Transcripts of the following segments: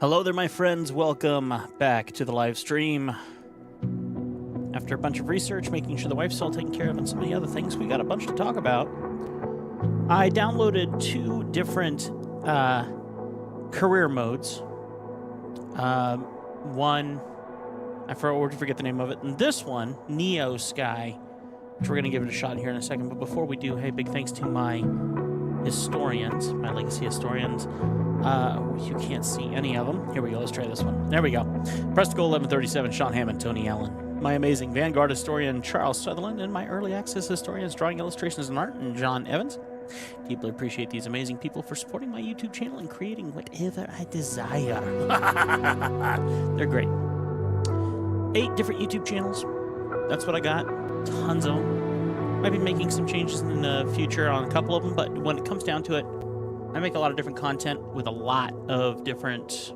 Hello there, my friends. Welcome back to the live stream. After a bunch of research, making sure the wife's all taken care of, and so many other things, we got a bunch to talk about. I downloaded two different career modes. One, I forget the name of it, and this one, NEOFLY, which we're going to give it a shot here in a second. But before we do, hey, big thanks to my historians, my legacy historians. You can't see any of them. Here we go. Let's try this one. There we go. Prestigo 1137, Sean Hammond, Tony Allen. My amazing Vanguard historian, Charles Sutherland, and my early access historians, drawing illustrations and art, and John Evans. Deeply appreciate these amazing people for supporting my YouTube channel and creating whatever I desire. They're great. 8 different YouTube channels. That's what I got. Tons of them. Might be making some changes in the future on a couple of them, but when it comes down to it, I make a lot of different content with a lot of different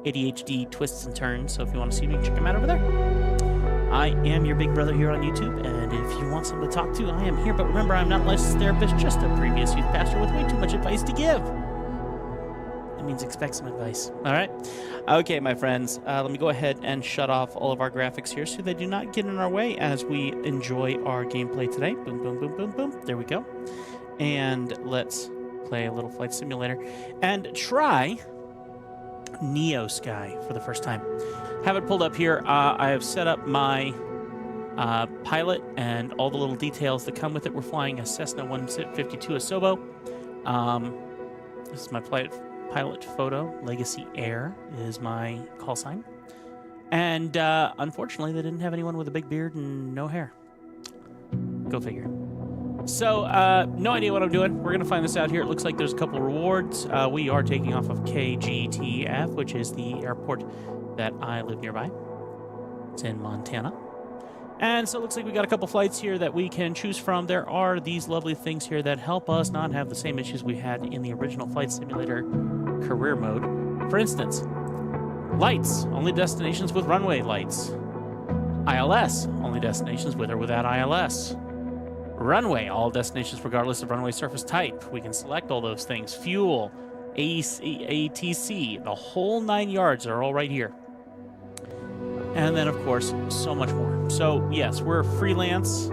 ADHD twists and turns, so if you want to see me, check them out over there. I am your big brother here on YouTube, and if you want someone to talk to, I am here. But remember, I'm not a licensed therapist, just a previous youth pastor with way too much advice to give. That means expect some advice. All right? Okay, my friends, let me go ahead and shut off all of our graphics here so they do not get in our way as we enjoy our gameplay today. Boom, boom, boom, boom, boom. There we go. And let's play a little flight simulator and try NEOFLY for the first time. Have it pulled up here. I have set up my pilot and all the little details that come with it. We're flying a Cessna 152 Asobo. This is my pilot photo. Legacy Air is my call sign. And unfortunately, they didn't have anyone with a big beard and no hair. Go figure. So, no idea what I'm doing. We're going to find this out here. It looks like there's a couple of rewards. We are taking off of KGTF, which is the airport that I live nearby. It's in Montana. And so it looks like we got a couple flights here that we can choose from. There are these lovely things here that help us not have the same issues we had in the original Flight Simulator career mode. For instance, lights, only destinations with runway lights. ILS, only destinations with or without ILS. Runway, all destinations regardless of runway surface type. We can select all those things. Fuel, ATC, the whole 9 yards are all right here. And then, of course, so much more. So, yes, we're freelance.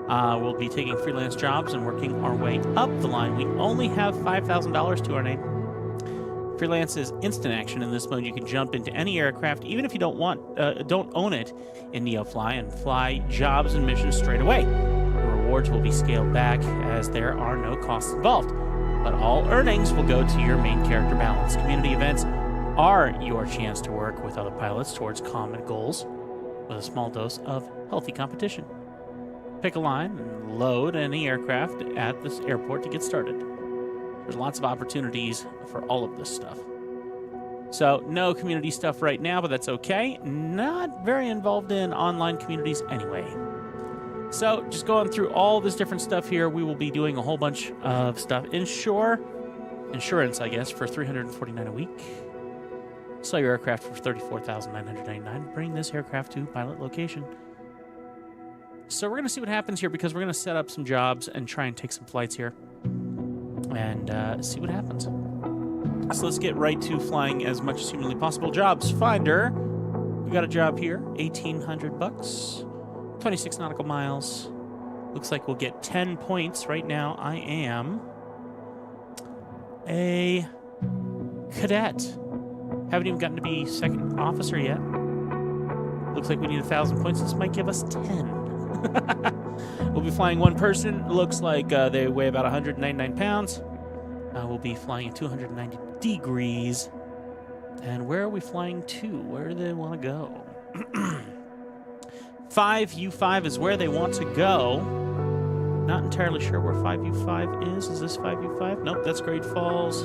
We'll be taking freelance jobs and working our way up the line. We only have $5,000 to our name. Freelance is instant action. In this mode, you can jump into any aircraft, even if you don't own it in NEOFLY, and fly jobs and missions straight away. Rewards will be scaled back as there are no costs involved, but all earnings will go to your main character balance. Community events are your chance to work with other pilots towards common goals with a small dose of healthy competition. Pick a line and load any aircraft at this airport to get started. There's lots of opportunities for all of this stuff. So no community stuff right now, but that's okay. Not very involved in online communities anyway. So, just going through all this different stuff here, we will be doing a whole bunch of stuff. Insurance, I guess, for $349 a week. Sell your aircraft for $34,999. Bring this aircraft to pilot location. So, we're going to see what happens here because we're going to set up some jobs and try and take some flights here and see what happens. So, let's get right to flying as much as humanly possible. Jobs Finder. We got a job here, $1,800. 26 nautical miles. Looks like we'll get 10 points. Right now, I am a cadet. Haven't even gotten to be second officer yet. Looks like we need 1,000 points. This might give us 10. We'll be flying one person. Looks like they weigh about 199 pounds. We'll be flying at 290 degrees. And where are we flying to? Where do they want to go? 5U5 is where they want to go. Not entirely sure where 5U5 is. Is this 5U5? Nope, that's Great Falls.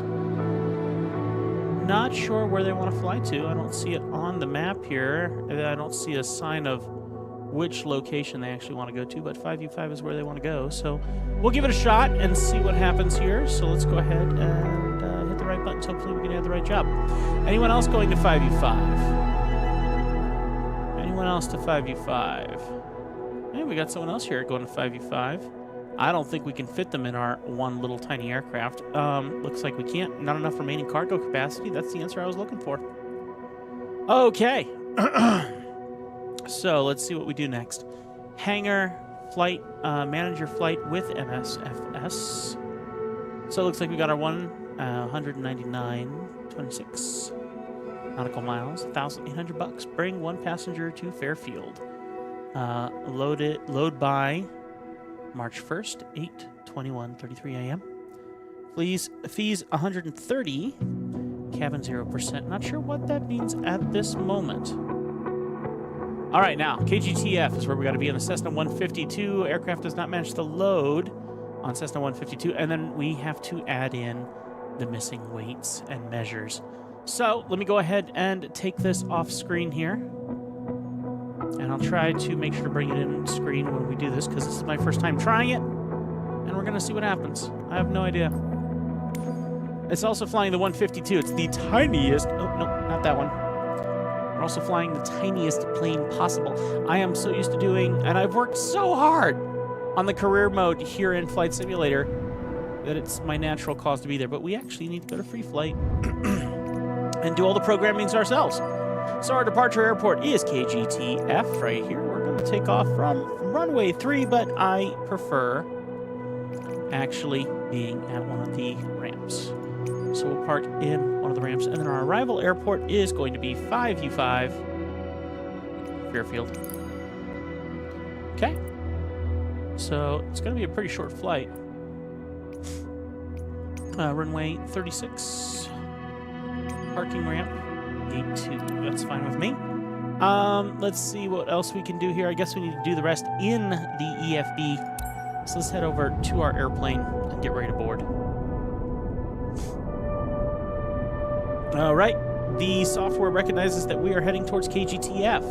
Not sure where they want to fly to. I don't see it on the map here. I don't see a sign of which location they actually want to go to, but 5U5 is where they want to go. So we'll give it a shot and see what happens here. So let's go ahead and hit the right buttons. Hopefully we can have the right job. Anyone else going to 5U5? Anyone else to 5U5? Hey, we got someone else here going to 5U5. I don't think we can fit them in our one little tiny aircraft. Looks like we can't. Not enough remaining cargo capacity. That's the answer I was looking for. Okay. So let's see what we do next. Hangar flight, manage your flight with MSFS. So it looks like we got our 199.26 nautical miles, $1,800. Bring one passenger to Fairfield. Load by March 1st, 8:21:33 a.m. Fees 130. Cabin 0%. Not sure what that means at this moment. All right, now KGTF is where we got to be on the Cessna 152. Aircraft does not manage to load on Cessna 152, and then we have to add in the missing weights and measures. So let me go ahead and take this off screen here, and I'll try to make sure to bring it in screen when we do this, because this is my first time trying it, and we're going to see what happens. I have no idea. It's also flying the 152. It's the tiniest... Oh, no, not that one. We're also flying the tiniest plane possible. I am so used to doing, and I've worked so hard on the career mode here in Flight Simulator that it's my natural cause to be there. But we actually need to go to free flight and do all the programmings ourselves. So our departure airport is KGTF right here. We're going to take off from runway 3, but I prefer actually being at one of the ramps. So we'll park in one of the ramps, and then our arrival airport is going to be 5U5 Fairfield. Okay. So it's going to be a pretty short flight. Runway 36. Parking ramp. Gate 2. That's fine with me. Let's see what else we can do here. I guess we need to do the rest in the EFB. So let's head over to our airplane and get ready to board. All right, the software recognizes that we are heading towards KGTF.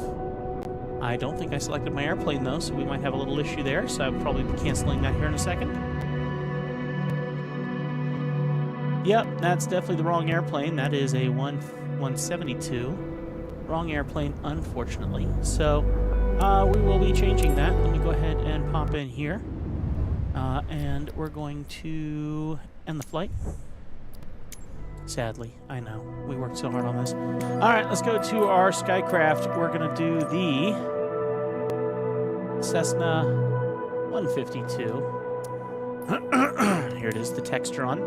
I don't think I selected my airplane, though, so we might have a little issue there, so I'll probably be canceling that here in a second. Yep, that's definitely the wrong airplane. That is a 172. Wrong airplane, unfortunately. So we will be changing that. Let me go ahead and pop in here. And we're going to end the flight. Sadly, I know. We worked so hard on this. All right, let's go to our Skycraft. We're going to do the Cessna 152. Here it is, the Textron.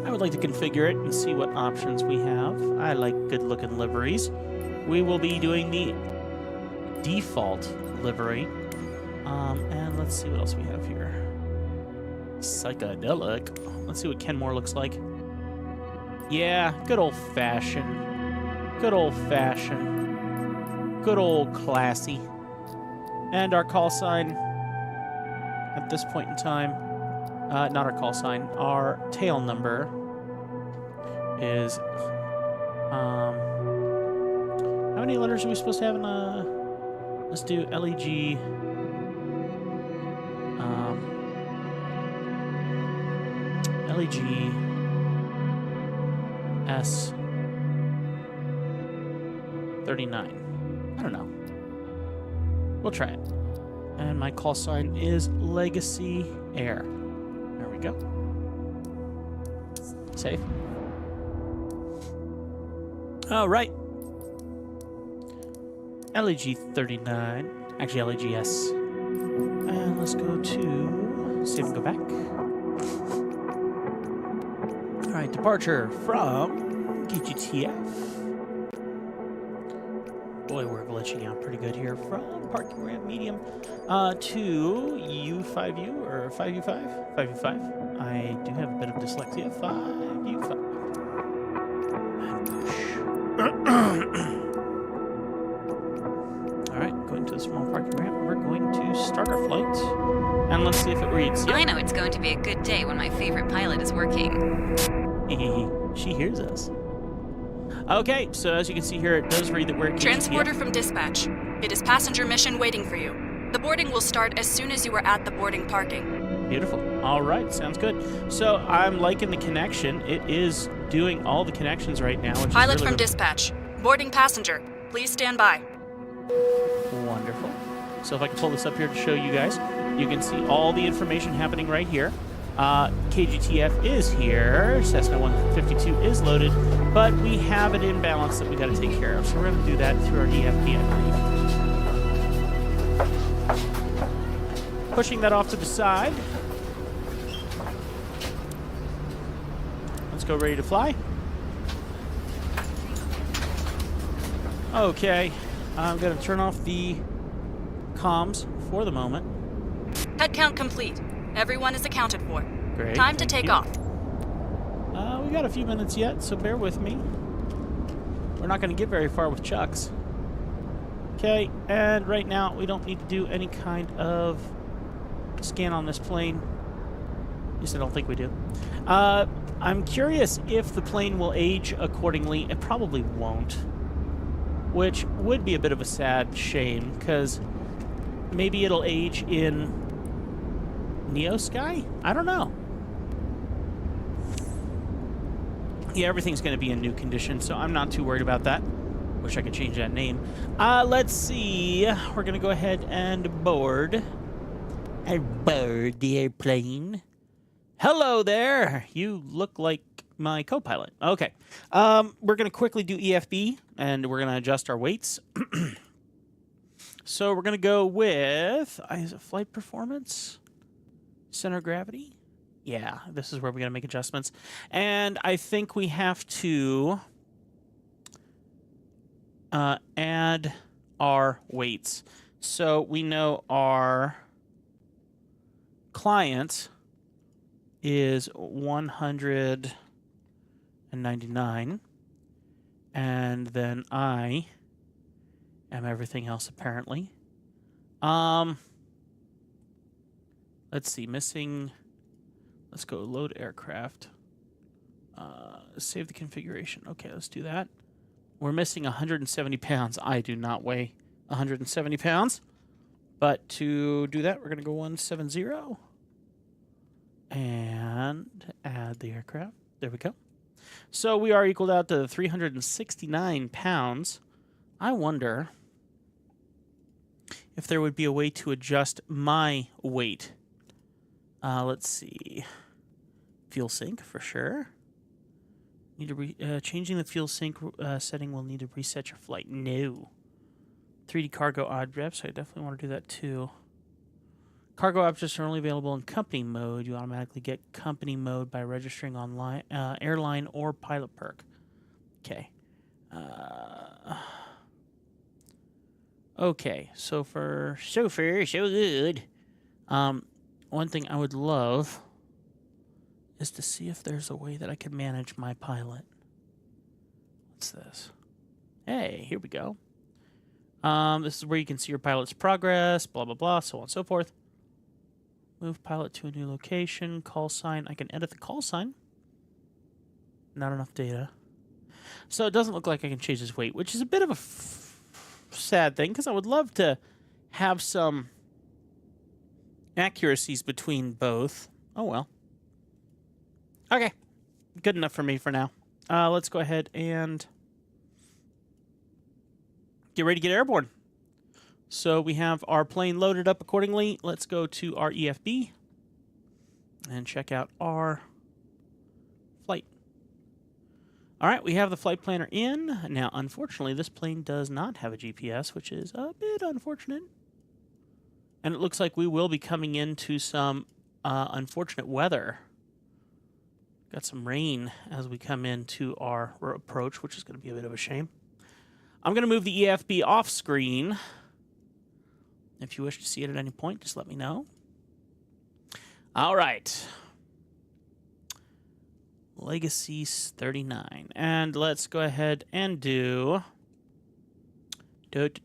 I would like to configure it and see what options we have. I like good-looking liveries. We will be doing the default livery. And let's see what else we have here. Psychedelic. Let's see what Kenmore looks like. Yeah, good old-fashioned. Good old-fashioned. Good old classy. And our call sign at this point in time, not our call sign, our tail number is, how many letters are we supposed to have in let's do LEG, LEG S 39. I don't know. We'll try it. And my call sign is Legacy Air. There we go. Save. All right. LEG 39. Actually, LEGS. And let's go to save and go back. All right, departure from KGTF. Boy, we're glitching out pretty good here. From parking ramp medium to U5U or 5U5? 5U5. I do have a bit of dyslexia. 5U5. All right, going to the small parking ramp. We're going to start our flight. And let's see if it reads. Yep. I know it's going to be a good day when my favorite pilot is working. She hears us. Okay, so as you can see here, it does read that we're at Transporter from dispatch. It is passenger mission waiting for you. The boarding will start as soon as you are at the boarding parking. Beautiful. All right, sounds good. So I'm liking the connection. It is doing all the connections right now. Which Pilot is really from dispatch. Boarding passenger. Please stand by. Wonderful. So if I can pull this up here to show you guys. You can see all the information happening right here. KGTF is here. Cessna 152 is loaded, but we have an imbalance that we got to take care of. So we're going to do that through our EFP, I believe. Pushing that off to the side. Let's go ready to fly. Okay, I'm going to turn off the comms for the moment. Head count complete. Everyone is accounted for. Great. Time to take off. We got a few minutes yet, so bear with me. We're not going to get very far with Chucks. Okay, and right now we don't need to do any kind of scan on this plane. At least I don't think we do. I'm curious if the plane will age accordingly. It probably won't, which would be a bit of a sad shame, because maybe it'll age in NEOSky? I don't know. Yeah, everything's going to be in new condition, so I'm not too worried about that. Wish I could change that name. Let's see. We're going to go ahead and board. And board the airplane. Hello there. You look like my co-pilot. Okay. We're going to quickly do EFB, and we're going to adjust our weights. So we're going to go with is it flight performance? Center of gravity? Yeah, this is where we're going to make adjustments. And I think we have to add our weights. So we know our client is 199. And then I am everything else, apparently. Let's see, missing. Let's go load aircraft. Save the configuration. Okay, let's do that. We're missing 170 pounds. I do not weigh 170 pounds. But to do that, we're going to go 170. And add the aircraft. There we go. So we are equaled out to 369 pounds. I wonder if there would be a way to adjust my weight. Let's see. Fuel sync for sure. Need to changing the fuel sync setting will need to reset your flight. No. 3D cargo odd reps. I definitely want to do that too. Cargo options are only available in company mode. You automatically get company mode by registering online, airline or pilot perk. Okay. Okay. So far, so good. One thing I would love is to see if there's a way that I could manage my pilot. What's this? Hey, here we go. This is where you can see your pilot's progress, blah, blah, blah, so on and so forth. Move pilot to a new location, call sign. I can edit the call sign. Not enough data. So it doesn't look like I can change his weight, which is a bit of a sad thing, because I would love to have some accuracies between both. Oh, well. Okay. Good enough for me for now. Let's go ahead and get ready to get airborne. So we have our plane loaded up accordingly. Let's go to our EFB and check out our flight. All right, we have the flight planner in. Now, unfortunately, this plane does not have a GPS, which is a bit unfortunate. And it looks like we will be coming into some unfortunate weather. Got some rain as we come into our approach, which is going to be a bit of a shame. I'm going to move the EFB off screen. If you wish to see it at any point, just let me know. All right. Legacy 39. And let's go ahead and do... Let's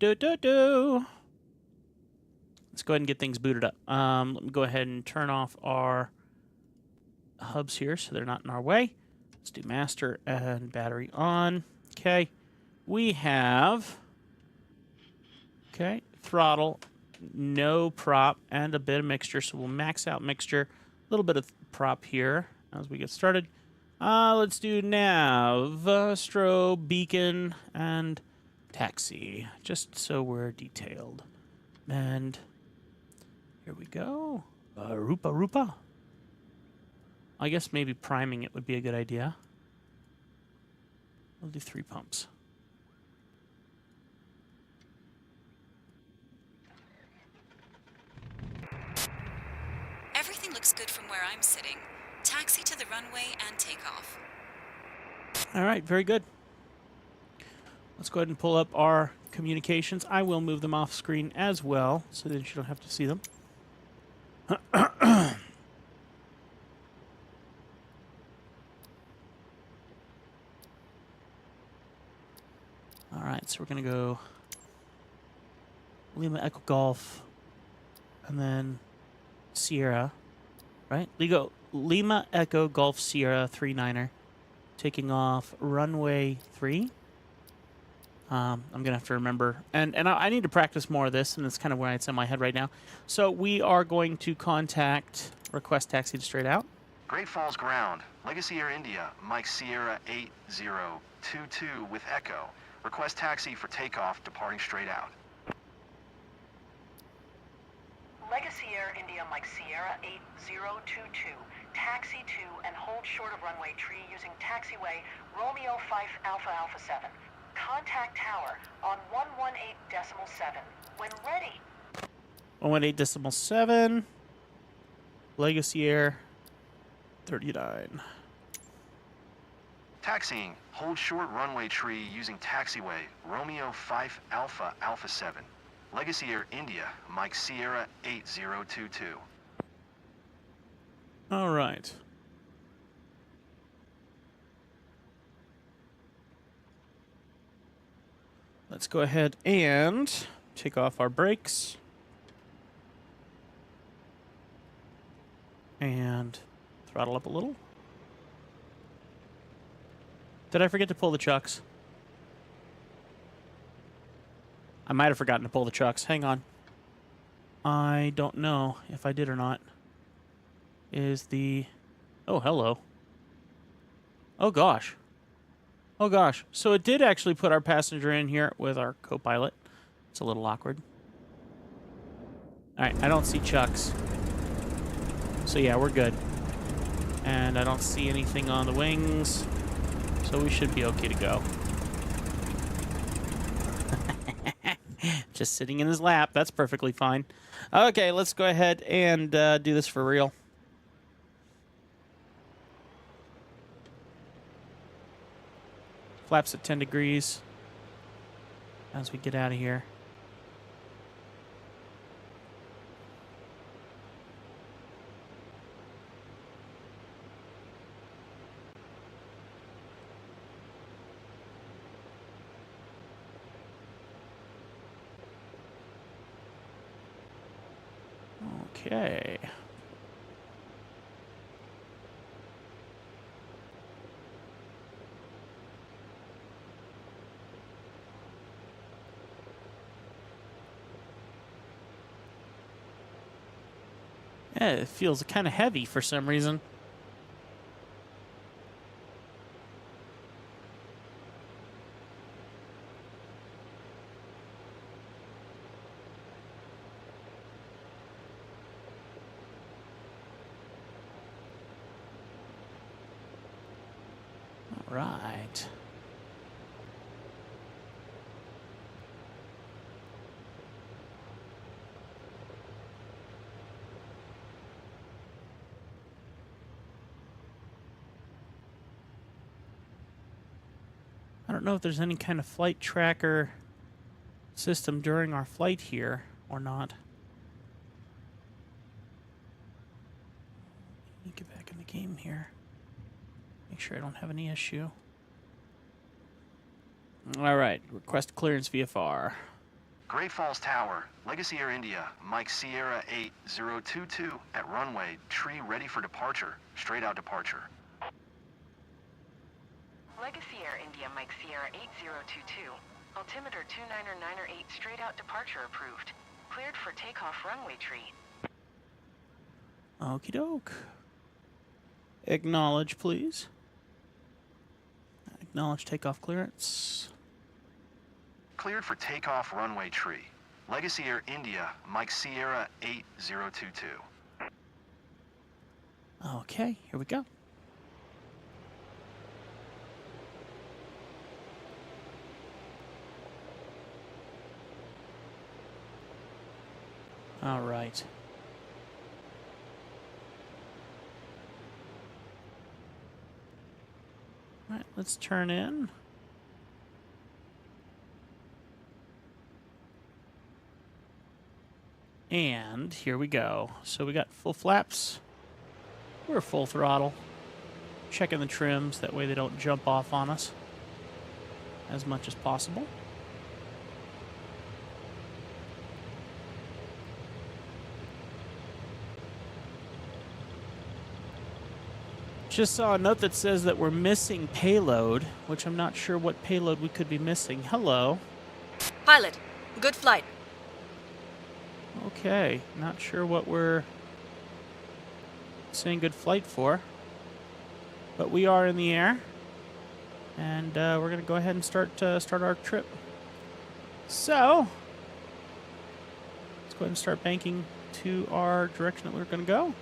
go ahead and get things booted up. Let me go ahead and turn off our hubs here so they're not in our way. Let's do master and battery on. Okay. We have... Okay. Throttle. No prop and a bit of mixture, so we'll max out mixture. A little bit of prop here as we get started. Let's do nav, strobe, beacon, and taxi, just so we're detailed. And Here we go. Rupa Rupa. I guess maybe priming it would be a good idea. We'll do 3 pumps. Everything looks good from where I'm sitting. Taxi to the runway and takeoff. All right, very good. Let's go ahead and pull up our communications. I will move them off screen as well, so that you don't have to see them. All right, so we're going to go Lima Echo Golf, and then Sierra, right? Lima Echo Golf Sierra 39er, taking off runway 3. I'm going to have to remember, and I need to practice more of this, and that's kind of where it's in my head right now. So we are going to request taxi to straight out. Great Falls Ground, Legacy Air India, Mike Sierra 8022 with Echo. Request taxi for takeoff, departing straight out. Legacy Air India, Mike Sierra 8022. Taxi to and hold short of runway tree using taxiway Romeo 5 Alpha Alpha 7. Contact tower on 118.7. When ready. 118.7. Legacy Air 39. Taxiing, hold short runway tree using taxiway Romeo 5 Alpha Alpha 7. Legacy Air India, Mike Sierra 8022. All right. Let's go ahead and take off our brakes. And throttle up a little. Did I forget to pull the chucks? I might have forgotten to pull the chucks. Hang on. I don't know if I did or not. Oh, hello. Oh, gosh. Oh, gosh. So it did actually put our passenger in here with our co-pilot. It's a little awkward. All right, I don't see chucks. So, yeah, we're good. And I don't see anything on the wings. So we should be okay to go. Just sitting in his lap. That's perfectly fine. Okay, let's go ahead and do this for real. Flaps at 10 degrees as we get out of here. Okay. Yeah, it feels kind of heavy for some reason. All right. I don't know if there's any kind of flight tracker system during our flight here or not. Let me get back in the game here. Make sure I don't have any issue. All right, request clearance VFR. Great Falls Tower, Legacy Air India, Mike Sierra 8022 at runway, tree ready for departure, straight out departure. Legacy Air India, Mike Sierra 8022. Altimeter 29908, straight out departure approved. Cleared for takeoff runway tree. Okie doke. Acknowledge, please. Acknowledge takeoff clearance. Cleared for takeoff runway tree. Legacy Air India, Mike Sierra 8022. Okay, here we go. All right. All right, let's turn in. And here we go. So we got full flaps. We're full throttle. Checking the trims, that way they don't jump off on us as much as possible. Just saw a note that says that we're missing payload, which I'm not sure what payload we could be missing. Hello. Pilot, good flight. Okay, not sure what we're saying good flight for, but we are in the air, and we're going to go ahead and start our trip. So, let's go ahead and start banking to our direction that we're going to go.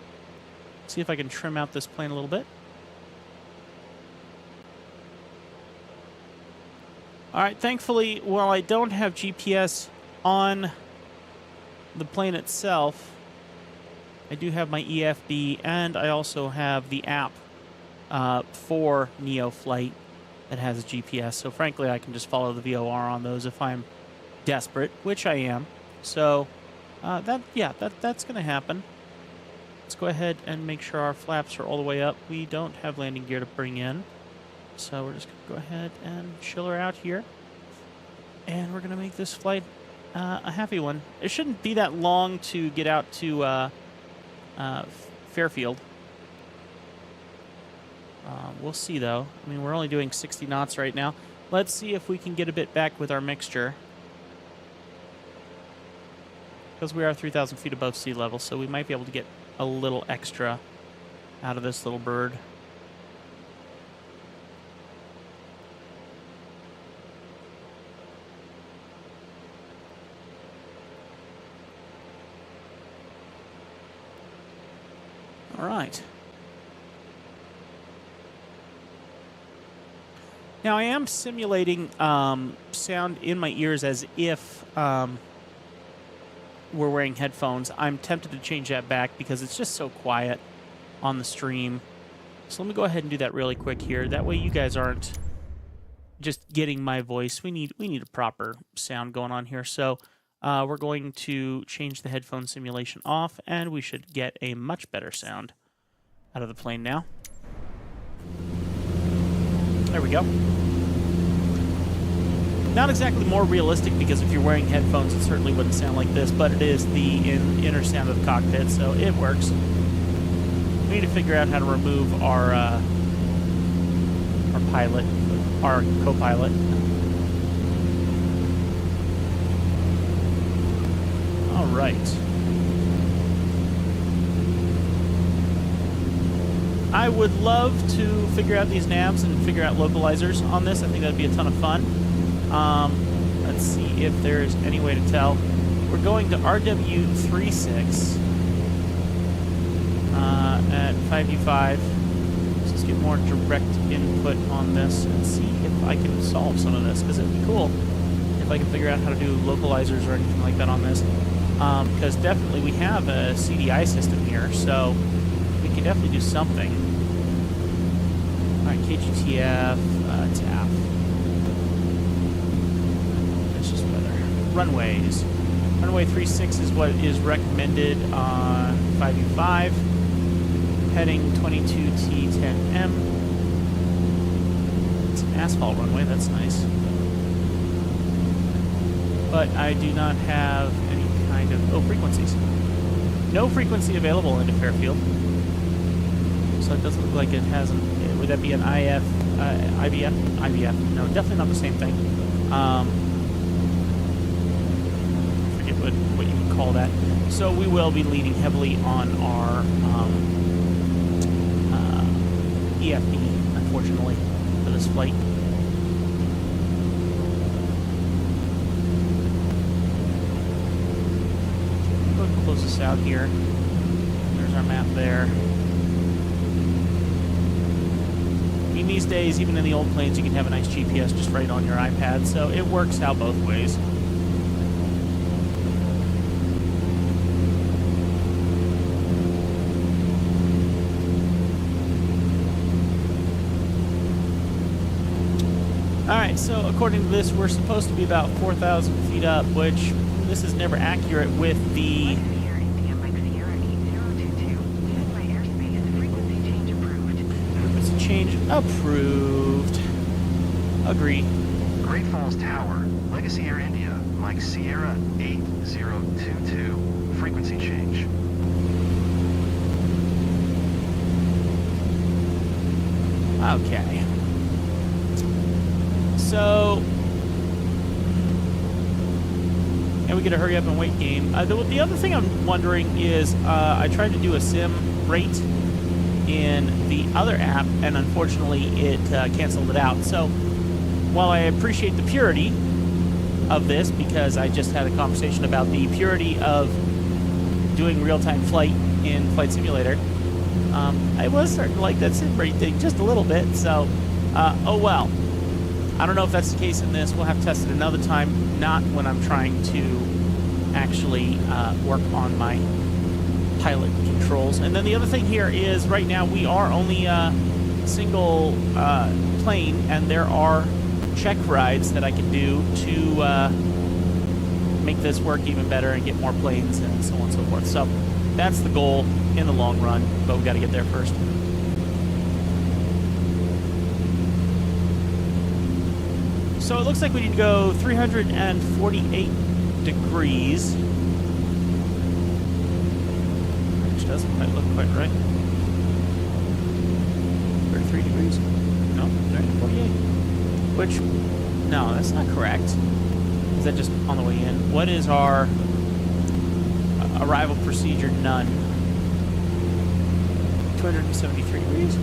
See if I can trim out this plane a little bit. All right, thankfully, while I don't have GPS on the plane itself, I do have my EFB, and I also have the app for NEOFLY that has a GPS. So frankly, I can just follow the VOR on those if I'm desperate, which I am. So that's going to happen. Let's go ahead and make sure our flaps are all the way up. We don't have landing gear to bring in, so we're just going to go ahead and chill her out here. And we're going to make this flight a happy one. It shouldn't be that long to get out to Fairfield. We'll see, though. I mean, we're only doing 60 knots right now. Let's see if we can get a bit back with our mixture. Because we are 3,000 feet above sea level, so we might be able to get a little extra out of this little bird. All right. Now I am simulating sound in my ears as if we're wearing headphones. I'm tempted to change that back because it's just so quiet on the stream. So let me go ahead and do that really quick here. That way you guys aren't just getting my voice. We need a proper sound going on here. So we're going to change the headphone simulation off, and we should get a much better sound out of the plane now. There we go. Not exactly more realistic, because if you're wearing headphones, it certainly wouldn't sound like this, but it is the inner sound of the cockpit, so it works. We need to figure out how to remove our pilot, our co-pilot. All right. I would love to figure out these navs and figure out localizers on this. I think that'd be a ton of fun. Let's see if there's any way to tell. We're going to RW36 at 5U5. Let's get more direct input on this and see if I can solve some of this, because it'd be cool if I can figure out how to do localizers or anything like that on this. Because definitely we have a CDI system here, so we can definitely do something. All right, KGTF, TAF. That's just weather. Runways. Runway 36 is what is recommended on 5U5. Heading 22T10M. It's an asphalt runway, that's nice. But I do not have any kind of... frequencies. No frequency available into Fairfield. So it doesn't look like it has an... Would that be an IF? IBF? IBF. No, definitely not the same thing. I forget what you would call that. So we will be leaning heavily on our EFB, unfortunately, for this flight. out here. There's our map there. In these days, even in the old planes, you can have a nice GPS just right on your iPad, so it works out both ways. Alright, so according to this, we're supposed to be about 4,000 feet up, which this is never accurate with the... Frequency change approved. Agree. Great Falls Tower, Legacy Air India, Mike Sierra 8022. Frequency change. Okay. So, and we get a hurry up and wait game. The other thing I'm wondering is, I tried to do a sim rate in the other app, and unfortunately it canceled it out. So, while I appreciate the purity of this, because I just had a conversation about the purity of doing real-time flight in Flight Simulator, I was starting to like that sim rate thing just a little bit. So, oh well. I don't know if that's the case in this. We'll have to test it another time, not when I'm trying to actually work on my pilot controls. And then the other thing here is right now we are only a single plane, and there are check rides that I can do to make this work even better and get more planes and so on and so forth. So that's the goal in the long run, but we got to get there first. So it looks like we need to go 348 degrees, which doesn't quite look quite right. 33 degrees? No, 348. Which, no, that's not correct. Is that just on the way in? What is our arrival procedure? None. 273 degrees?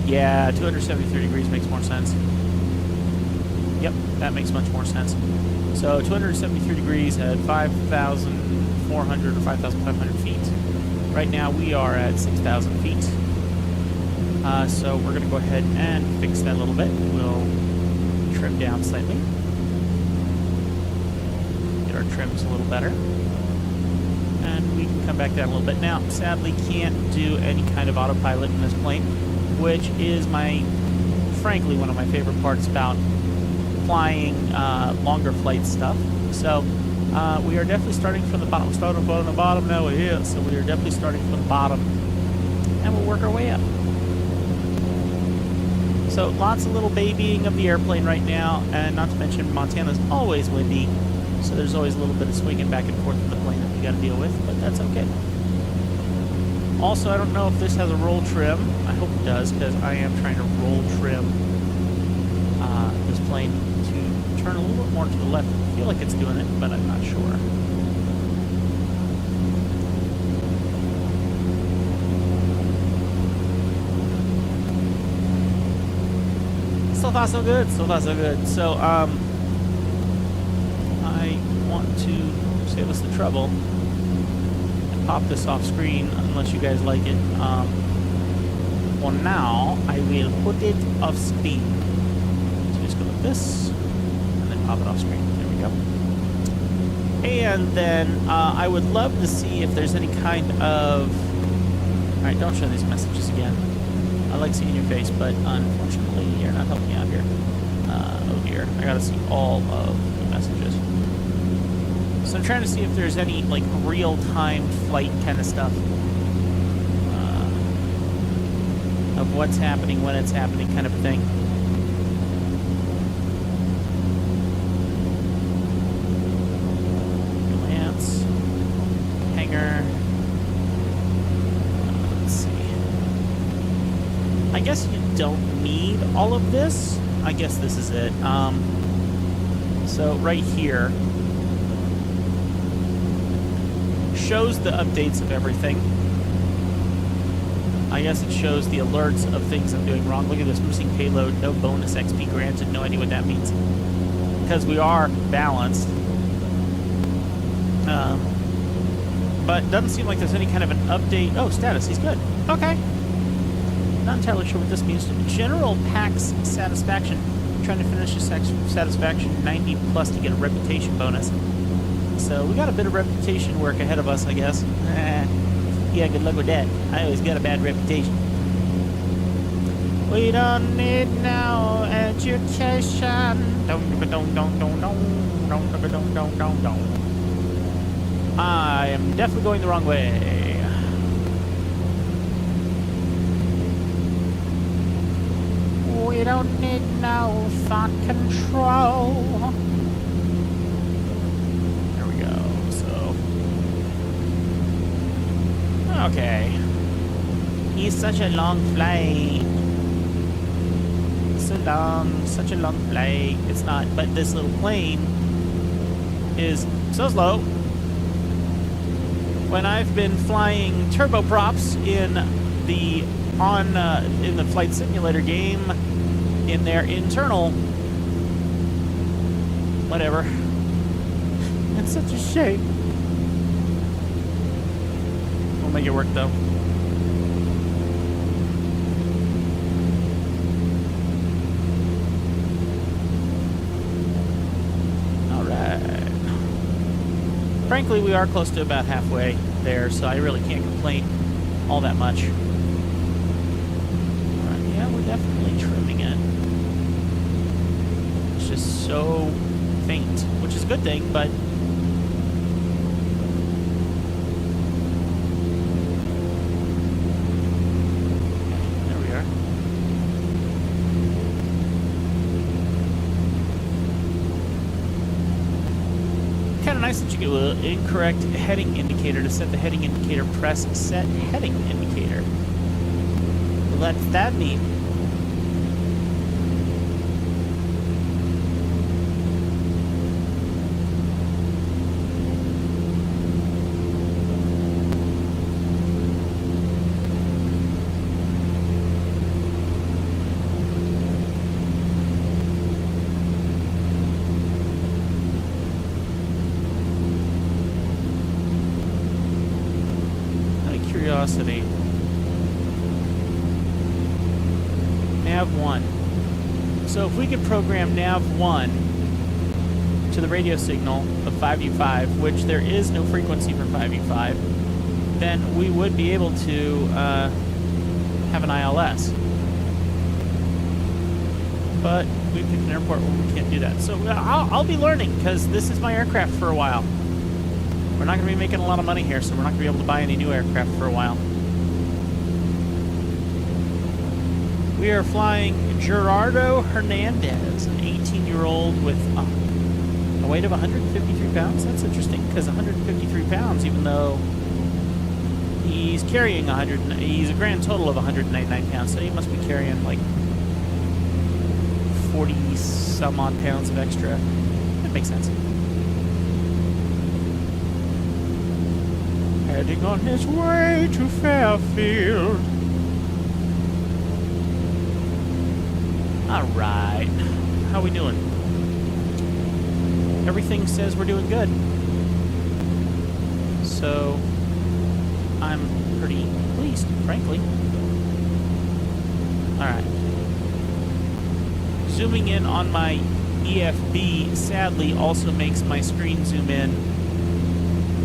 Yeah, 273 degrees makes more sense. Yep, that makes much more sense. So 273 degrees at 5,400 or 5,500 feet. Right now we are at 6,000 feet. So we're going to go ahead and fix that a little bit. We'll trim down slightly. Get our trims a little better. And we can come back down a little bit. Now, sadly, can't do any kind of autopilot in this plane, which is frankly, one of my favorite parts about flying longer flight stuff. So we are definitely starting from the bottom. Starting from the bottom now, yeah. So we are definitely starting from the bottom, and we'll work our way up. So lots of little babying of the airplane right now, and not to mention Montana's always windy, so there's always a little bit of swinging back and forth in the plane that we got to deal with, but that's okay. Also, I don't know if this has a roll trim. I hope it does, because I am trying to roll trim this plane to turn a little bit more to the left. I feel like it's doing it, but I'm not sure. So far so good, so far so good. So I want to save us the trouble and pop this off screen unless you guys like it. For now, I will put it off screen. So just go like this and then pop it off screen. There we go. And then I would love to see if there's any kind of... Alright, don't show these messages again. I like seeing your face, but unfortunately, you're not helping me out here. Oh dear, I gotta see all of the messages. So I'm trying to see if there's any, like, real-time flight kind of stuff. Of what's happening, when it's happening, kind of a thing. Lance. Hangar. Let's see. I guess you don't need all of this. I guess this is it. So right here shows the updates of everything. I guess it shows the alerts of things I'm doing wrong. Look at this, missing payload, no bonus XP granted. No idea what that means. Because we are balanced. but doesn't seem like there's any kind of an update. Oh, status, he's good. Okay. Not entirely sure what this means. General PAX satisfaction. Trying to finish his satisfaction 90 plus to get a reputation bonus. So we got a bit of reputation work ahead of us, I guess. Yeah, good luck with that. I always got a bad reputation. We don't need no education. I am definitely going the wrong way. We don't need no thought control. There we go. So, okay. He's such a long flight. Such a long flight. It's not, but this little plane is so slow. When I've been flying turboprops in the flight simulator game, in their internal whatever, it's such a shame. We'll make it work though. Frankly, we are close to about halfway there, so I really can't complain all that much. Alright, yeah, we're definitely trimming it. It's just so faint, which is a good thing, but... Okay, there we are. Kind of nice that you get an incorrect heading indicator. To set the heading indicator, press set heading indicator. Well, that's that neat. Curiosity. Nav 1. So if we could program Nav 1 to the radio signal of 5U5, which there is no frequency for 5U5, then we would be able to have an ILS. But we picked an airport where we can't do that. So I'll be learning, because this is my aircraft for a while. We're not going to be making a lot of money here, so we're not going to be able to buy any new aircraft for a while. We are flying Gerardo Hernandez, an 18-year-old with a weight of 153 pounds. That's interesting, because 153 pounds, even though he's carrying he's a grand total of 199 pounds, so he must be carrying like 40-some-odd pounds of extra. That makes sense. Heading on his way to Fairfield. Alright. How we doing? Everything says we're doing good. So, I'm pretty pleased, frankly. Alright. Zooming in on my EFB, sadly, also makes my screen zoom in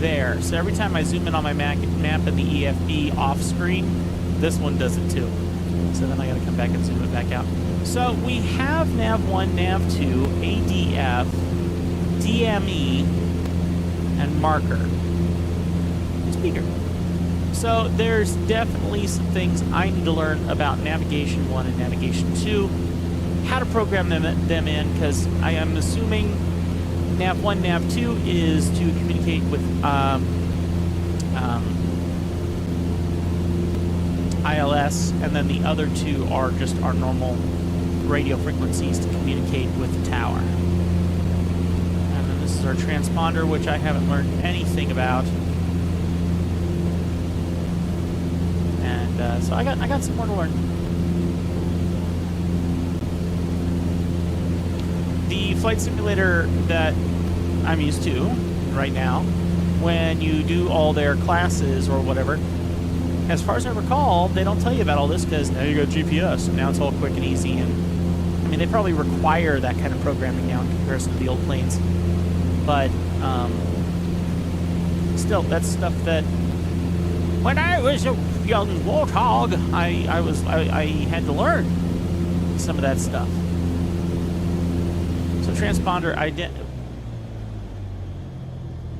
there. So every time I zoom in on my map in the EFB off screen, this one does it too. So then I gotta come back and zoom it back out. So we have Nav 1, Nav 2, ADF, DME, and marker. Speaker. So there's definitely some things I need to learn about Navigation 1 and Navigation 2, how to program them in, because I am assuming Nav 1, Nav 2 is to communicate with ILS, and then the other two are just our normal radio frequencies to communicate with the tower. And then this is our transponder, which I haven't learned anything about. And so I got some more to learn. The flight simulator that I'm used to right now when you do all their classes or whatever. As far as I recall, they don't tell you about all this because now you got GPS, and now it's all quick and easy. And I mean, they probably require that kind of programming now in comparison to the old planes. But still, that's stuff that when I was a young warthog, I had to learn some of that stuff. So transponder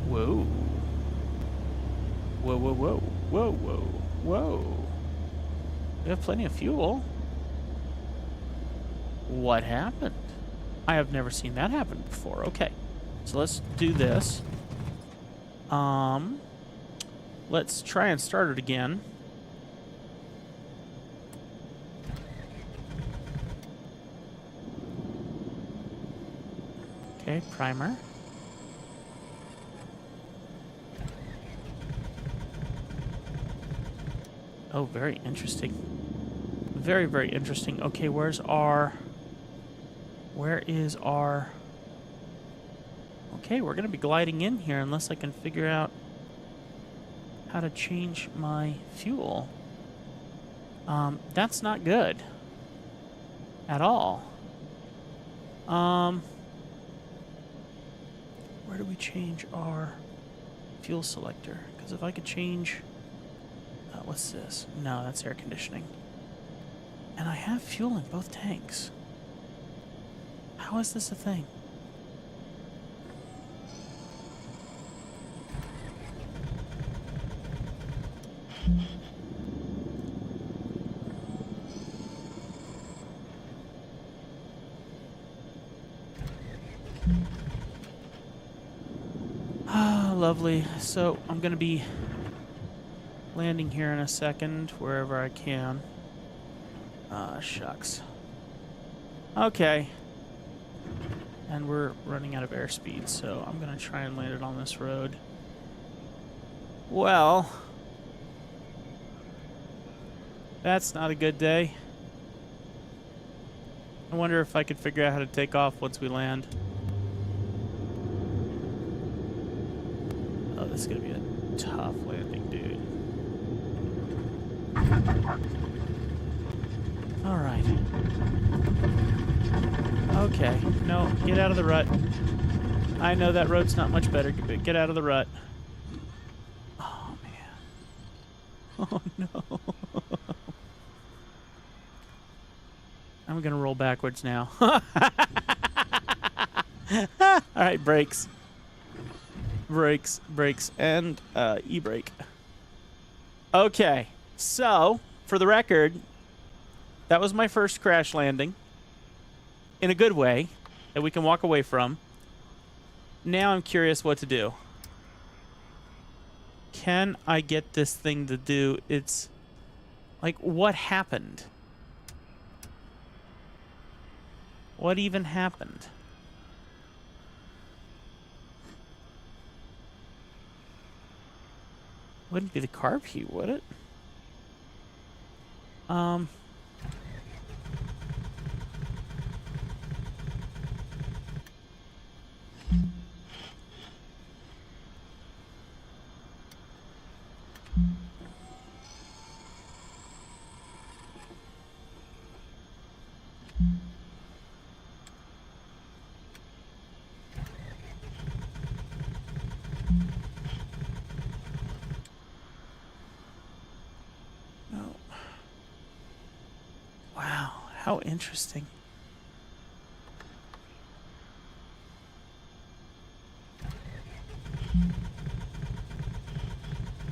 Whoa. Whoa, whoa, whoa. Whoa, whoa, whoa. We have plenty of fuel. What happened? I have never seen that happen before. Okay. So let's do this. Let's try and start it again. Okay, primer. Oh, very interesting. Very, very interesting. Okay, where is our... Okay, we're going to be gliding in here unless I can figure out how to change my fuel. That's not good. At all. Where do we change our fuel selector? Because if I could change... what's this? No, that's air conditioning. And I have fuel in both tanks. How is this a thing? Ah, lovely. So I'm going to be landing here in a second, wherever I can. Ah, shucks. Okay. And we're running out of airspeed, so I'm going to try and land it on this road. Well, that's not a good day. I wonder if I could figure out how to take off once we land. Oh, this is going to be a tough landing, dude. All right. Okay. No, get out of the rut. I know that road's not much better. Get out of the rut. Oh, man. Oh, no. I'm going to roll backwards now. All right, brakes. Brakes, and e-brake. Okay. So, for the record, that was my first crash landing. In a good way, that we can walk away from. Now I'm curious what to do. Can I get this thing to do its... Like, what happened? What even happened? Wouldn't be the carb heat, would it? No. Wow, how interesting.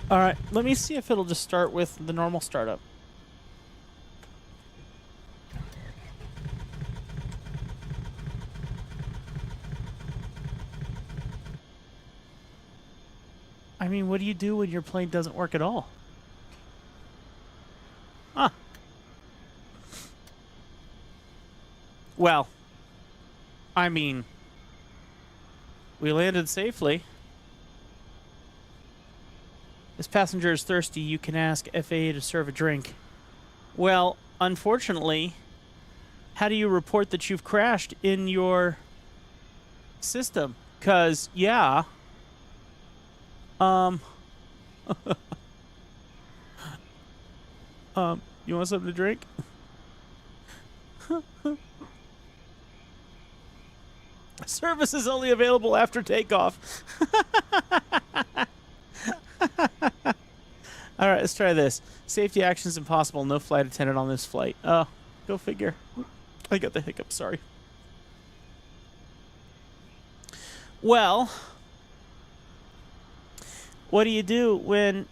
All right, let me see if it'll just start with the normal startup. I mean, what do you do when your plane doesn't work at all? Huh. Well, I mean, we landed safely. This passenger is thirsty. You can ask FAA to serve a drink. Well, unfortunately, how do you report that you've crashed in your system? Because, yeah, You want something to drink? Service is only available after takeoff. All right, let's try this. Safety actions impossible. No flight attendant on this flight. Oh, go figure. I got the hiccup. Sorry. Well, what do you do when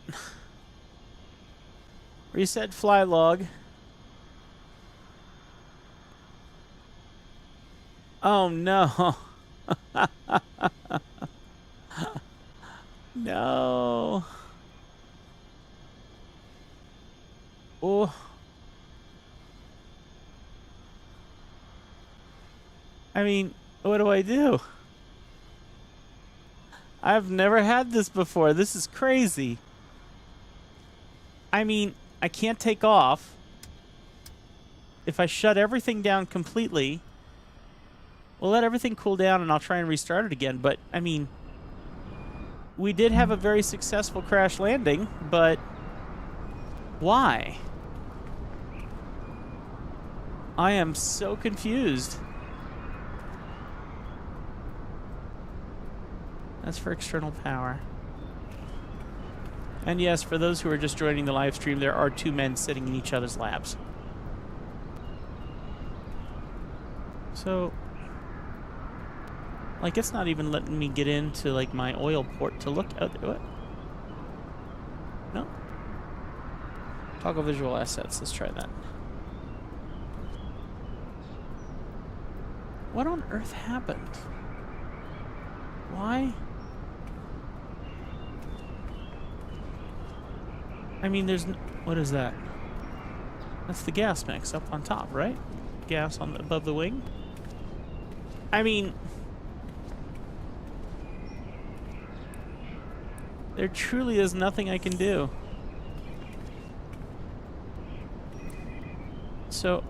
reset fly log? Oh no. No. Oh. I mean, what do I do? I've never had this before. This is crazy. I mean, I can't take off. If I shut everything down completely, we'll let everything cool down and I'll try and restart it again. But, I mean, we did have a very successful crash landing, but why? I am so confused. That's for external power. And yes, for those who are just joining the live stream, there are two men sitting in each other's laps. So, like, it's not even letting me get into, like, my oil port to look at what? No. Toggle visual assets. Let's try that. What on earth happened? Why? I mean, there's... What is that? That's the gas mix up on top, right? Gas on above the wing? I mean... There truly is nothing I can do. So,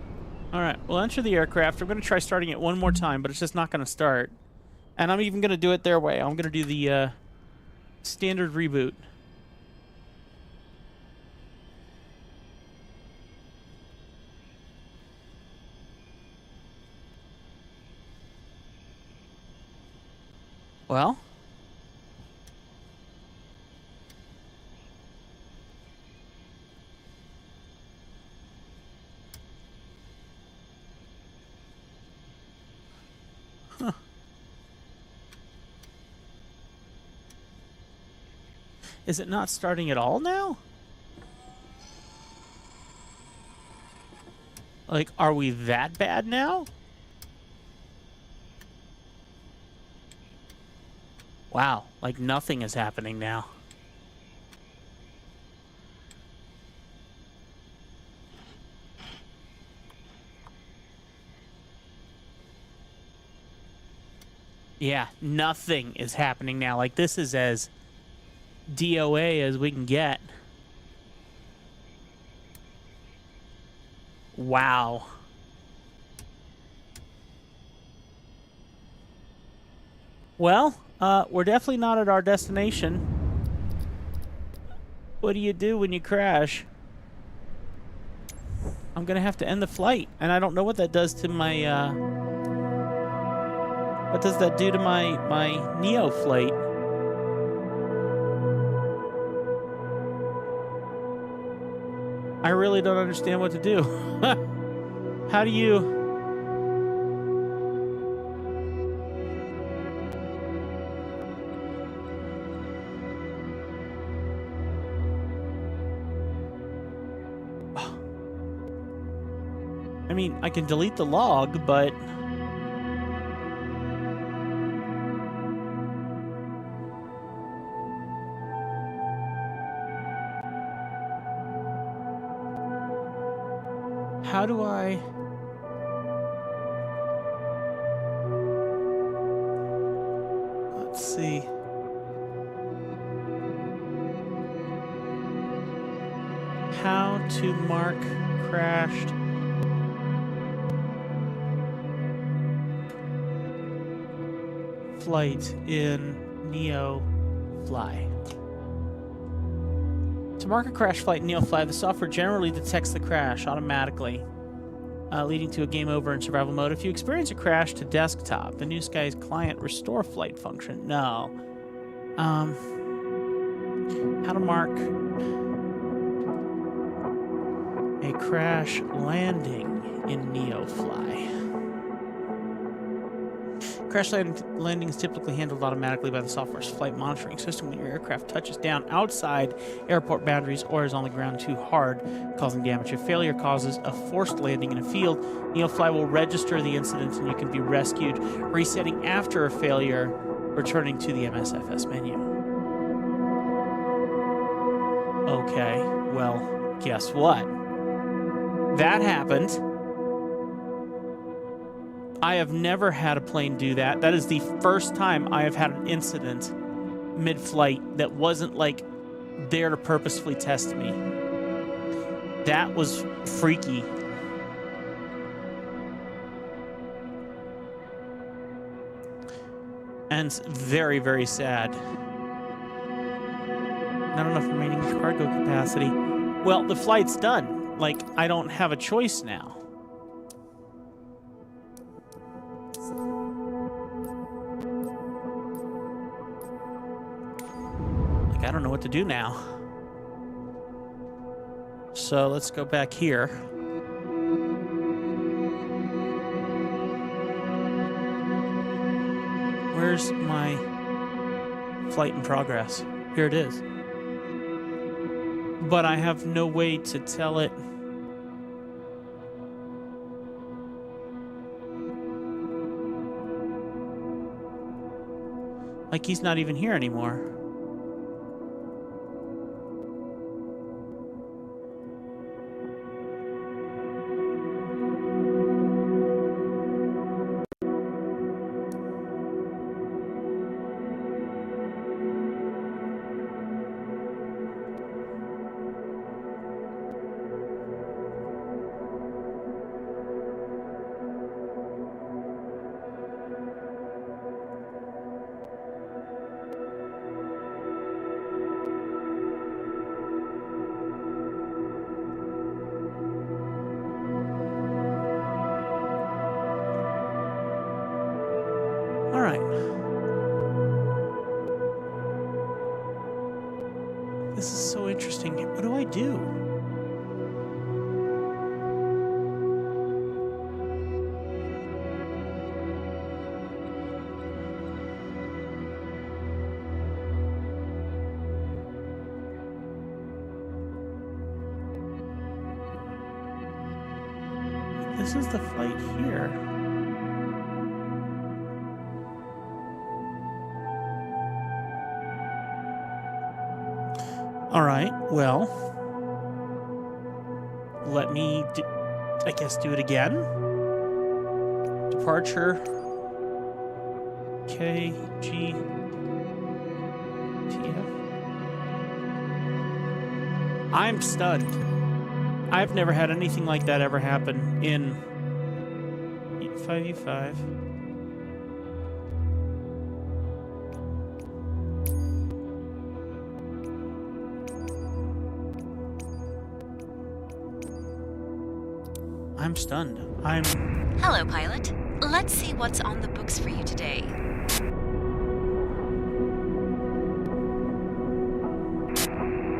alright, we'll enter the aircraft. I'm going to try starting it one more time, but it's just not going to start. And I'm even going to do it their way. I'm going to do the standard reboot. Well... Is it not starting at all now? Like, are we that bad now? Wow, like nothing is happening now. Yeah, nothing is happening now. Like, this is as DOA as we can get. Wow. Well, we're definitely not at our destination. What do you do when you crash? I'm gonna have to end the flight, and I don't know what that does to my, what does that do to my NEOFLY? I really don't understand what to do. How do you... I mean, I can delete the log, but... How do I... Let's see. How to mark crashed flight in NEOFLY. To mark a crash flight in NEOFLY, the software generally detects the crash automatically, leading to a game over in survival mode. If you experience a crash to desktop, the New Skies client restore flight function. No. How to mark a crash landing in NEOFLY. Crash landing is typically handled automatically by the software's flight monitoring system when your aircraft touches down outside airport boundaries or is on the ground too hard, causing damage. If failure causes a forced landing in a field, NEOFLY will register the incident and you can be rescued, resetting after a failure, returning to the MSFS menu. Okay, well, guess what? That happened. I have never had a plane do that. That is the first time I have had an incident mid-flight that wasn't like there to purposefully test me. That was freaky. And very, very sad. Not enough remaining cargo capacity. Well, the flight's done. Like, I don't have a choice now. I don't know what to do now. So let's go back here. Where's my flight in progress? Here it is. But I have no way to tell it. Like he's not even here anymore. This is so interesting. What do I do? This is the flight here. All right, well, let me, I guess, do it again. Departure, K, G, T, F. I'm stunned. I've never had anything like that ever happen in 5U5. I'm stunned. Hello, pilot. Let's see what's on the books for you today.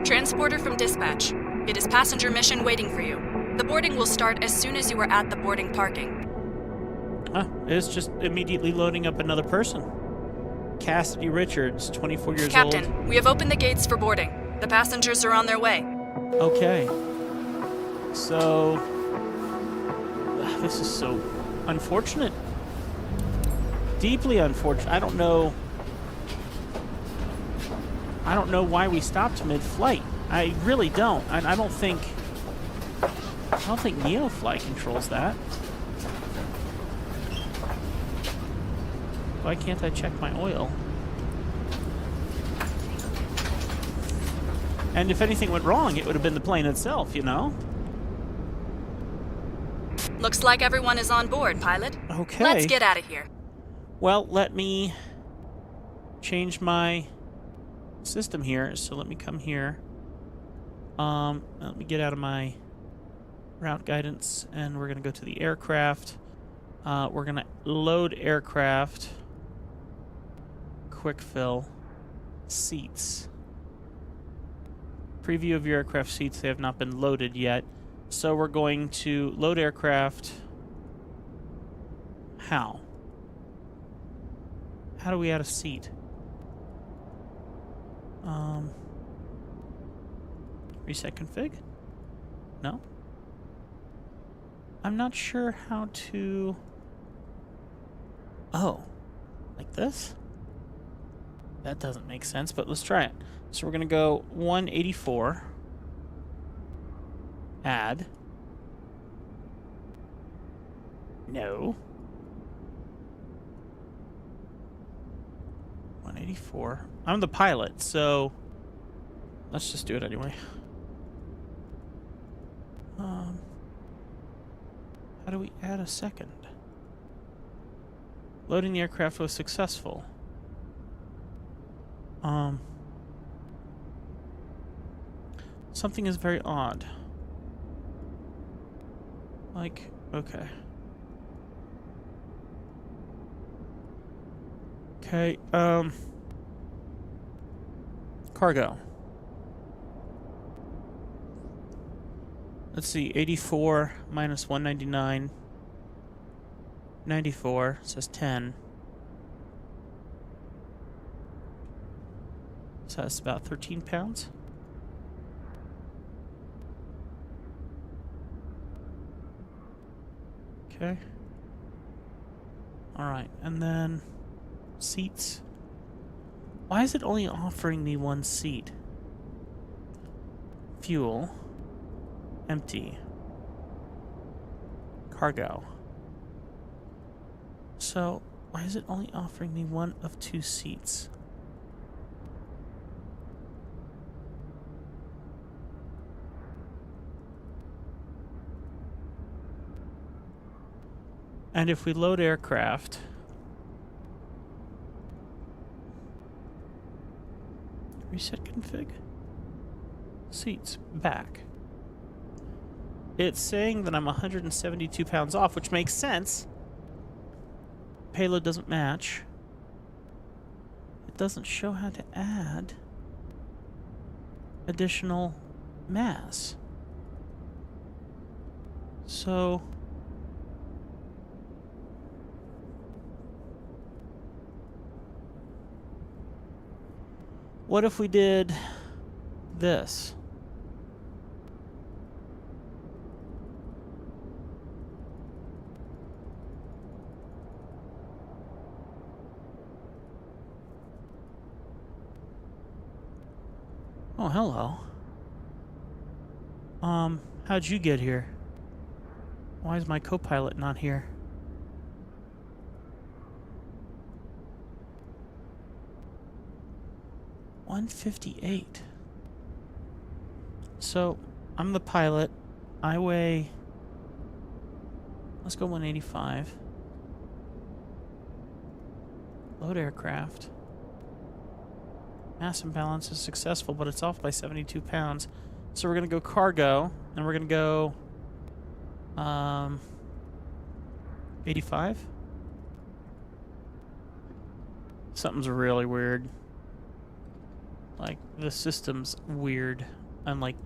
Transporter from dispatch. It is passenger mission waiting for you. The boarding will start as soon as you are at the boarding parking. It's just immediately loading up another person. Cassidy Richards, 24 years old. Captain, we have opened the gates for boarding. The passengers are on their way. Okay. So... this is so unfortunate. Deeply unfortunate. I don't know why we stopped mid-flight. I really don't. I don't think NEOFLY controls that. Why can't I check my oil? And if anything went wrong, it would have been the plane itself, you know? Looks like everyone is on board, pilot. Okay. Let's get out of here. Well, let me change my system here. So let me come here. Let me get out of my route guidance, and we're going to go to the aircraft. We're going to load aircraft. Quick fill. Seats. Preview of your aircraft seats. They have not been loaded yet. So we're going to load aircraft. How? How do we add a seat? Reset config? No? I'm not sure how to... Oh. Like this? That doesn't make sense, but let's try it. So we're going to go 184. Add. No. 184. I'm the pilot, so let's just do it anyway. How do we add a second? Loading the aircraft was successful. Something is very odd. Like, okay. Okay, cargo. Let's see, 84 minus 199. 94 says 10. So that's about 13 pounds. Okay. Alright, and then seats. Why is it only offering me one seat? Fuel. Empty. Cargo. So, why is it only offering me one of two seats? And if we load aircraft, reset config, seats, back. It's saying that I'm 172 pounds off, which makes sense. Payload doesn't match. It doesn't show how to add additional mass. So... what if we did this? Oh, hello. How'd you get here? Why is my co-pilot not here? $158. So, I'm the pilot. I weigh... let's go 185. Load aircraft. Mass imbalance is successful, but it's off by 72 pounds. So we're going to go cargo, and we're going to go... 85? Something's really weird. Like, the system's weird. I'm like,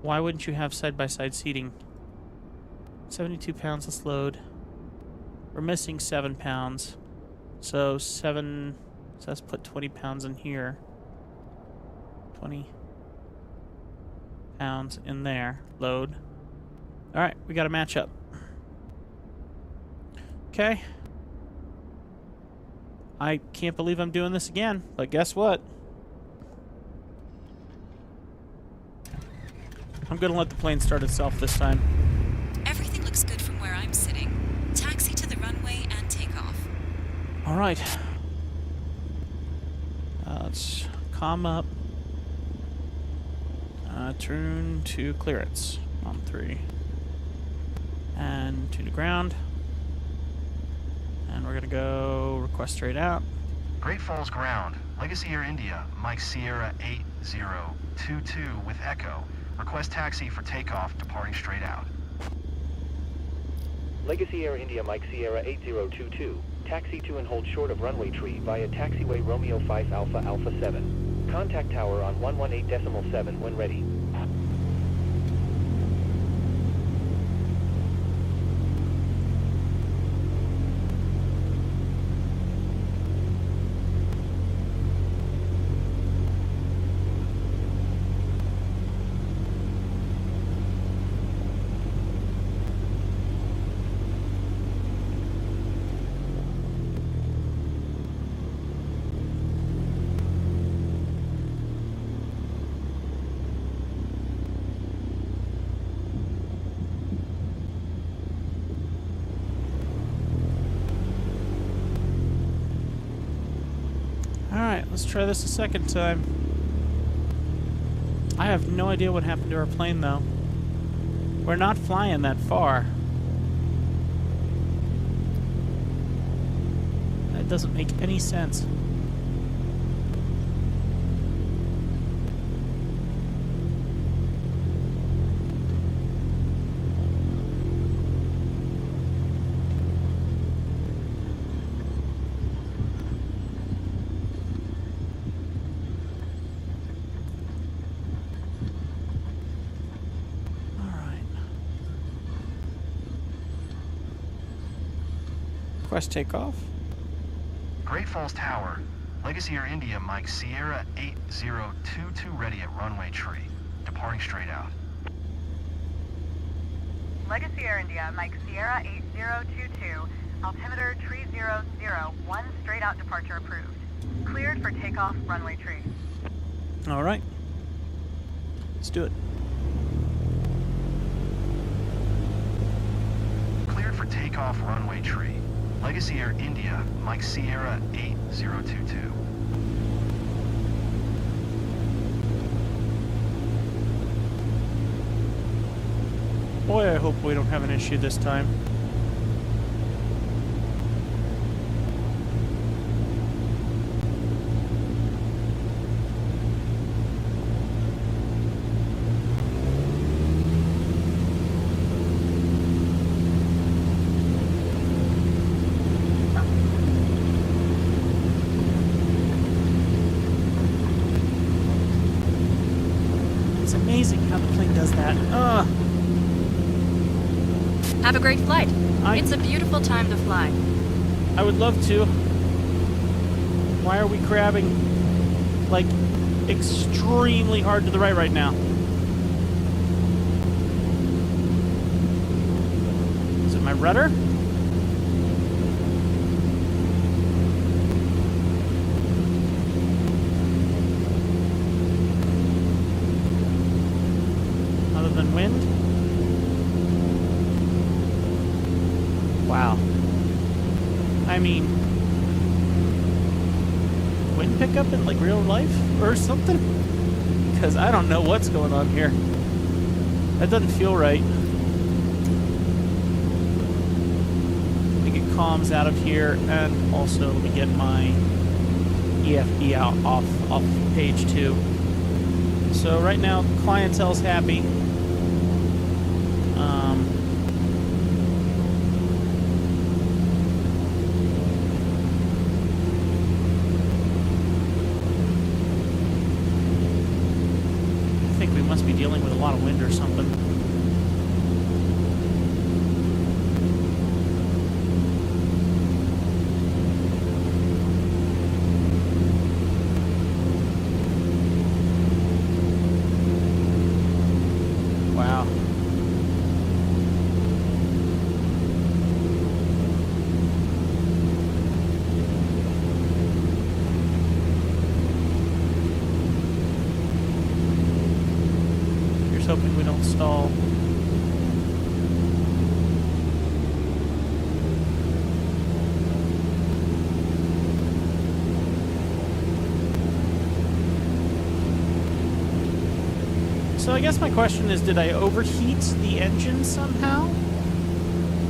why wouldn't you have side-by-side seating? 72 pounds, let's load. We're missing 7 pounds. So 7, so let's put 20 pounds in here. 20 pounds in there. Load. Alright, we got a match up. Okay. I can't believe I'm doing this again, but guess what? I'm gonna let the plane start itself this time. Everything looks good from where I'm sitting. Taxi to the runway and take off. Alright. Let's calm up. Turn to clearance on 3. And to the ground. And we're gonna go request straight out. Great Falls ground. Legacy Air India, Mike Sierra 8022 with Echo. Request taxi for takeoff, departing straight out. Legacy Air India Mike Sierra 8022. Taxi to and hold short of runway tree via taxiway Romeo 5 Alpha Alpha 7. Contact tower on 118.7 when ready. Alright, let's try this a second time. I have no idea what happened to our plane, though. We're not flying that far. That doesn't make any sense. Request takeoff. Great Falls Tower. Legacy Air India Mike Sierra 8022 ready at runway tree. Departing straight out. Legacy Air India Mike Sierra 8022. Altimeter tree 00. One straight out departure approved. Cleared for takeoff, runway tree. Alright. Let's do it. Cleared for takeoff, runway tree. Legacy Air India Mike Sierra 8022. Boy, I hope we don't have an issue this time. It's amazing how the plane does that. Ugh. Have a great flight. I- It's a beautiful time to fly. I would love to. Why are we crabbing, like, extremely hard to the right now? Is it my rudder? Other than wind? Wow. I mean, wind pickup in like real life or something? Because I don't know what's going on here. That doesn't feel right. Let me get comms out of here, and also let me get my EFB out off page 2. So right now, clientele's happy. I think we must be dealing with a lot of wind or something. Wow. Here's hoping we don't stall. So I guess my question is, did I overheat the engine somehow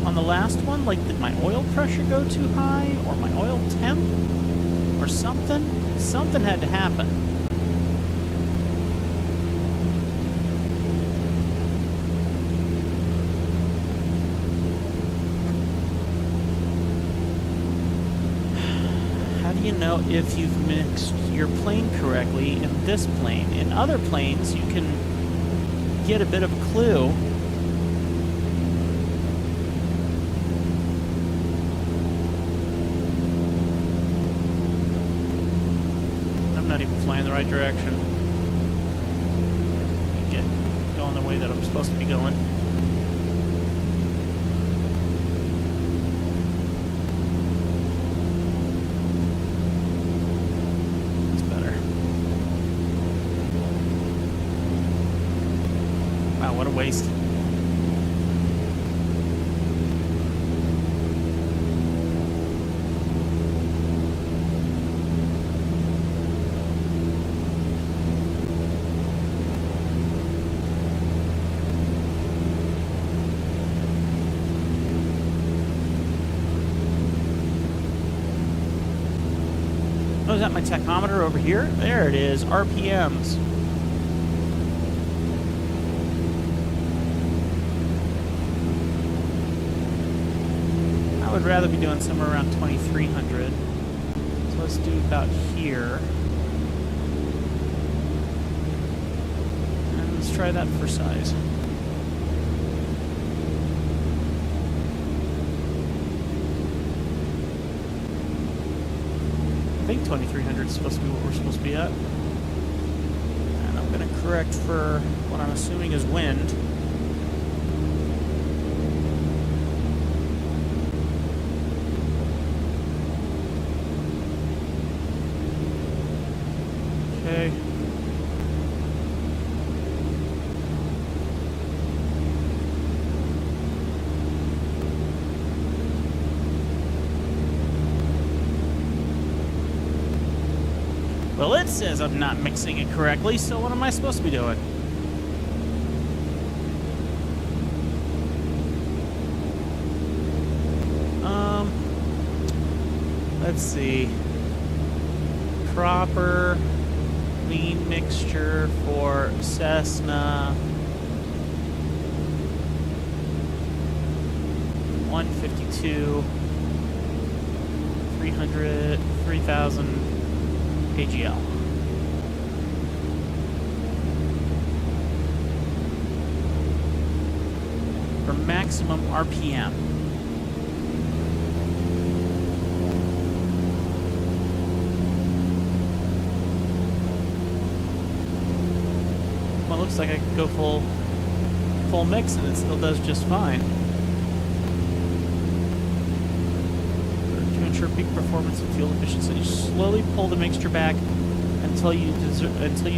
on the last one? Like, did my oil pressure go too high, or my oil temp, or something? Something had to happen. you know if you've mixed your plane correctly in this plane. In other planes, you can get a bit of a clue. I'm not even flying the right direction. Get going the way that I'm supposed to be going. What a waste. Oh, is that my tachometer over here? There it is, RPMs. I would rather be doing somewhere around 2,300. So let's do about here. And let's try that for size. I think 2,300 is supposed to be what we're supposed to be at. And I'm going to correct for what I'm assuming is wind. Okay. Well, it says I'm not mixing it correctly, so what am I supposed to be doing? Let's see. Proper lean mixture for Cessna 152 3,000 AGL. For maximum RPM. Well, it looks like I could go full mix and it still does just fine. To ensure peak performance and fuel efficiency, you slowly pull the mixture back until you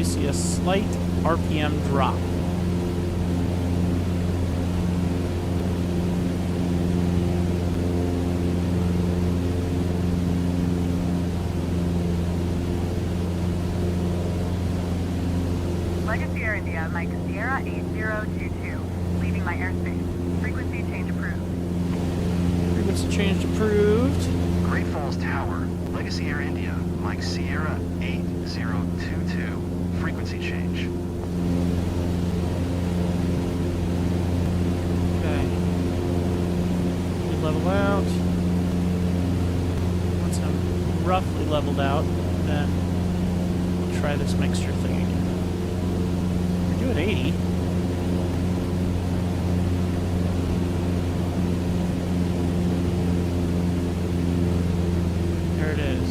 see a slight RPM drop. Legacy Air India, Mike Sierra 8022, leaving my airspace. Frequency change approved. Frequency change approved. Great Falls Tower, Legacy Air India, Mike Sierra 8022, frequency change. Okay. We level out. Once I'm roughly leveled out, then we'll try this mixture thing again. We're doing 80. There it is.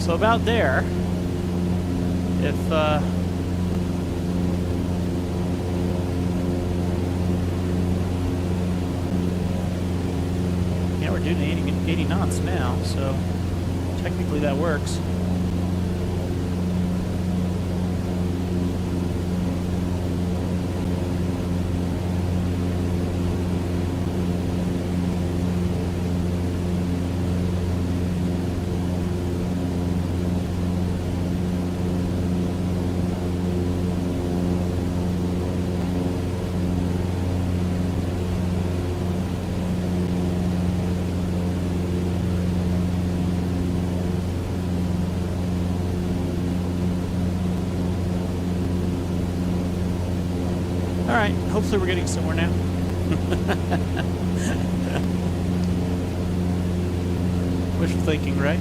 So about there, if yeah, we're doing 80 knots now, so technically that works. Alright, hopefully we're getting somewhere now. Wishful thinking, right?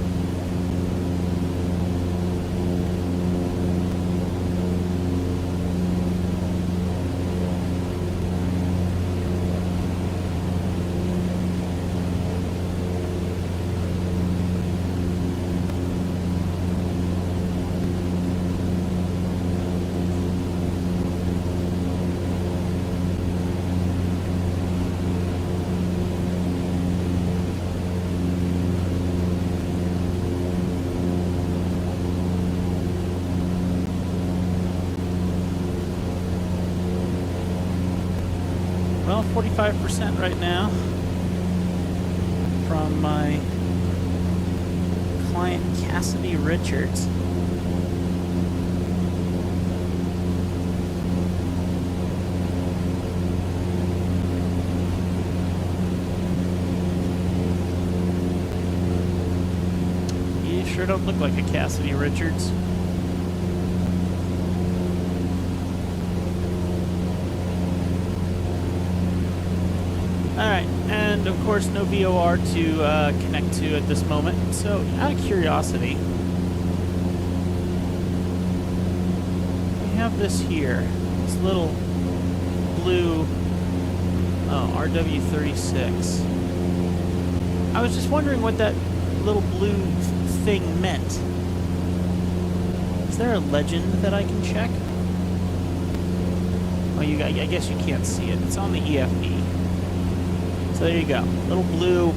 45% right now from my client Cassidy Richards. You sure don't look like a Cassidy Richards. Alright, and of course no VOR to connect to at this moment. So, out of curiosity, we have this here, this little blue, RW36. I was just wondering what that little blue thing meant. Is there a legend that I can check? Oh, I guess you can't see it. It's on the EFE. So there you go. Little blue.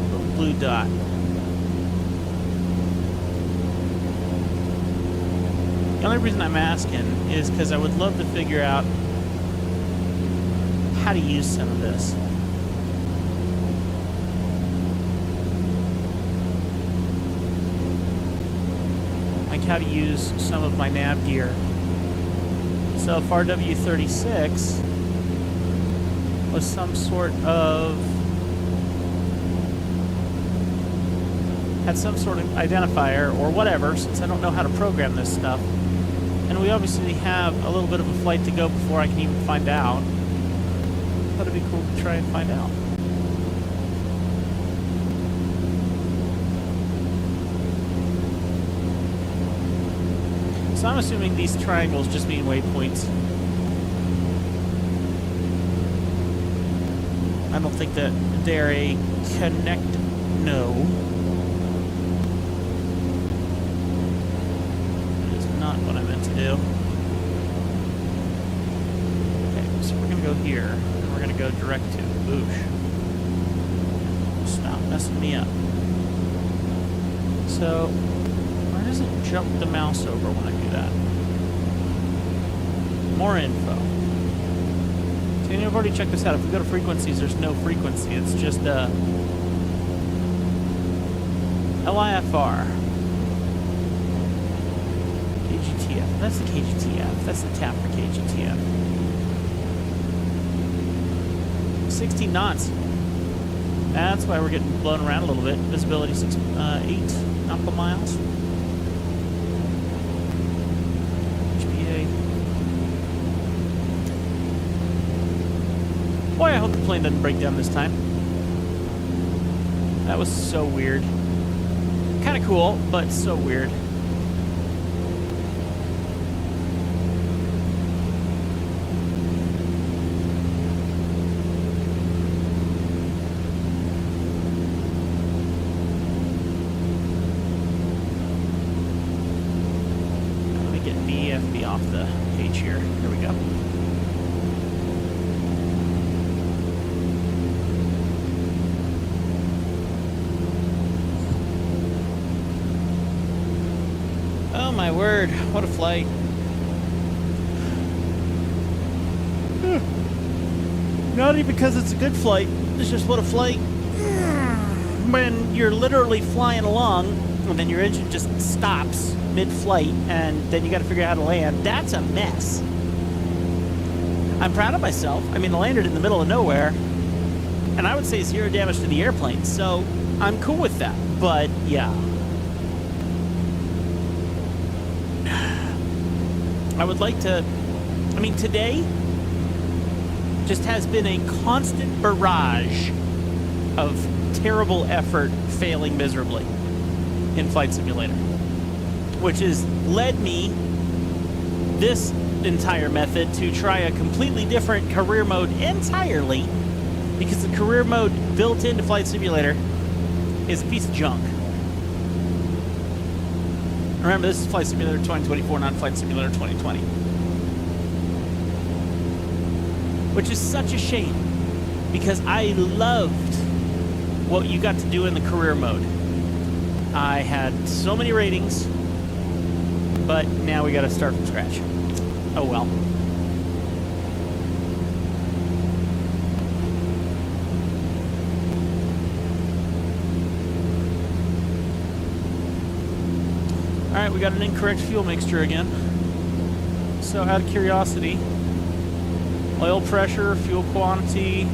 Little blue dot. The only reason I'm asking is because I would love to figure out how to use some of this. Like how to use some of my nav gear. So if RW36 was some sort of, had some sort of identifier or whatever, since I don't know how to program this stuff, and we obviously have a little bit of a flight to go before I can even find out, I thought it'd be cool to try and find out. So I'm assuming these triangles just mean waypoints. I don't think that they're a connect. No. That is not what I meant to do. Okay, so we're going to go here, and we're going to go direct to Boosh. Stop messing me up. So, why does it jump the mouse over when I do that? More info. So you've already checked this out. If we go to frequencies, there's no frequency. It's just LIFR. KGTF. That's the KGTF. That's the tap for KGTF. 16 knots. That's why we're getting blown around a little bit. Visibility 8 nautical miles. Boy, I hope the plane doesn't break down this time. That was so weird. Kind of cool, but so weird. Let me get BFB off the page here. There we go. Oh my word, what a flight. Not even because it's a good flight, it's just what a flight. When you're literally flying along, and then your engine just stops mid-flight, and then you gotta figure out how to land, that's a mess. I'm proud of myself. I mean, I landed in the middle of nowhere, and I would say 0 damage to the airplane, so I'm cool with that, but yeah. I would like to, I mean, today just has been a constant barrage of terrible effort failing miserably in Flight Simulator, which has led me, this entire method, to try a completely different career mode entirely, because the career mode built into Flight Simulator is a piece of junk. Remember, this is Flight Simulator 2024, not Flight Simulator 2020. Which is such a shame, because I loved what you got to do in the career mode. I had so many ratings. but now we got to start from scratch. Oh well. Alright, we got an incorrect fuel mixture again. So out of curiosity, oil pressure, fuel quantity,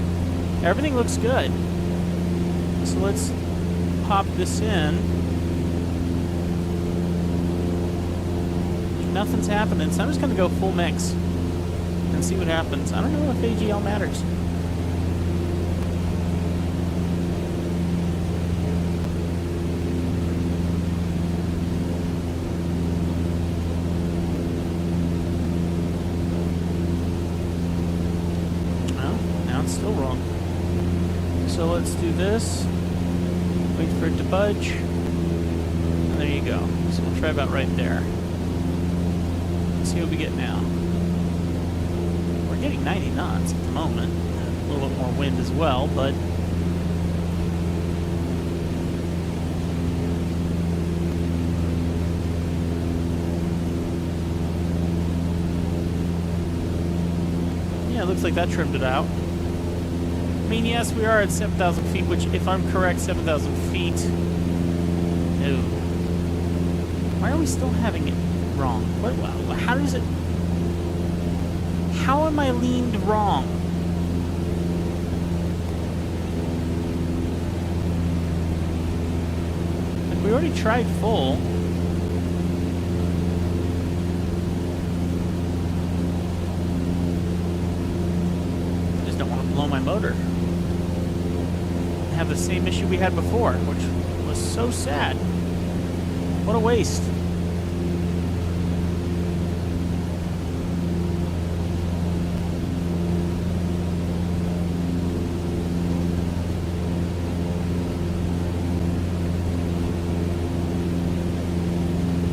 everything looks good. So let's pop this in. Nothing's happening, so I'm just going to go full mix and see what happens. I don't know if AGL matters. Still wrong. So let's do this. Wait for it to budge. And there you go. So we'll try about right there. Let's see what we get now. We're getting 90 knots at the moment. A little bit more wind as well, but yeah, it looks like that trimmed it out. I mean, yes, we are at 7,000 feet, which, if I'm correct, 7,000 feet... No. Why are we still having it wrong? What, how does it... How am I leaned wrong? Like, we already tried full. I just don't want to blow my motor. Have the same issue we had before, which was so sad. What a waste.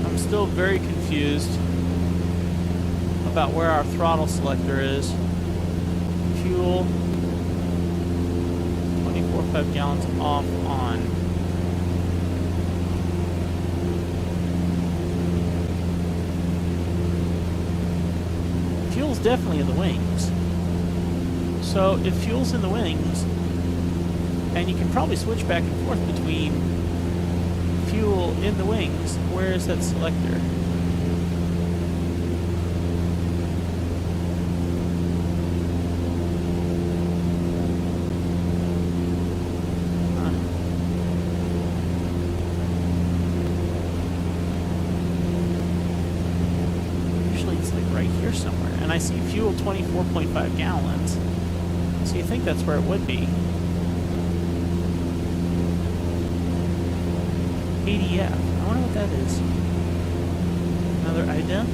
I'm still very confused about where our throttle selector is. Fuel. 5 gallons off on. Fuel's definitely in the wings. So if fuel's in the wings, and you can probably switch back and forth between fuel in the wings, where is that selector? Somewhere, and I see fuel 24.5 gallons. So you think that's where it would be. ADF. I wonder what that is. Another item?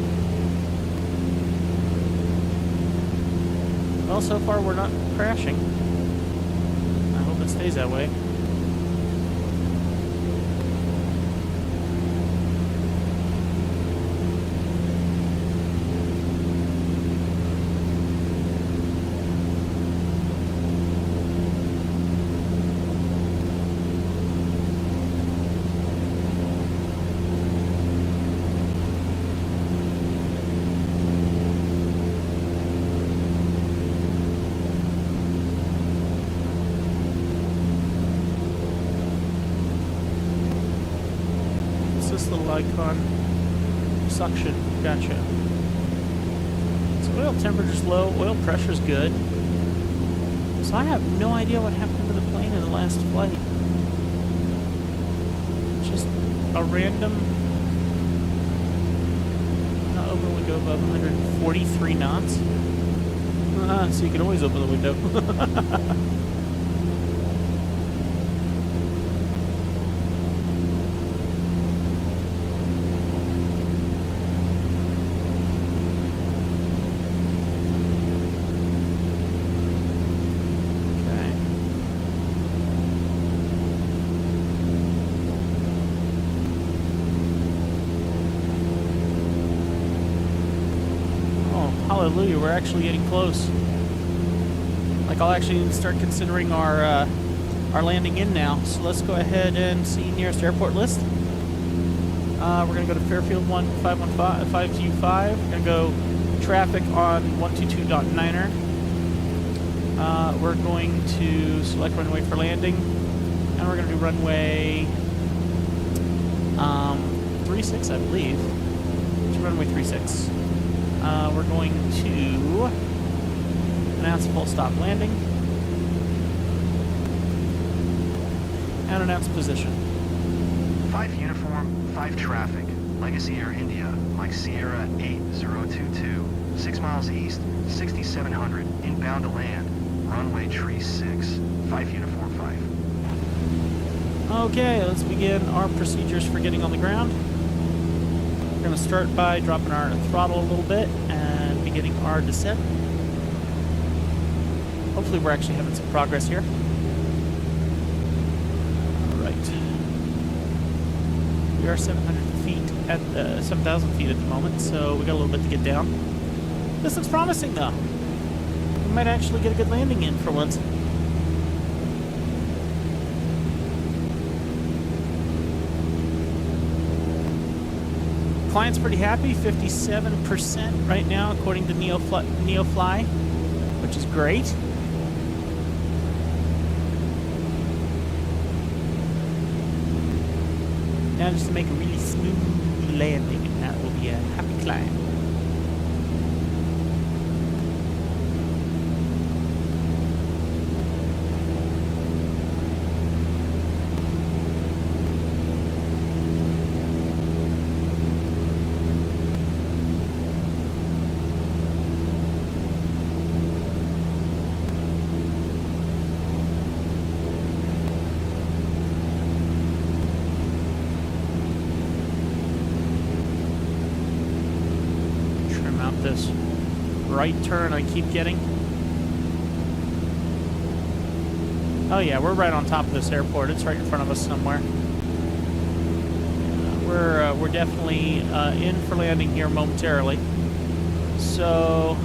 Well, so far we're not crashing. I hope it stays that way. This little icon. Suction. Gotcha. So oil temperature's low, oil pressure's good. So I have no idea what happened to the plane in the last flight. Just a random... Not open the window above 143 knots. So you can always open the window. Hallelujah, we're actually getting close. Like, I'll actually start considering our landing in now. So let's go ahead and see nearest airport list. We're going to go to Fairfield 515, 5U5. We're going to go traffic on 122.9er. We're going to select runway for landing. And we're going to do runway 36, I believe. It's runway 36. We're going to announce full stop landing. And announce position. 5 uniform, 5 traffic. Legacy Air India, Mike Sierra 8022. 6 miles east, 6700. Inbound to land. Runway tree 6. 5 uniform 5. Okay, let's begin our procedures for getting on the ground. We're going to start by dropping our throttle a little bit and beginning our descent. Hopefully we're actually having some progress here. We are 700 feet at 7,000 feet at the moment, so we got a little bit to get down. This looks promising, though. We might actually get a good landing in for once. Client's pretty happy, 57% right now, according to NEOFLY, which is great. Now just to make a really smooth landing, and that will be a happy climb. This right turn I keep getting. Oh yeah, we're right on top of this airport. It's right in front of us somewhere. We're definitely in for landing here momentarily. So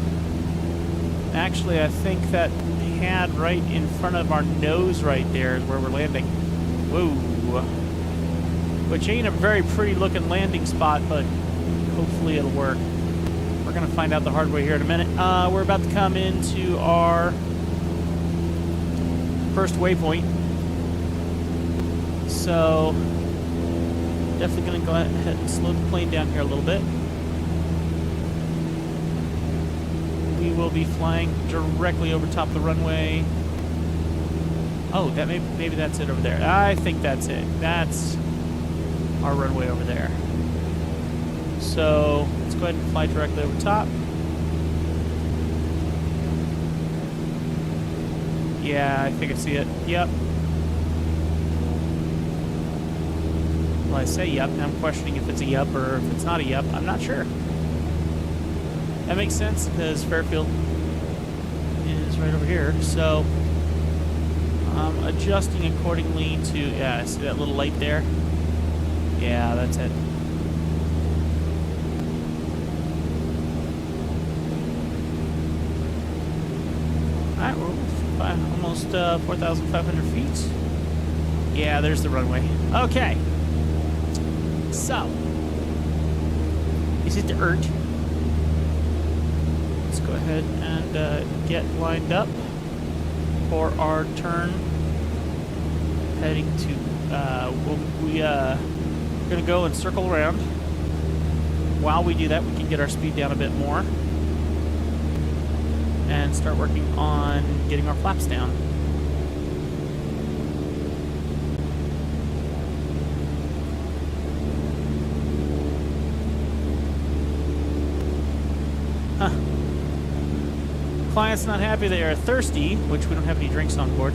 actually, I think that pad right in front of our nose right there is where we're landing. Whoa, which ain't a very pretty looking landing spot, but hopefully it'll work. We're going to find out the hard way here in a minute. We're about to come into our first waypoint. So, definitely going to go ahead and slow the plane down here a little bit. We will be flying directly over top of the runway. Oh, that maybe that's it over there. I think that's it. That's our runway over there. So, let's go ahead and fly directly over top. Yeah, I think I see it. Yep. Well, I say yep. Now I'm questioning if it's a yup or if it's not a yup. I'm not sure. That makes sense because Fairfield is right over here. So, I'm adjusting accordingly to... Yeah, see that little light there? Yeah, that's it. Alright, we're almost 4,500 feet. Yeah, there's the runway. Okay. So, is it the urge? Let's go ahead and get lined up for our turn. Heading to, we're going to go and circle around. While we do that, we can get our speed down a bit more and start working on getting our flaps down. Huh. Client's not happy. They are thirsty, which we don't have any drinks on board.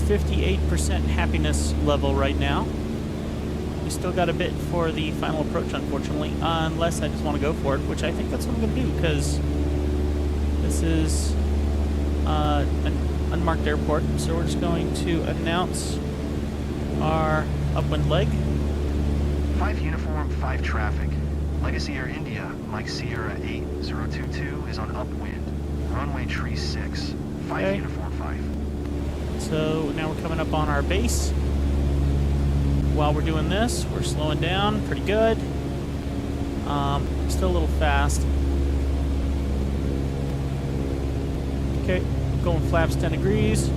58% happiness level right now. We still got a bit for the final approach, unfortunately, unless I just want to go for it, which I think that's what I'm going to do, because this is an unmarked airport, so we're just going to announce our upwind leg. 5 uniform, 5 traffic. Legacy Air India, Mike Sierra 8022 is on upwind. Runway tree 6. 5 Okay. uniform 5. So now we're coming up on our base. while we're doing this, we're slowing down pretty good. Still a little fast. Okay, going flaps 10 degrees.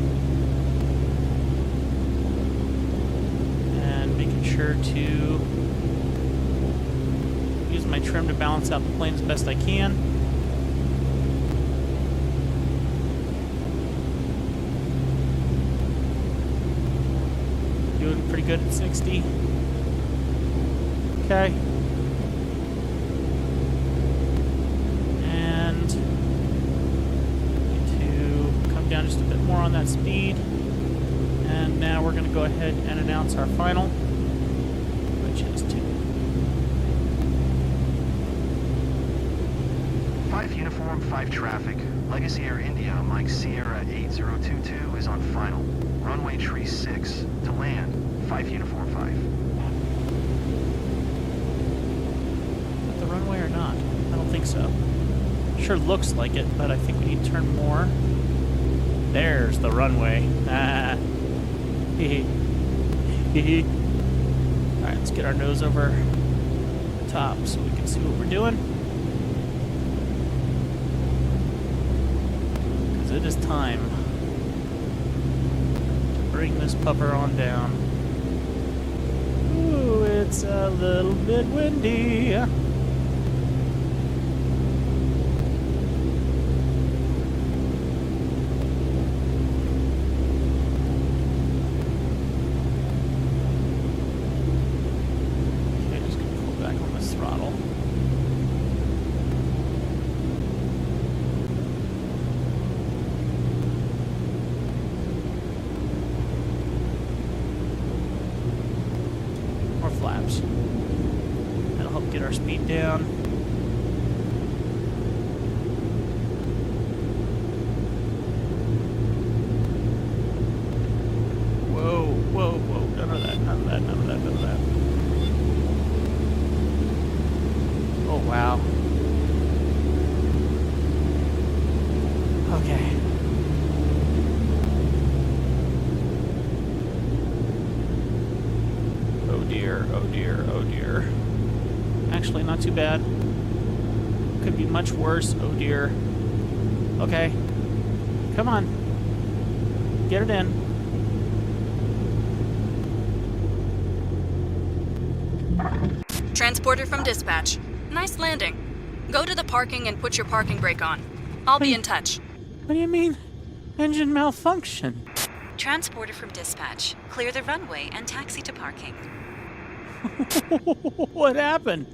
And making sure to use my trim to balance out the plane as best I can. Doing pretty good at 60. Okay. And need to come down just a bit more on that speed. And now we're going to go ahead and announce our final, which is 2. 5 uniform, 5 traffic. Legacy Air India, Mike Sierra 8022 is on final. Runway tree 6 to land. 5 uniform 5. At the runway or not? I don't think so. Sure looks like it, but I think we need to turn more. There's the runway. Ah. Hee hee. Alright, let's get our nose over the top so we can see what we're doing. Because it is time to bring this pupper on down. Ooh, it's a little bit windy. Flaps. That'll help get our speed down. Whoa, whoa, whoa. None of that, none of that, none of that, none of that. Oh, wow. Okay. Oh dear, oh dear, oh dear. Actually, not too bad. Could be much worse. Oh dear. Okay. Come on. Get it in. Transporter from dispatch. Nice landing. Go to the parking and put your parking brake on. I'll be in touch. What do you mean? Engine malfunction. Transporter from dispatch. Clear the runway and taxi to parking. What happened?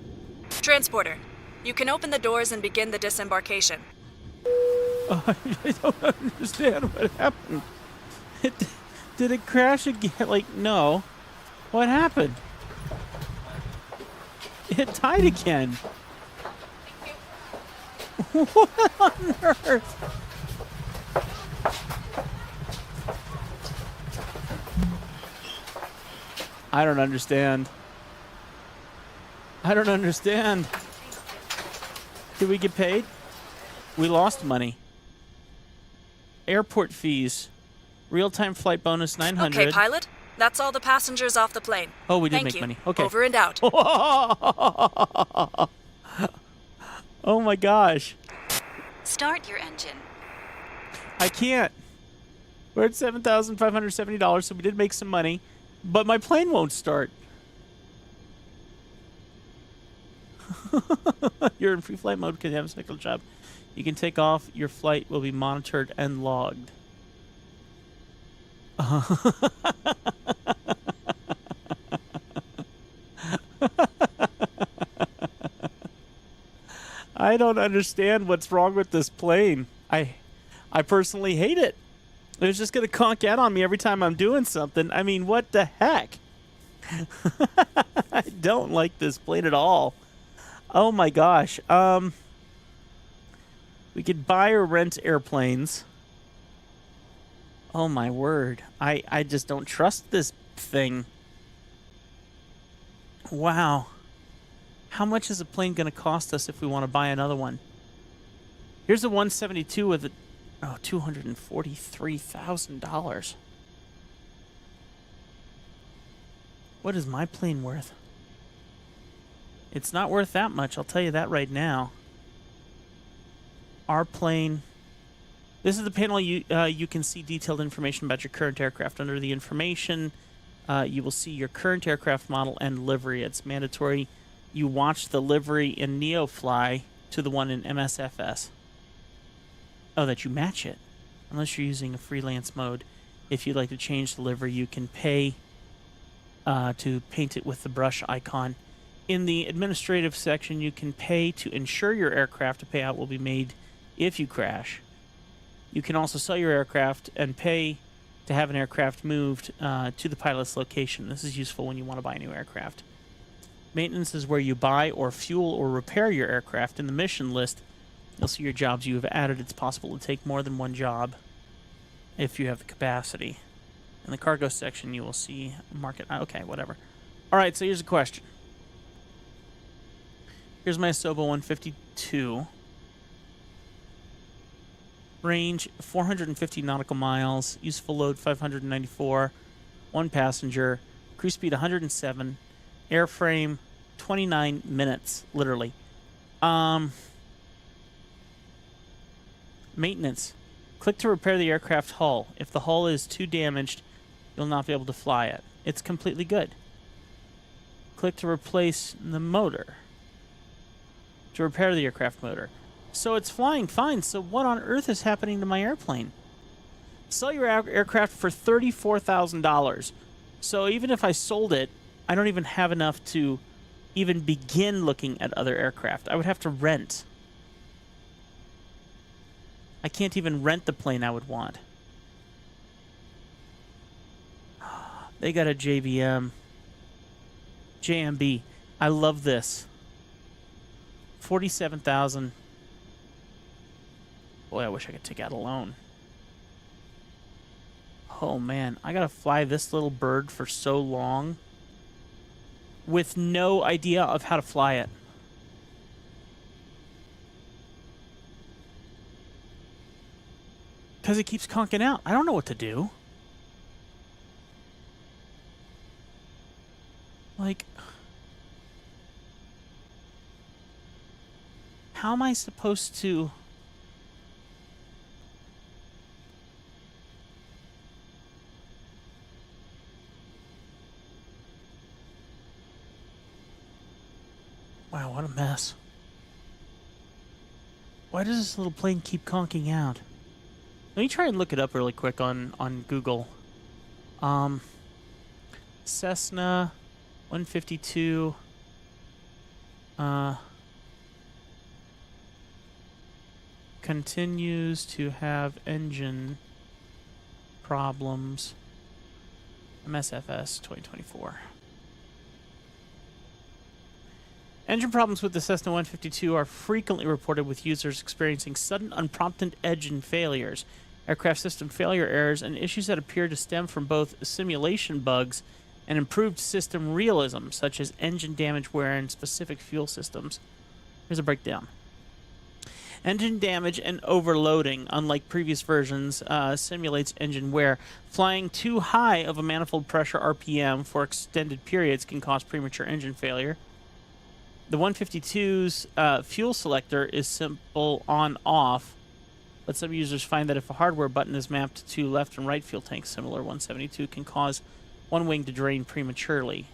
Transporter, you can open the doors and begin the disembarkation. I don't understand what happened. Did it crash again? Like, no. What happened? It died again. What on earth? I don't understand. I don't understand. Did we get paid? We lost money. Airport fees. Real-time flight bonus 900. Okay, pilot. That's all the passengers off the plane. Oh, we did Thank make you. money. Okay. Over and out. Oh my gosh. Start your engine. I can't. We're at $7,570, so we did make some money. But my plane won't start. You're in free flight mode because you have a cycle job. You can take off. Your flight will be monitored and logged. I don't understand what's wrong with this plane. I personally hate it. It's just going to conk out on me every time I'm doing something. I mean, what the heck? I don't like this plane at all. Oh my gosh. We could buy or rent airplanes. Oh my word. I just don't trust this thing. Wow. How much is a plane going to cost us if we want to buy another one? Here's a 172 with a $243,000. What is my plane worth? It's not worth that much, I'll tell you that right now. Our plane... This is the panel you can see detailed information about your current aircraft. Under the information, you will see your current aircraft model and livery. It's mandatory you watch the livery in NEOFLY to the one in MSFS. Oh, that you match it. Unless you're using a freelance mode. If you'd like to change the livery, you can pay to paint it with the brush icon. In the administrative section, you can pay to insure your aircraft. A payout will be made if you crash. You can also sell your aircraft and pay to have an aircraft moved to the pilot's location. This is useful when you want to buy a new aircraft. Maintenance is where you buy or fuel or repair your aircraft. In the mission list, you'll see your jobs you have added. It's possible to take more than one job if you have the capacity. In the cargo section, you will see market. Okay, whatever. All right, so here's a question. Here's my Asobo 152. Range 450 nautical miles. Useful load 594. One passenger. Cruise speed 107. Airframe 29 minutes, literally. Maintenance. Click to repair the aircraft hull. If the hull is too damaged, you'll not be able to fly it. It's completely good. Click to replace the motor. To repair the aircraft motor. So it's flying fine, so what on earth is happening to my airplane? Sell your aircraft for $34,000. So even if I sold it, I don't even have enough to even begin looking at other aircraft. I would have to rent. I can't even rent the plane I would want. They got a JVM. JMB. I love this. 47,000. Boy, I wish I could take out a loan. Oh man, I gotta fly this little bird for so long with no idea of how to fly it. Because it keeps conking out. I don't know what to do. Like, how am I supposed to... Wow, what a mess. Why does this little plane keep conking out? Let me try and look it up really quick on Google. Cessna 152 continues to have engine problems. MSFS 2024. Engine problems with the Cessna 152 are frequently reported, with users experiencing sudden unprompted engine failures, aircraft system failure errors, and issues that appear to stem from both simulation bugs and improved system realism, such as engine damage wear in specific fuel systems. Here's a breakdown. Engine damage and overloading, unlike previous versions, simulates engine wear. Flying too high of a manifold pressure RPM for extended periods can cause premature engine failure. The 152's fuel selector is simple on-off, but some users find that if a hardware button is mapped to left and right fuel tanks, similar 172 can cause one wing to drain prematurely.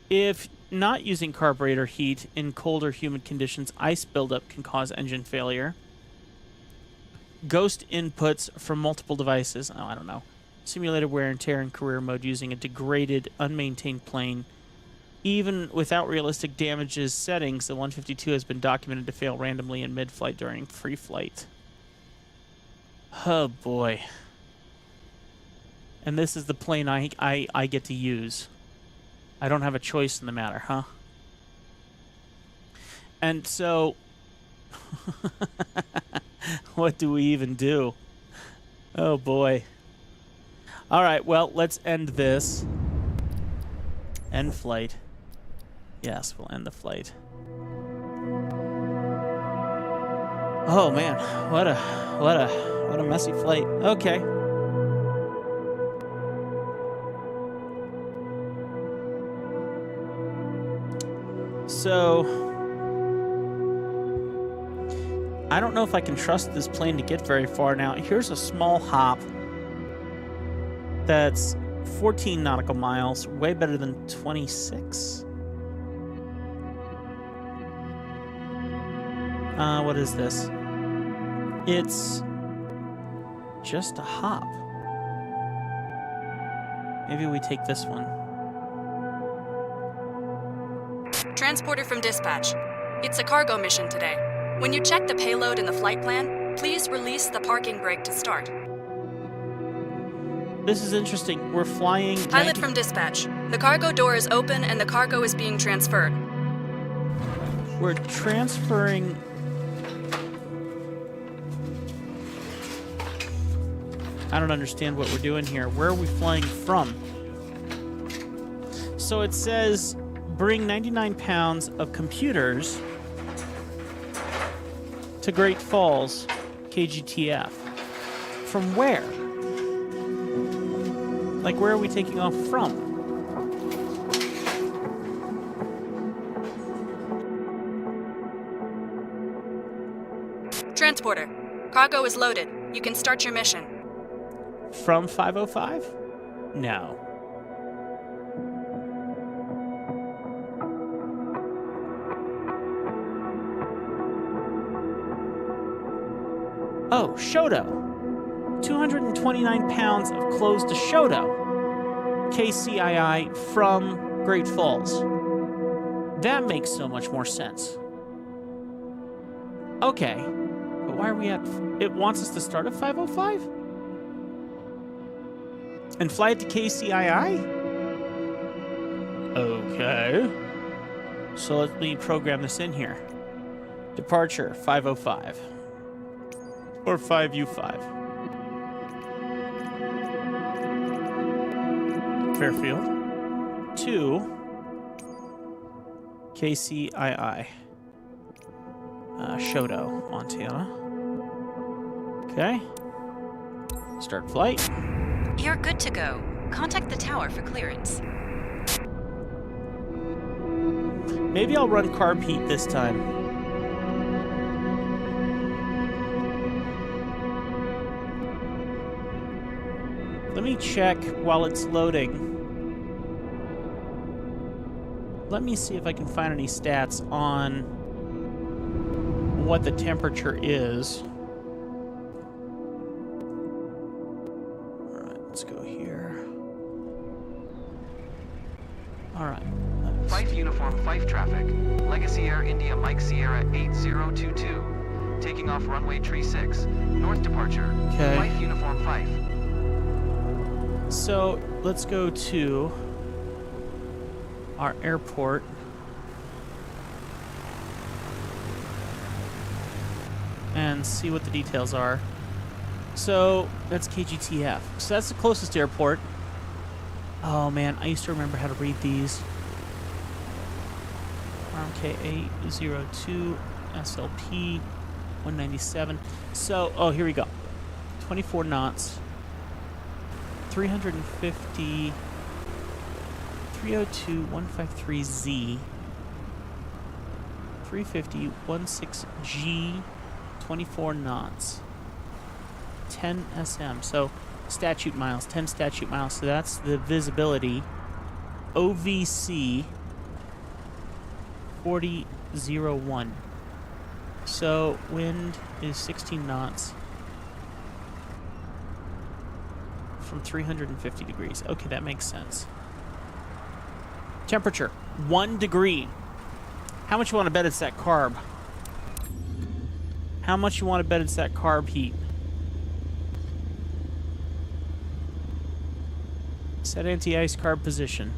If not using carburetor heat in cold or humid conditions, ice buildup can cause engine failure. Ghost inputs from multiple devices, oh, I don't know. Simulated wear and tear in career mode using a degraded, unmaintained plane. Even without realistic damages settings, the 152 has been documented to fail randomly in mid-flight during free flight. Oh boy. And this is the plane I get to use. I don't have a choice in the matter, huh? And so... what do we even do? Oh boy. Alright, well, let's end this. End flight. Yes, we'll end the flight. Oh man, what a messy flight. Okay. So I don't know if I can trust this plane to get very far now. Here's a small hop that's 14 nautical miles, way better than 26. What is this? It's just a hop. Maybe we take this one. Transporter from dispatch. It's a cargo mission today. When you check the payload in the flight plan, please release the parking brake to start. This is interesting. We're flying... Pilot from dispatch. The cargo door is open and the cargo is being transferred. We're transferring... I don't understand what we're doing here. Where are we flying from? So it says bring 99 pounds of computers to Great Falls, KGTF. From where? Like, where are we taking off from? Transporter. Cargo is loaded. You can start your mission. From 505? No. Oh, Shodo. 229 pounds of clothes to Shodo. KCII from Great Falls. That makes so much more sense. Okay. But why are we at... It wants us to start at 505? And fly it to KCII? Okay. So let me program this in here. Departure 505. Or 5U5. Fairfield. To KCII. Shodo, Montana. Okay. Start flight. You're good to go. Contact the tower for clearance. Maybe I'll run carb heat this time. Let me check while it's loading. Let me see if I can find any stats on what the temperature is. Let's go here. All right. Fife Uniform Fife traffic. Legacy Air India Mike Sierra 8022. Taking off runway tree 6. North departure. Okay. Fife Uniform Fife. So let's go to our airport. And see what the details are. So that's KGTF. So that's the closest airport. Oh man, I used to remember how to read these. RMK802 SLP 197. So, oh, here we go. 24 knots. 350 302 153Z 350 16G 24 knots. 10 SM. So statute miles, 10 statute miles. So that's the visibility. OVC 4001. So wind is 16 knots from 350 degrees. Okay, that makes sense. Temperature 1 degree. How much you want to bet it's that carb? How much you want to bet it's that carb heat? Set anti-ice carb position.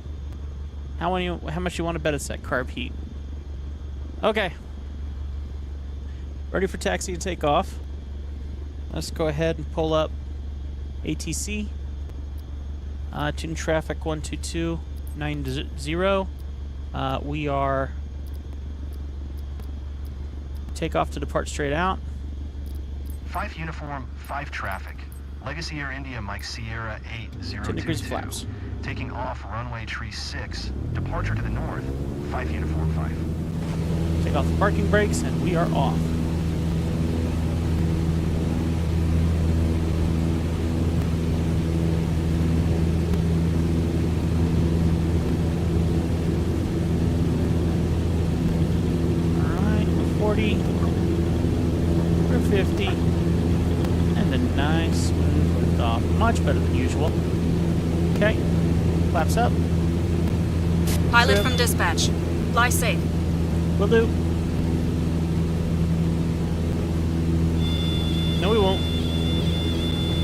How much you want to bet it's that carb heat? Okay. Ready for taxi and take off. Let's go ahead and pull up ATC. Tune traffic 12290. We are take off to depart straight out. Fife Uniform Fife traffic. Legacy Air India Mike Sierra 10 degrees 8022. flaps. Taking off runway tree 6. Departure to the north. Fife Uniform Fife. Take off the parking brakes, and we are off. Alright, 40, we're 50, and a nice smooth lift off. Much better than usual. Okay, flaps up. Pilot Trim. from dispatch. Fly safe. Will do. No, we won't.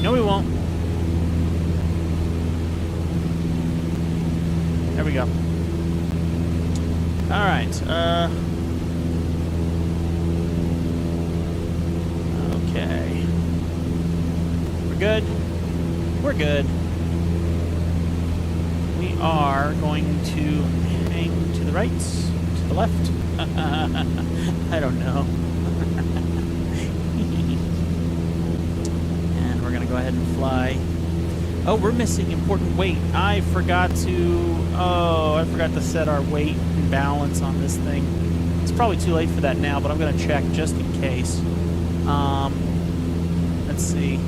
No, we won't. There we go. All right. Okay. We're good. We're good. We are going to hang to the right, to the left. I don't know. And we're going to go ahead and fly. Oh, we're missing important weight. I forgot to set our weight and balance on this thing. It's probably too late for that now, but I'm going to check just in case. Let's see.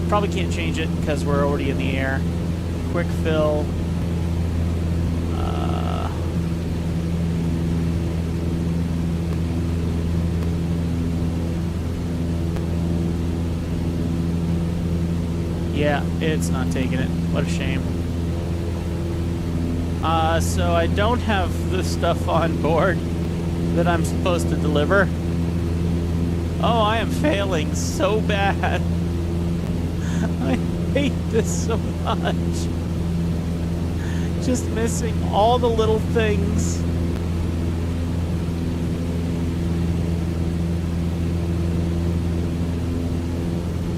Probably can't change it because we're already in the air. Quick fill. Yeah, it's not taking it. What a shame. So I don't have the stuff on board that I'm supposed to deliver. Oh, I am failing so bad. I hate this so much. Just missing all the little things.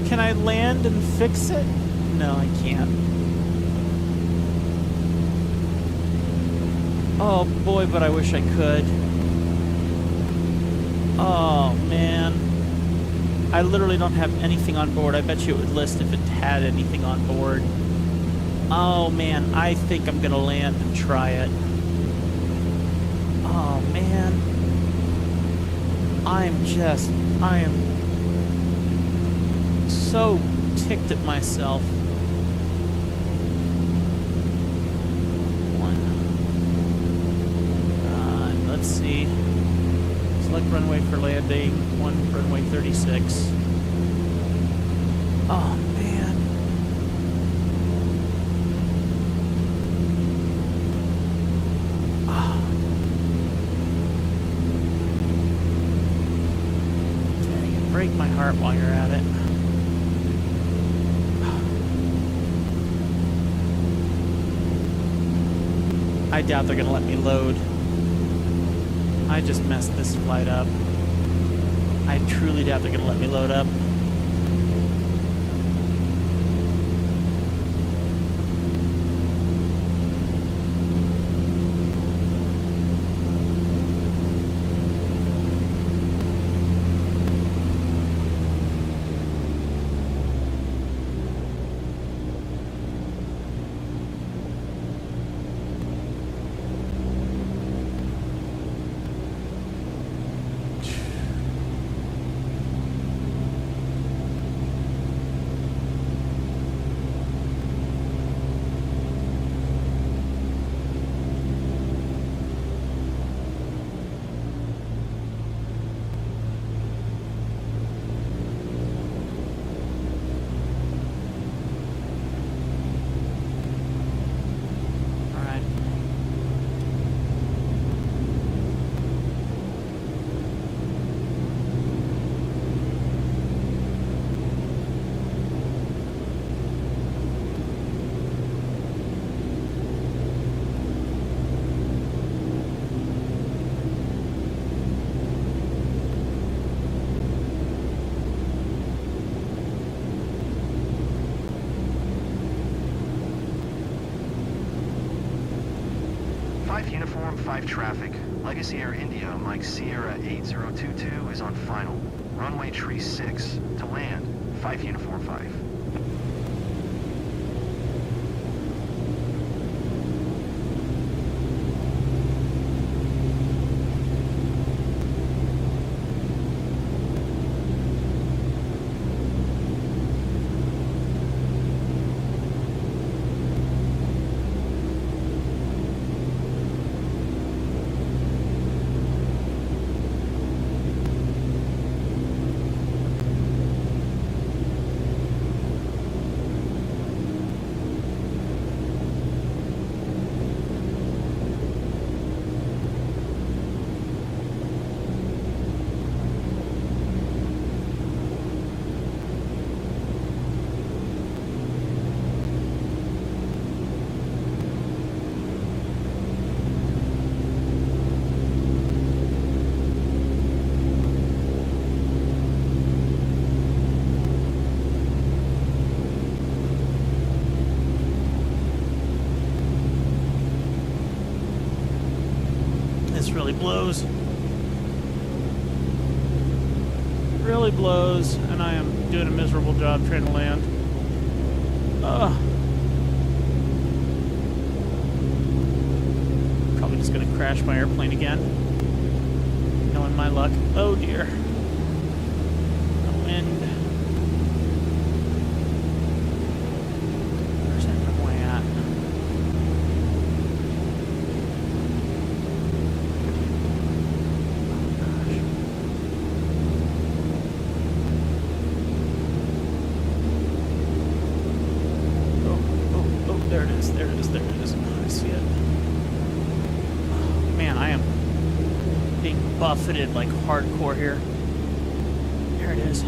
Can I land and fix it? No, I can't. Oh boy, but I wish I could. Oh man. I literally don't have anything on board. I bet you it would list if it had anything on board. Oh man, I think I'm gonna land and try it. Oh man. I am so ticked at myself. Let's see. Select runway for landing. 1 runway 36. Oh man. Oh. Dang it. Break my heart while you're at it. I doubt they're gonna let me load. I just messed this flight up. I truly doubt they're gonna let me load up. Uniform 5 traffic. Legacy Air India, Mike Sierra 8022 is on final. Runway tree 6 to land. 5 Uniform 5. blows. Really blows, and I am doing a miserable job trying to land. Probably just gonna crash my airplane again. Knowing my luck. Oh dear. The wind. Where's that runway at? There it is, there it is, there it is. I see it. Oh, man, I am being buffeted like hardcore here. There it is.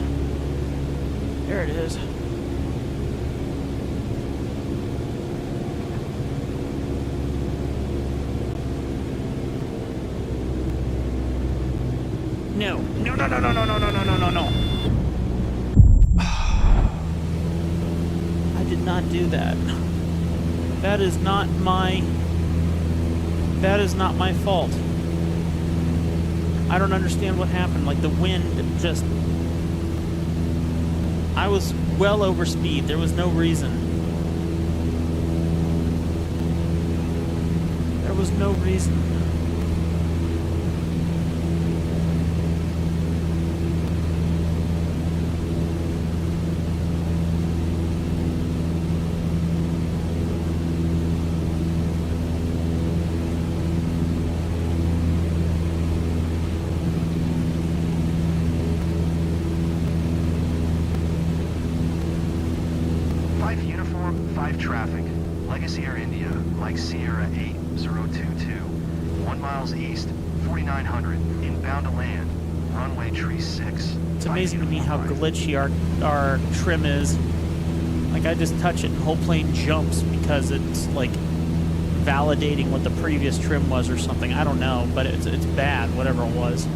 There it is. No. No, no, no, no, no, no, no, no, no, no, no. I did not do that. That is not my fault. I don't understand what happened. Like, the wind just... I was well over speed. There was no reason. There was no reason. 5 uniform, 5 traffic. Legacy Air India, Mike Sierra 8022. 1 miles east, 4900. Inbound to land. Runway tree 6. It's amazing to me how glitchy our trim is. Like, I just touch it and the whole plane jumps because it's like validating what the previous trim was or something. I don't know, but it's bad, whatever it was.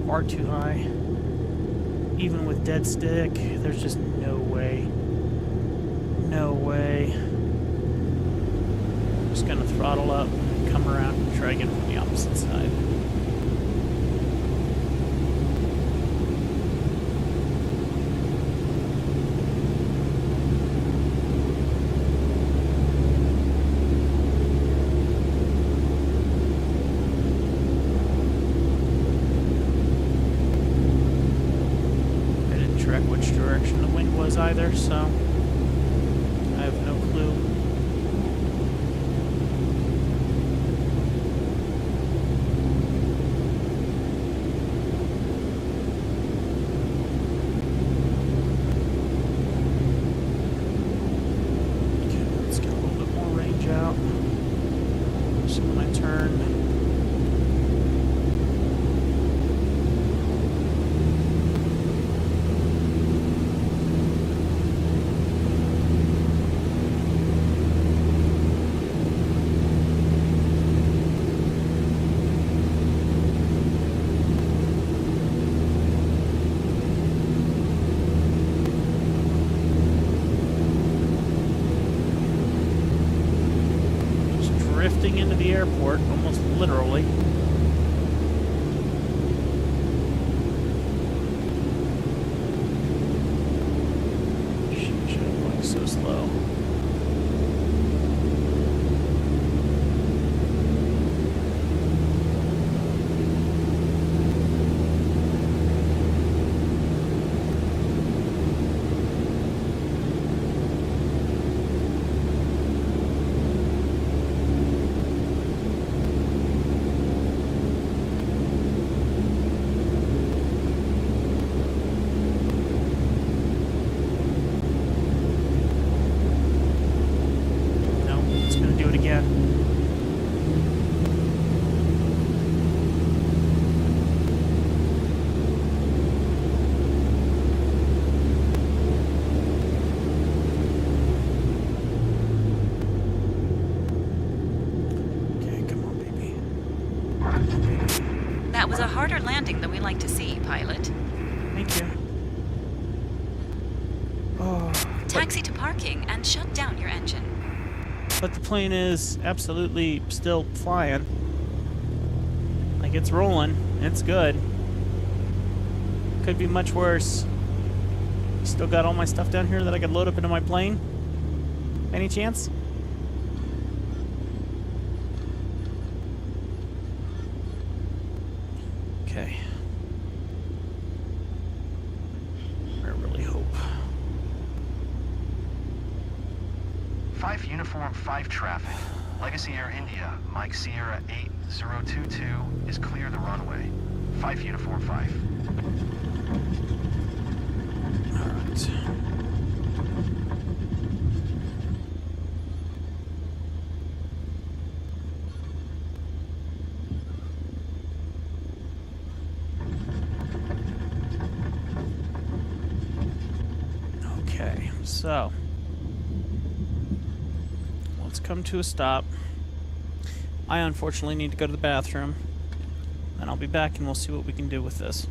Far too high. Even with dead stick, there's just no way. No way. I'm just gonna throttle up, come around, and try again from the opposite side. Which direction the wind was either, so I have no clue. Okay, let's get a little bit more range out. So when I turn, drifting into the airport, almost literally. Shoot, I'm going so slow. It's a harder landing than we like to see, pilot. Thank you. Oh, Taxi to parking and shut down your engine. but the plane is absolutely still flying. Like, it's rolling. It's good. Could be much worse. Still got all my stuff down here that I could load up into my plane. Any chance? Okay. I really hope. 5 uniform, 5 traffic. Legacy Air India, Mike Sierra 8022 is clear the runway. 5 uniform, 5. All right. Okay, so let's come to a stop. I unfortunately need to go to the bathroom, and I'll be back and we'll see what we can do with this.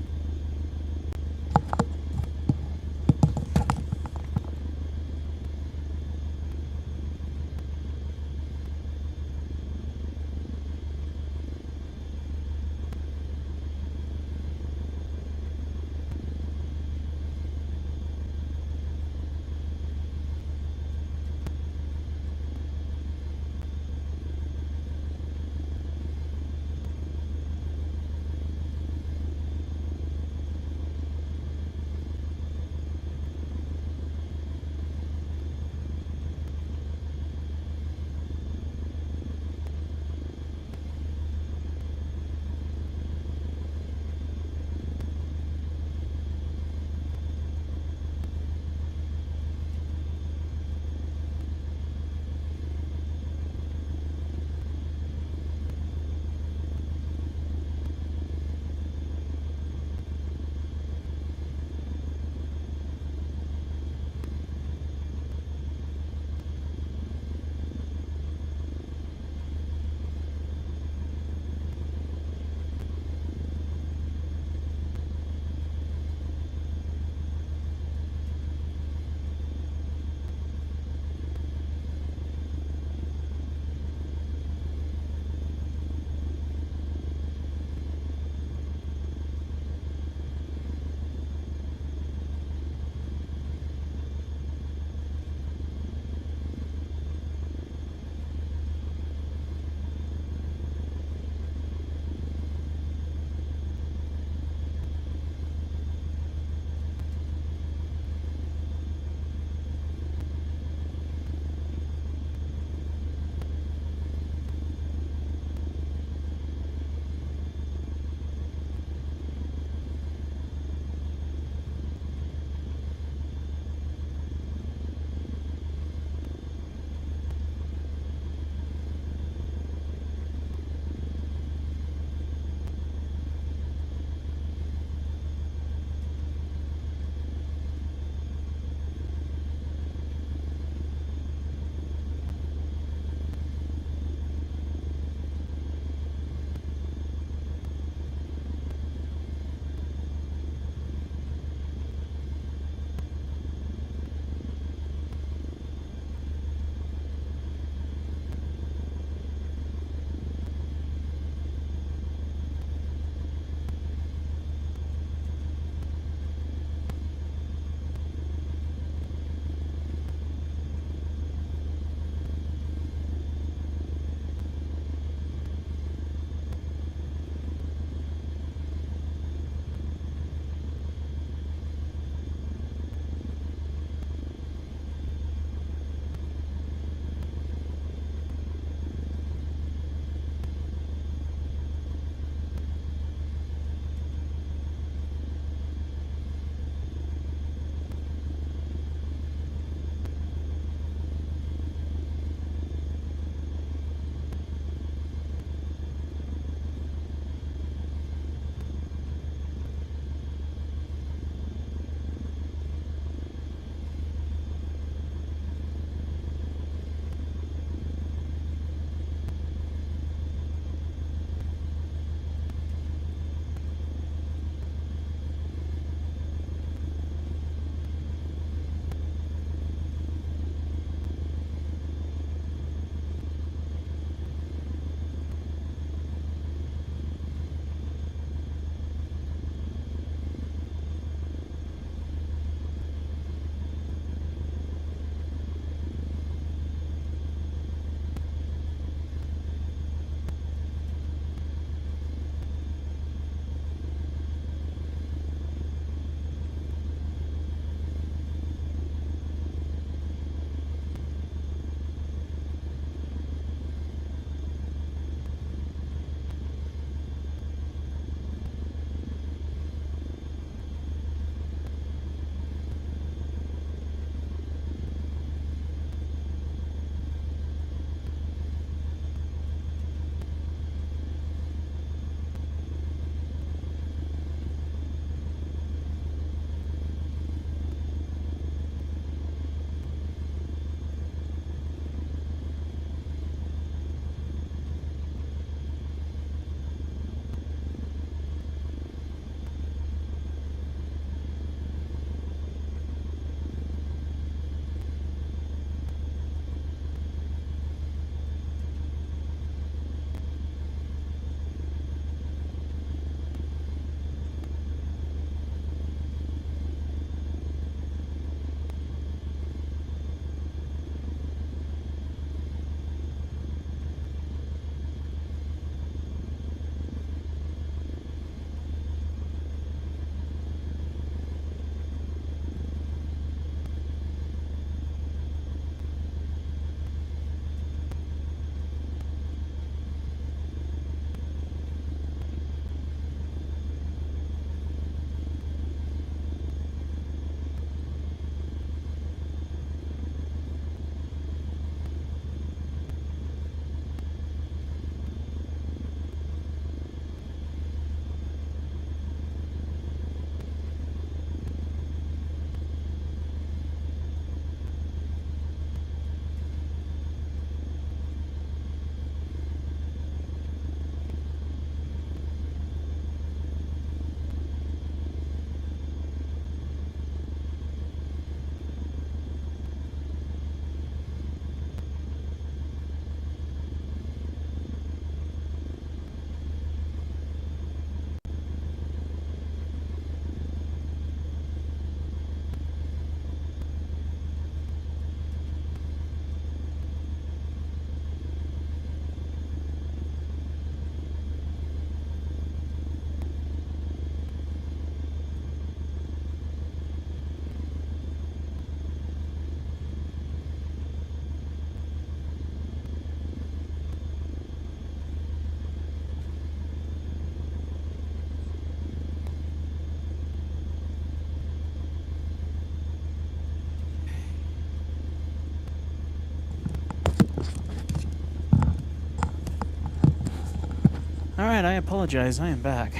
Alright, I apologize. I am back.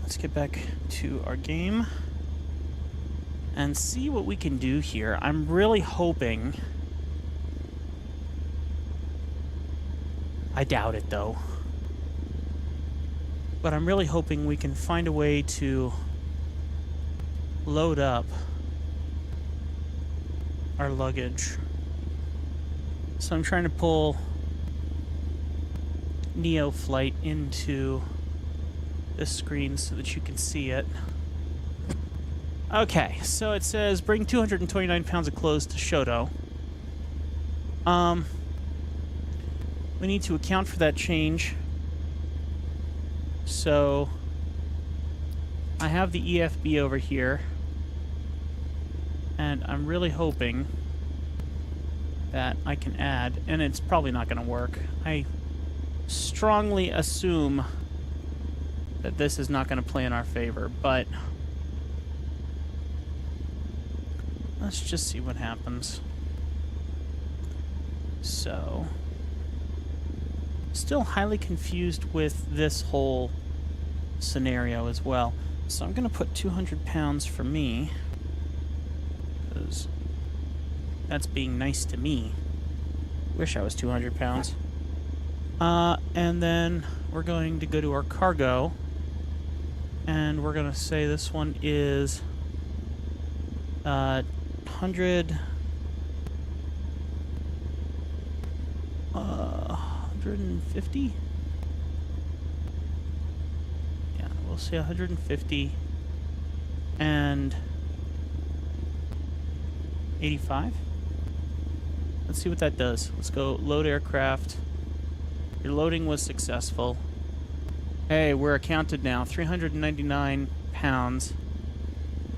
Let's get back to our game and see what we can do here. I'm really hoping... I doubt it, though. But I'm really hoping we can find a way to load up our luggage. So I'm trying to pull NEOFLY into this screen so that you can see it. Okay, so it says bring 229 pounds of clothes to Shoto. We need to account for that change. So I have the EFB over here, and I'm really hoping that I can add, and it's probably not going to work. I strongly assume that this is not going to play in our favor, but let's just see what happens. So, still highly confused with this whole scenario as well. So I'm going to put 200 pounds for me, because that's being nice to me. Wish I was 200 pounds. And then we're going to go to our cargo, and we're going to say this one is 150? Yeah, we'll say 150 and 85. Let's see what that does. Let's go load aircraft. Your loading was successful. Hey, we're accounted now. 399 pounds.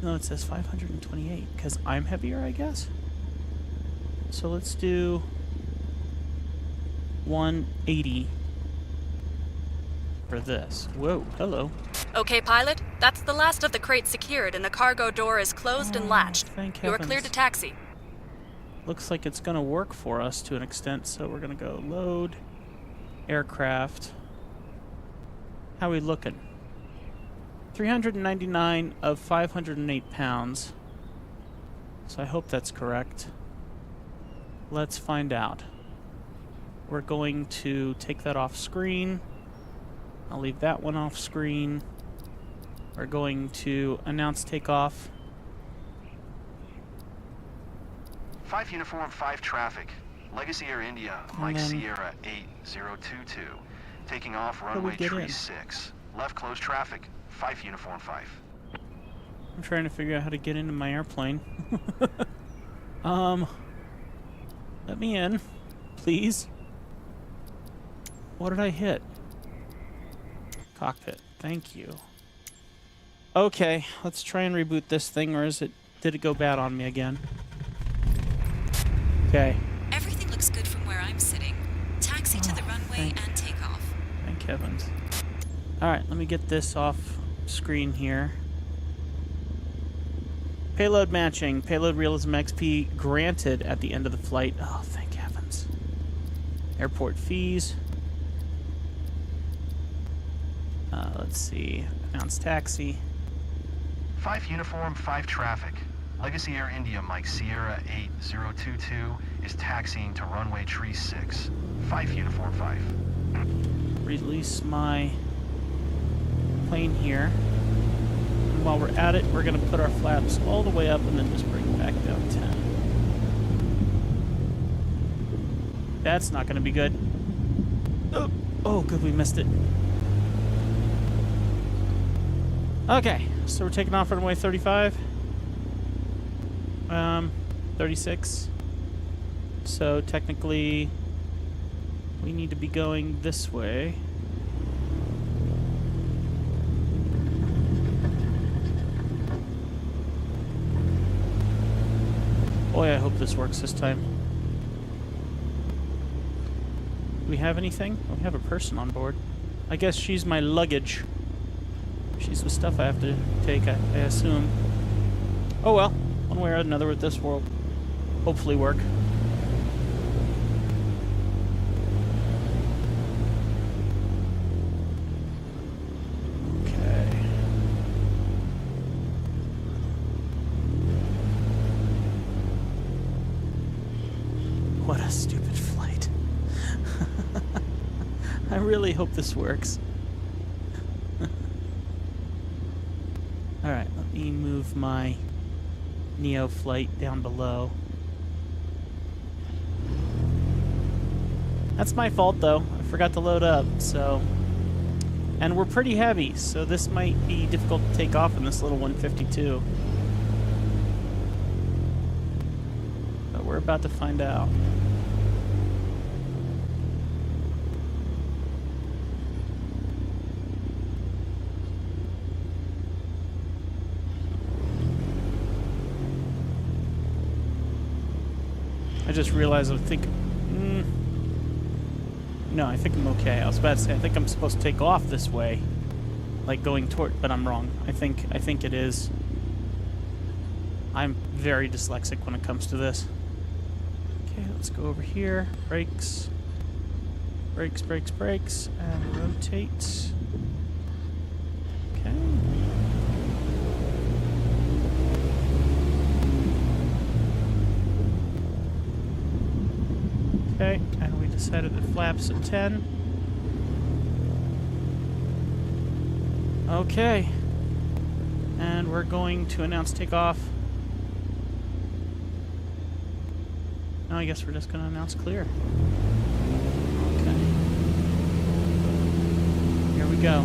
No, it says 528 because I'm heavier, I guess. So let's do 180 for this. Whoa, hello. Okay, pilot, that's the last of the crates secured, and the cargo door is closed and latched. Thank You are heavens. clear to taxi. Looks like it's going to work for us to an extent, so we're going to go load aircraft. How are we looking? 399 of 508 pounds. So I hope that's correct. Let's find out. We're going to take that off screen. I'll leave that one off screen. We're going to announce takeoff. 5 uniform, 5 traffic. Legacy Air India, Mike Sierra 8022. Taking off do we runway get tree in? 6. Left closed traffic, 5 uniform 5. I'm trying to figure out how to get into my airplane. Let me in, please. What did I hit? Cockpit. Thank you. Okay, let's try and reboot this thing, or did it go bad on me again? Okay. Everything looks good from where I'm sitting. Taxi to the runway and take off. Thank heavens. Alright, let me get this off screen here. Payload matching. Payload realism XP granted at the end of the flight. Oh, thank heavens. Airport fees. Let's see. Announce taxi. 5 uniform, 5 traffic. Legacy Air India, Mike Sierra 8022 is taxiing to runway tree 6. 5 uniform 5. Release my plane here. And while we're at it, we're going to put our flaps all the way up and then just bring it back down 10. That's not going to be good. Oh, good, we missed it. Okay, so we're taking off runway 35. 36. So technically, we need to be going this way. Boy, I hope this works this time. Do we have anything? Oh, we have a person on board. I guess she's my luggage. She's the stuff I have to take, I assume. Oh well, one way or another with this will hopefully work. What a stupid flight. I really hope this works. Alright, let me move my NEOFLY down below. That's my fault, though. I forgot to load up, so... And we're pretty heavy, so this might be difficult to take off in this little 152. But we're about to find out. I just realized I think... no, I think I'm okay. I was about to say, I think I'm supposed to take off this way. Like going toward... But I'm wrong. I think it is. I'm very dyslexic when it comes to this. Okay, let's go over here. Brakes. Brakes, brakes, brakes. And rotate. Okay. Okay, and we decided that flaps at 10. Okay. And we're going to announce takeoff. No, I guess we're just going to announce clear. Okay. Here we go.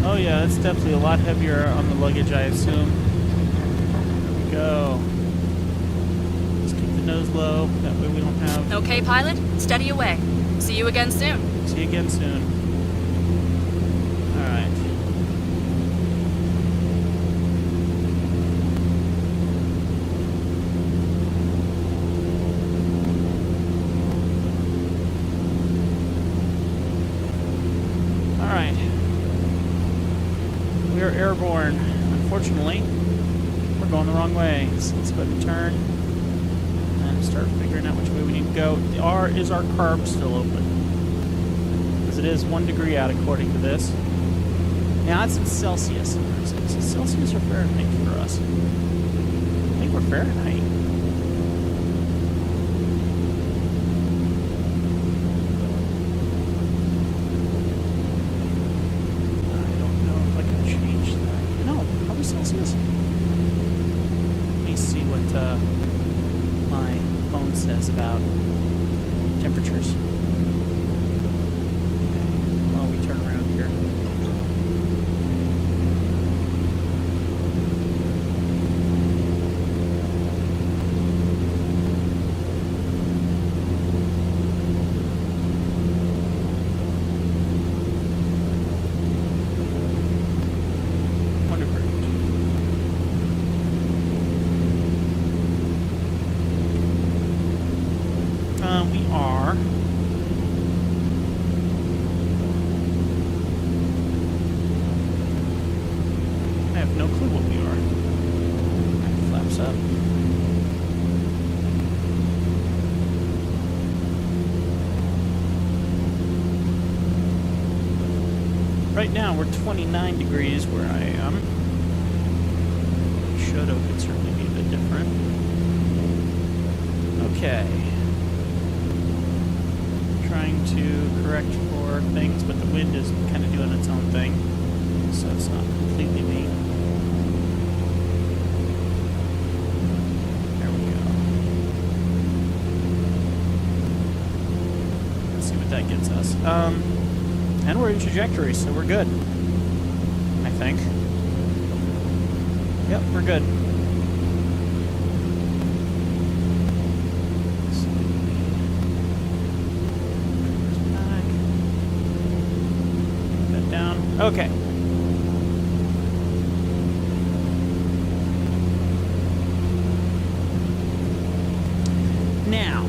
Oh yeah, it's definitely a lot heavier on the luggage, I assume. There we go. Just keep the nose low, that way we don't have... Okay, pilot, steady away. See you again soon. See you again soon. Alright. Alright. We are airborne. Unfortunately, we're going the wrong way. So let's go ahead and turn and start figuring out which way we need to go. Is our carb still open? Because it is 1 degree out according to this. Now it's in Celsius. Is it Celsius or Fahrenheit for us? I think we're Fahrenheit. Celsius. Let me see what my phone says about temperatures. Okay. Well, we turn around here. We are... I have no clue what we are. Right, flaps up. Right now we're 29 degrees where I am. Shoto could certainly be a bit different. Okay. Trying to correct for things, but the wind is kind of doing its own thing, so it's not completely me. There we go. Let's see what that gets us. And we're in trajectory, so we're good. I think. Yep, we're good. Okay. Now.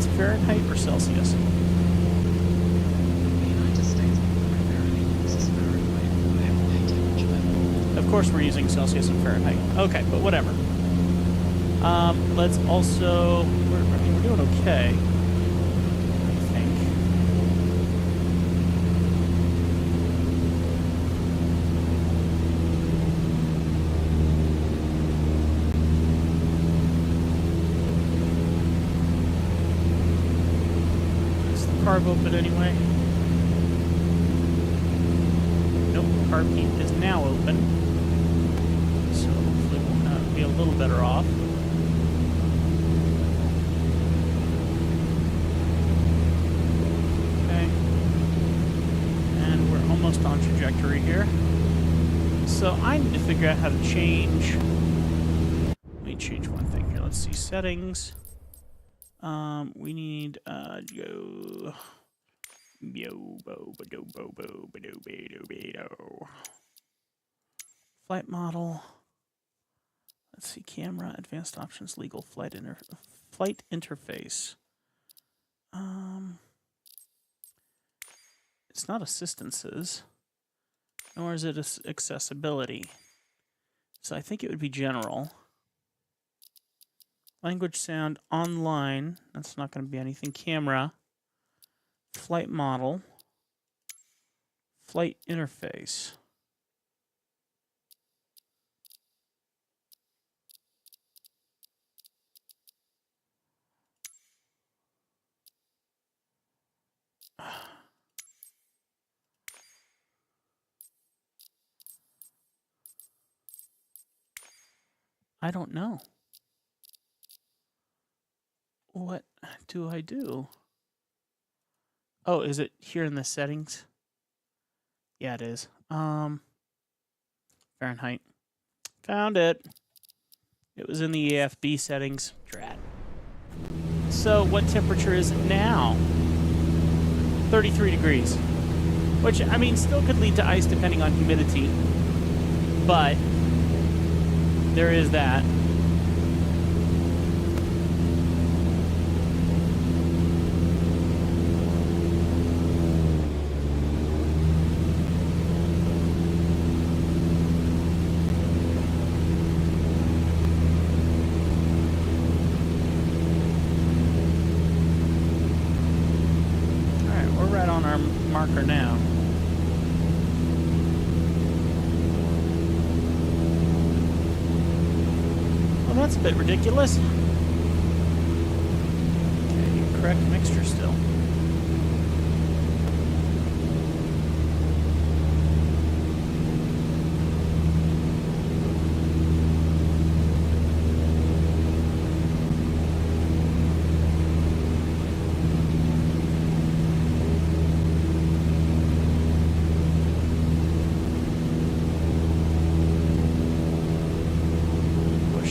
That's Fahrenheit or Celsius? Of course we're using Celsius and Fahrenheit. Okay, but whatever. Let's also... we're doing okay, I think. Is the carb open anyway? Nope, carb heat is now open. So hopefully we'll be a little better off. Almost on trajectory here. So I need to figure out how to change. Let me change one thing here. Let's see settings. We need go. Flight model. Let's see camera, advanced options, legal flight interface. It's not assistances, nor is it accessibility. So I think it would be general. Language, sound, online. That's not going to be anything. Camera. Flight model. Flight interface. I don't know. What do I do? Oh, is it here in the settings? Yeah, it is. Fahrenheit. Found it. It was in the AFB settings. Drat. So what temperature is it now? 33 degrees. Which, I mean, still could lead to ice depending on humidity. But there is that. Alright, we're right on our marker now. Well, that's a bit ridiculous. Okay, correct mixture still.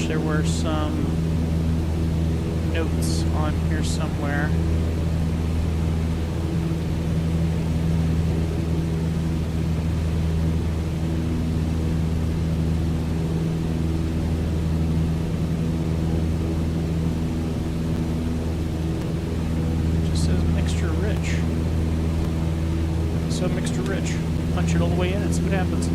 There were some notes on here somewhere. It just says mixture rich. So mixture rich. Punch it all the way in and see what happens.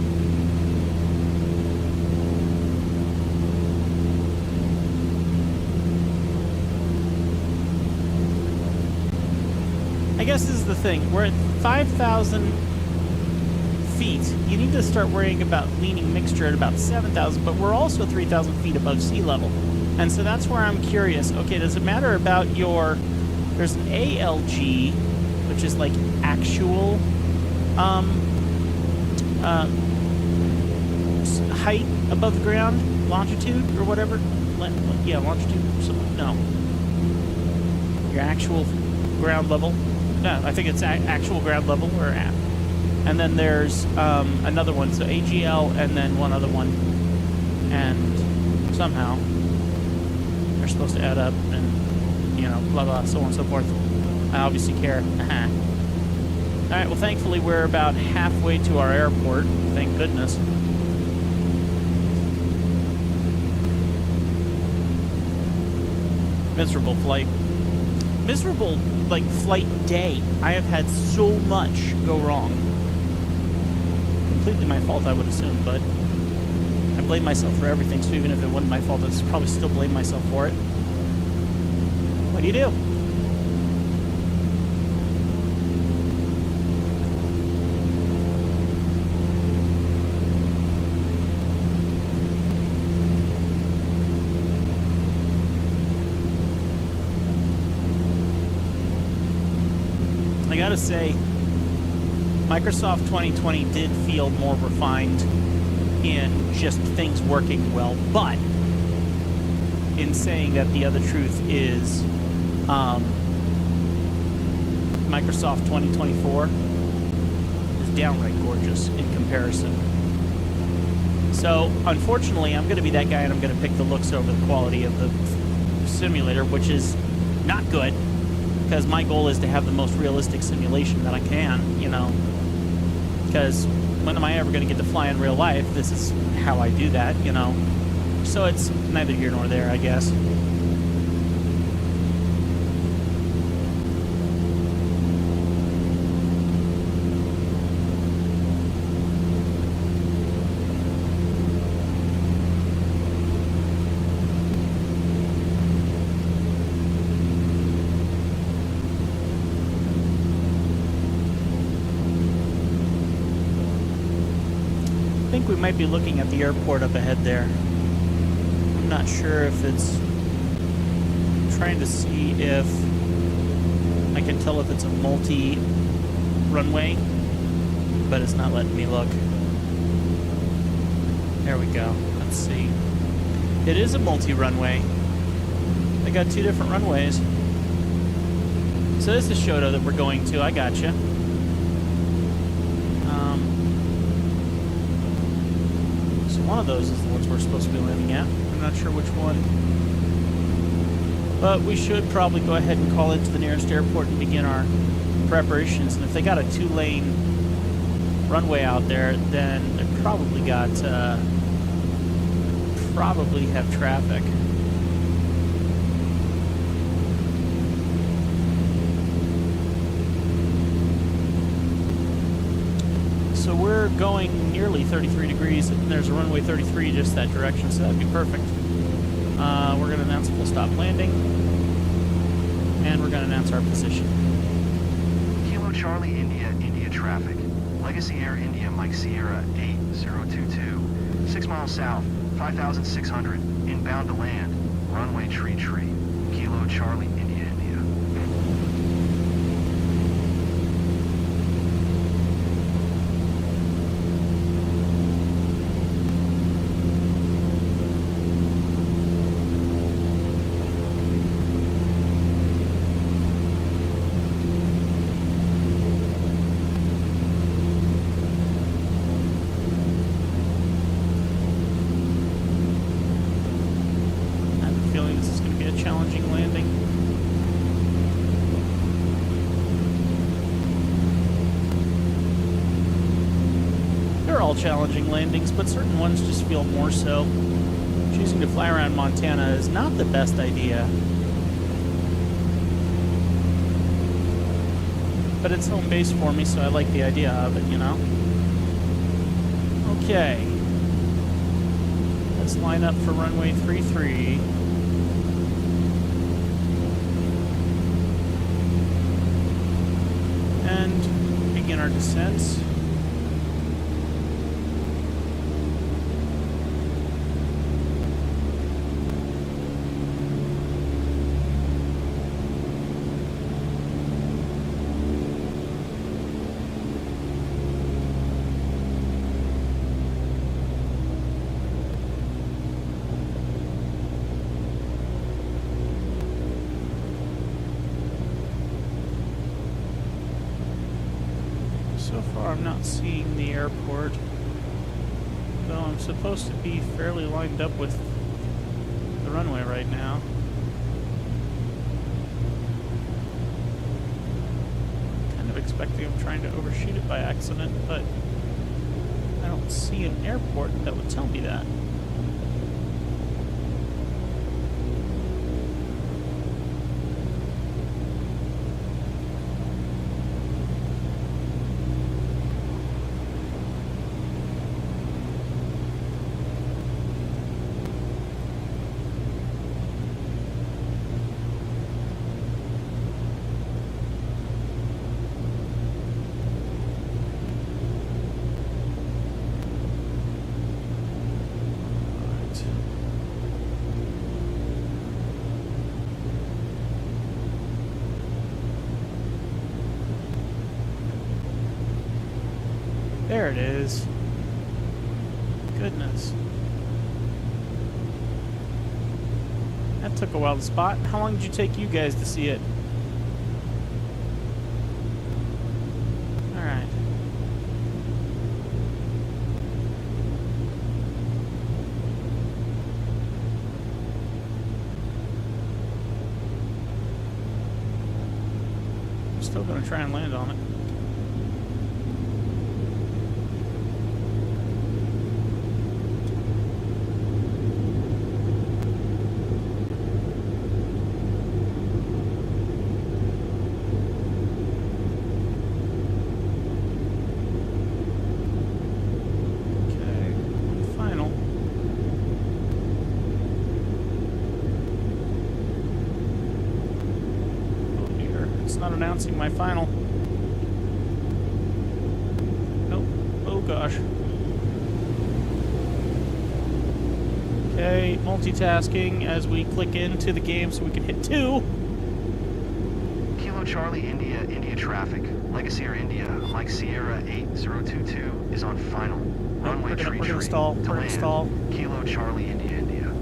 I guess this is the thing. We're at 5,000 feet. You need to start worrying about leaning mixture at about 7,000, but we're also 3,000 feet above sea level. And so that's where I'm curious. Okay, does it matter about your... There's an ALG, which is like actual height above the ground, longitude or whatever. Yeah, longitude. No. Your actual ground level. No, I think it's actual ground level or at. And then there's another one, so AGL, and then one other one. And somehow they're supposed to add up and, you know, blah, blah, so on and so forth. I obviously care. All right, well, thankfully we're about halfway to our airport. Thank goodness. Miserable flight. miserable, like, flight day. I have had so much go wrong. Completely my fault, I would assume, but I blame myself for everything, so even if it wasn't my fault, I'd probably still blame myself for it. What do you do? I gotta say, Microsoft 2020 did feel more refined in just things working well, but in saying that, the other truth is Microsoft 2024 is downright gorgeous in comparison. So, unfortunately, I'm going to be that guy and I'm going to pick the looks over the quality of the simulator, which is not good, because my goal is to have the most realistic simulation that I can, you know, because when am I ever going to get to fly in real life? This is how I do that, you know. So it's neither here nor there, I guess. I think we might be looking at the airport up ahead there. I'm not sure if it's... I'm trying to see if I can tell if it's a multi-runway, but it's not letting me look. There we go. Let's see. It is a multi-runway. They got two different runways. So this is Shoto that we're going to. I gotcha. One of those is the ones we're supposed to be landing at. I'm not sure which one. But we should probably go ahead and call into the nearest airport and begin our preparations. And if they got a 2-lane runway out there, then they probably got, probably have traffic. So we're going nearly 33 degrees, and there's a runway 33 just that direction, so that'd be perfect. We're going to announce full stop landing, and we're going to announce our position. Kilo Charlie India, India traffic. Legacy Air India, Mike Sierra 8022. 6 miles south, 5,600. Inbound to land. Runway tree. Kilo Charlie India, India. Challenging landing. They're all challenging landings, but certain ones just feel more so. Choosing to fly around Montana is not the best idea. But it's home base for me, so I like the idea of it, you know? Okay. Let's line up for runway 33. And begin our descents. So far, I'm not seeing the airport, though I'm supposed to be fairly lined up with the runway right now. Kind of expecting I'm trying to overshoot it by accident, but I don't see an airport that would tell me that. There it is. Goodness. That took a while to spot. How long did it take you guys to see it? Alright. I'm still going to try and land on it. Announcing my final. Nope. Oh gosh. Okay, multitasking as we click into the game so we can hit 2. Kilo Charlie India, India traffic. Legacy Air India, Mike Sierra 8022 is on final. Runway We're tree gonna stall. to We're gonna land. stall. Kilo Charlie India, India.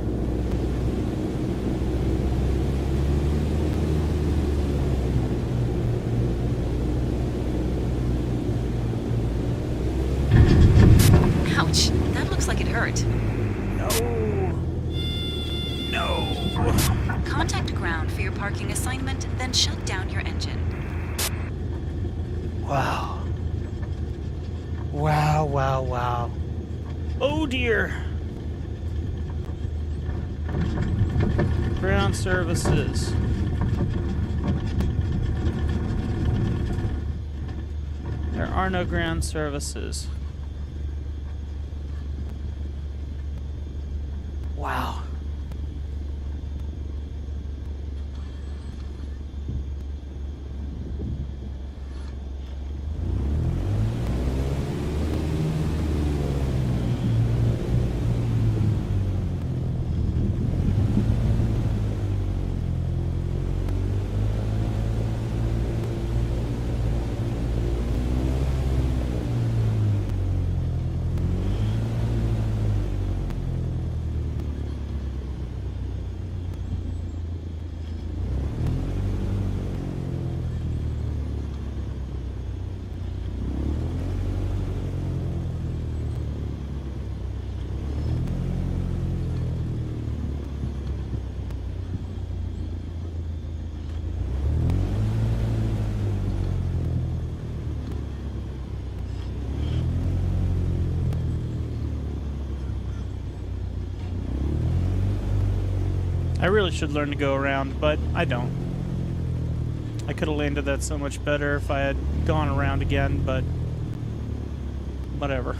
Ouch, that looks like it hurt. No. No. Contact ground for your parking assignment, then shut down your engine. Wow. Wow, wow, wow. Oh dear. Ground services. There are no ground services. Wow. I really should learn to go around, but I don't. I could have landed that so much better if I had gone around again, but whatever.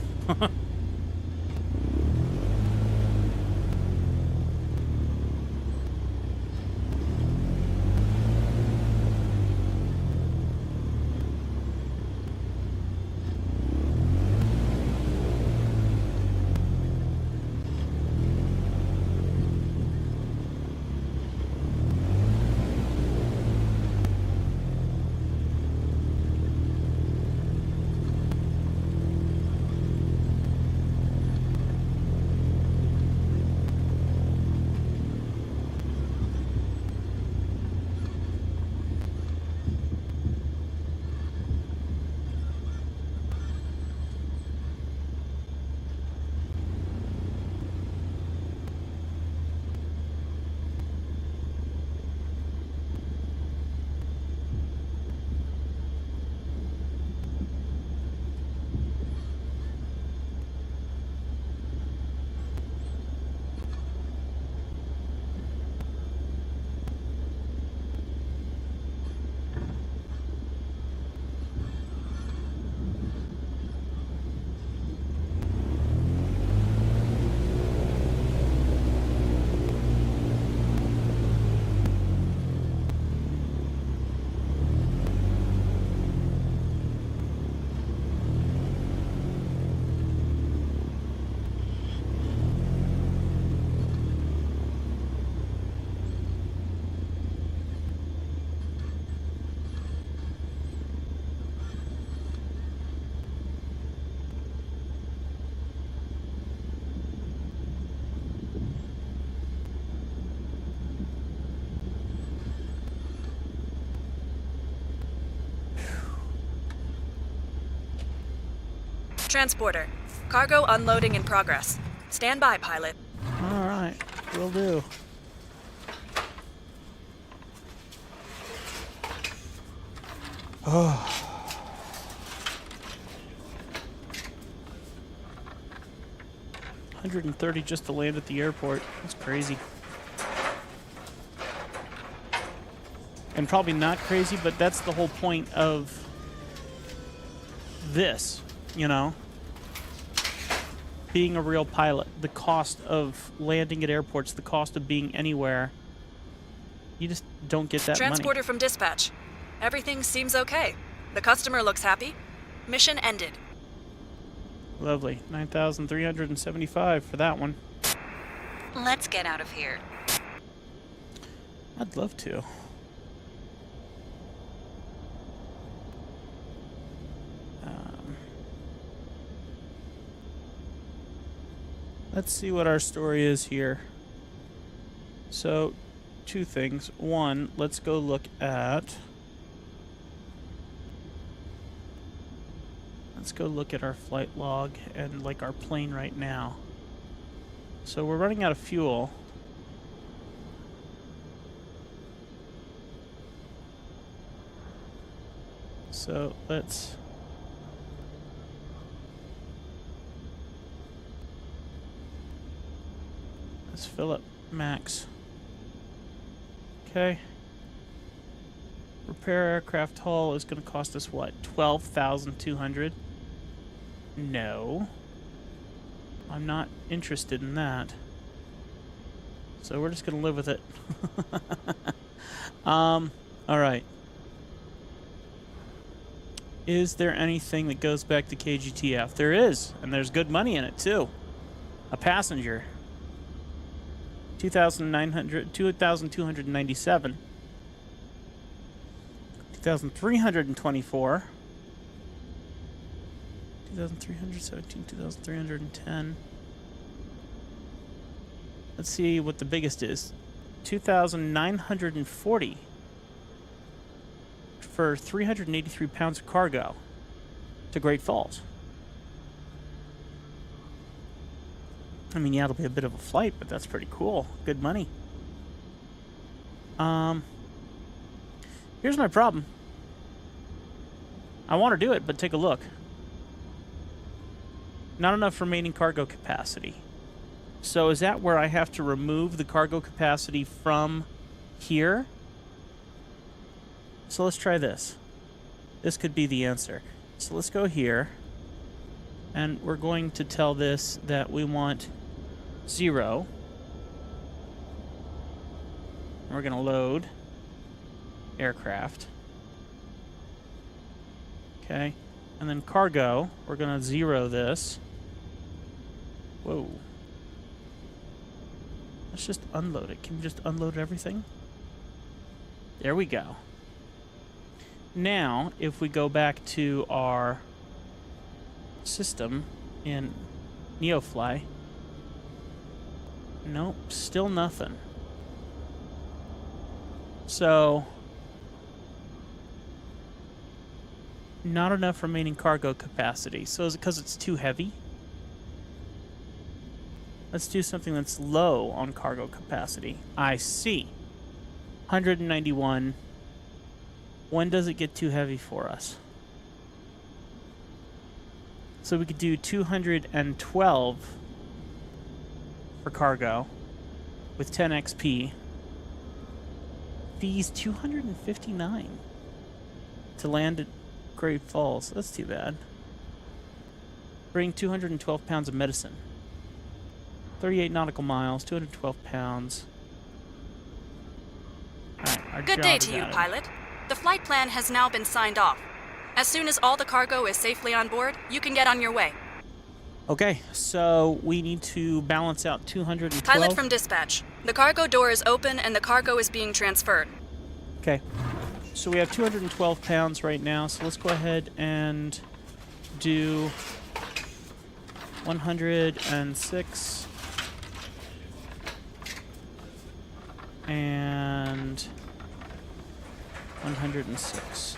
Transporter. Cargo unloading in progress. Stand by, pilot. All right, will do. Oh. $130 just to land at the airport. That's crazy. And probably not crazy, but that's the whole point of this, you know? Being a real pilot. The cost of landing at airports, the cost of being anywhere. You just don't get that Transporter money. from dispatch. Everything seems okay. The customer looks happy. Mission ended. Lovely. 9,375 for that one. Let's get out of here. I'd love to. Let's see what our story is here. So, two things. One, let's go look at... Let's go look at our flight log and like our plane right now. So we're running out of fuel. So let's fill up max. Okay. Repair aircraft hull is going to cost us what? 12,200. No. I'm not interested in that. So we're just going to live with it. Alright. Is there anything that goes back to KGTF? There is, and there's good money in it too. A passenger. 2,297. 2,324. 2,317, 2,310. Let's see what the biggest is. 2,940 for 383 pounds of cargo to Great Falls. I mean, yeah, it'll be a bit of a flight, but that's pretty cool. Good money. Here's my problem. I want to do it, but take a look. Not enough remaining cargo capacity. So is that where I have to remove the cargo capacity from here? So let's try this. This could be the answer. So let's go here. And we're going to tell this that we want 0. And we're going to load aircraft. Okay. And then cargo, we're going to 0 this. Whoa. Let's just unload it. Can we just unload everything? There we go. Now, if we go back to our system in NEOFLY, nope, still nothing. So, not enough remaining cargo capacity. So is it because it's too heavy? Let's do something that's low on cargo capacity. I see. 191. When does it get too heavy for us? So we could do 212 for cargo with 10 XP. Fees 259 to land at Great Falls. That's too bad. Bring 212 pounds of medicine. 38 nautical miles, 212 pounds. Alright, our Good job day is to you, out. pilot. The flight plan has now been signed off. As soon as all the cargo is safely on board, you can get on your way. Okay, so we need to balance out 212. Pilot from dispatch. The cargo door is open and the cargo is being transferred. Okay, so we have 212 pounds right now, so let's go ahead and do 106 and 106.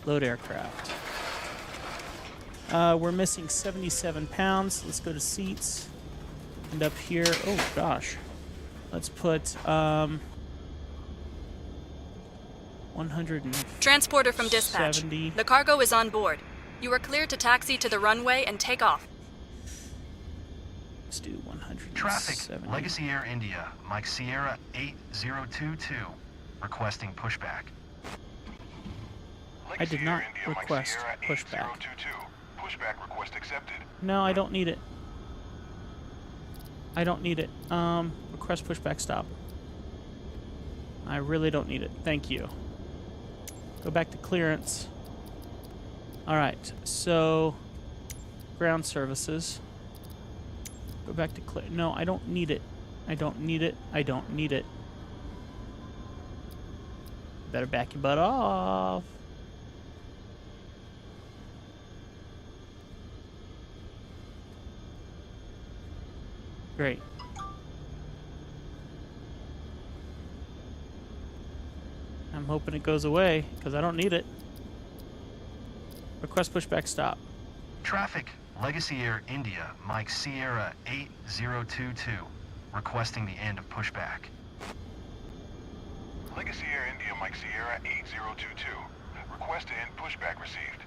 Load aircraft. We're missing 77 pounds. Let's go to seats. And up here, oh gosh. Let's put 170. Transporter from dispatch. The cargo is on board. You are cleared to taxi to the runway and take off. Let's do 170. Traffic, Legacy Air India, Mike Sierra 8022, requesting pushback. I did not request pushback. Pushback request accepted. No, I don't need it. I don't need it. Request pushback stop. I really don't need it. Thank you. Go back to clearance. Alright, so ground services. Go back to clear. No, I don't need it. I don't need it. I don't need it. Better back your butt off. Great. I'm hoping it goes away, because I don't need it. Request pushback stop. Traffic, Legacy Air India, Mike Sierra 8022, requesting the end of pushback. Legacy Air India, Mike Sierra 8022. Request to end pushback received.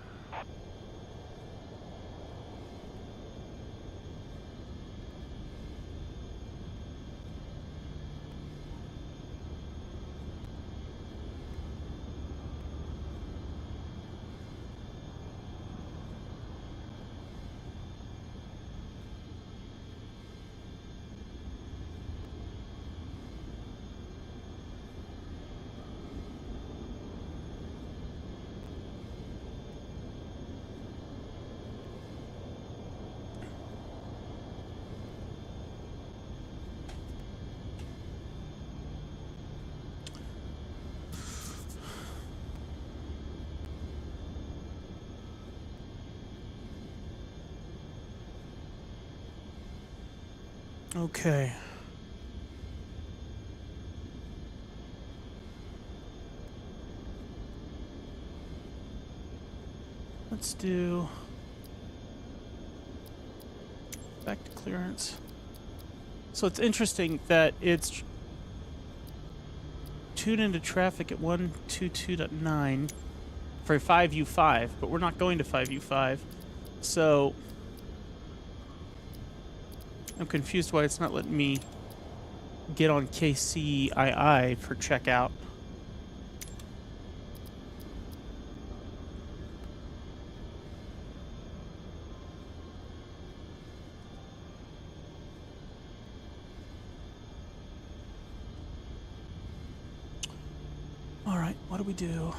Okay. Let's do back to clearance. So it's interesting that it's tuned into traffic at 122.9 for 5U5, but we're not going to 5U5. So I'm confused why it's not letting me get on KCII for checkout. Alright, what do we do?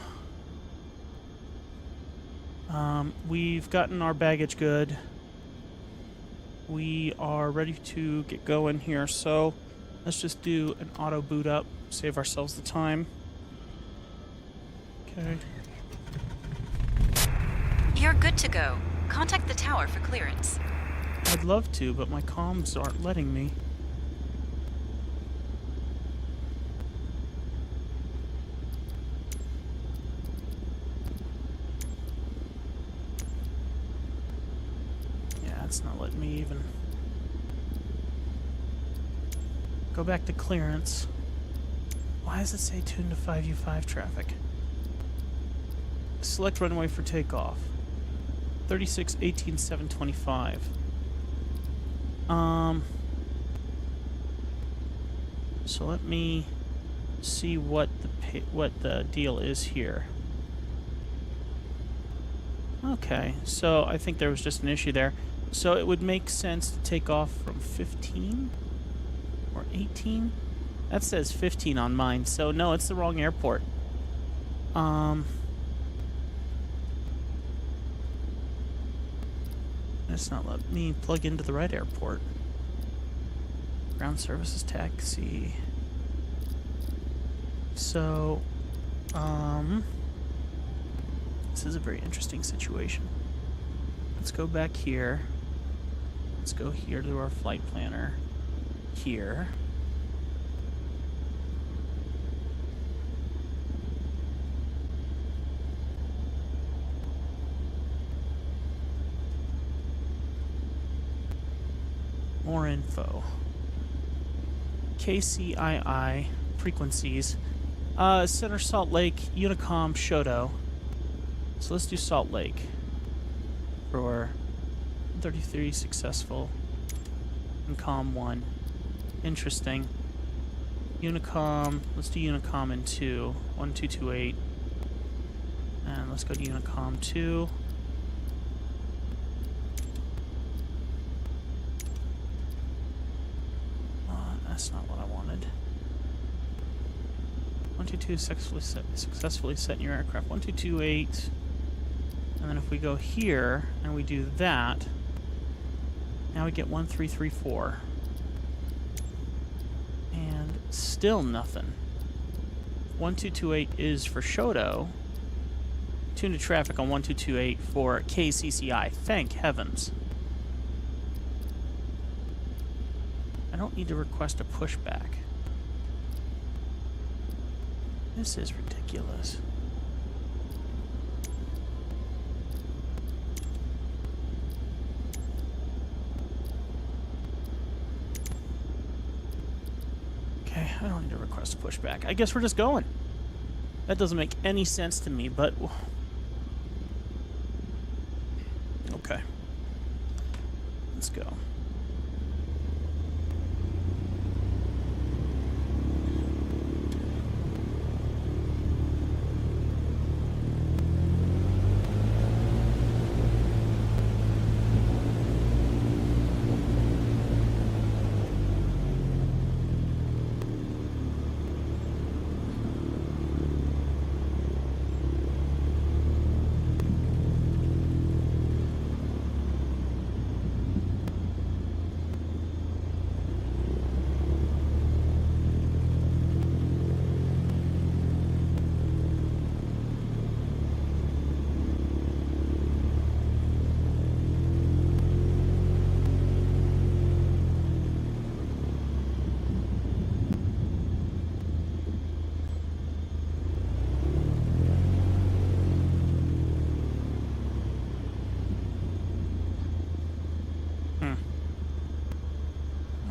We've gotten our baggage good. We are ready to get going here, so let's just do an auto boot up, save ourselves the time. Okay. You're good to go. Contact the tower for clearance. I'd love to, but my comms aren't letting me. It's not letting me even go back to clearance. Why does it say tune to 5U5 traffic? Select runway for takeoff. 36-18-725. So let me see what the deal is here. Okay, so I think there was just an issue there. So it would make sense to take off from 15 or 18. That says 15 on mine, so no, it's the wrong airport. It's not letting me plug into the right airport. Ground services taxi. So, this is a very interesting situation. Let's go back here. Let's go here to our flight planner. Here. more info. KCII frequencies. Center Salt Lake, Unicom, Shoto. So let's do Salt Lake. For 33 successful. Unicom 1. Interesting. Unicom, let's do Unicom in 2. 1228. And let's go to Unicom 2. That's not what I wanted. 122 successfully set in your aircraft. 1228. And then if we go here and we do that, now we get 1334. And still nothing. 1228 is for Shoto. Tune to traffic on 1228 for KCCI. Thank heavens. I don't need to request a pushback. This is ridiculous. Okay, I don't need to request a pushback. I guess we're just going. That doesn't make any sense to me, but... Okay. Let's go.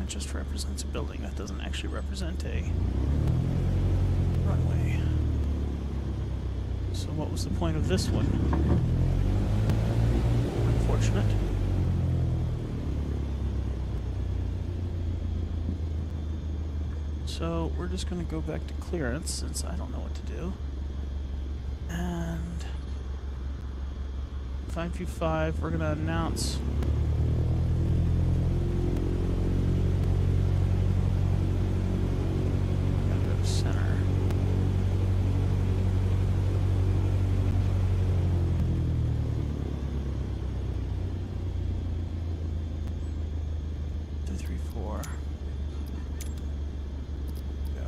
Just represents a building. That doesn't actually represent a runway. So what was the point of this one? Unfortunate. So we're just going to go back to clearance since I don't know what to do. And 525, we're going to announce center. Two, three, four. Go.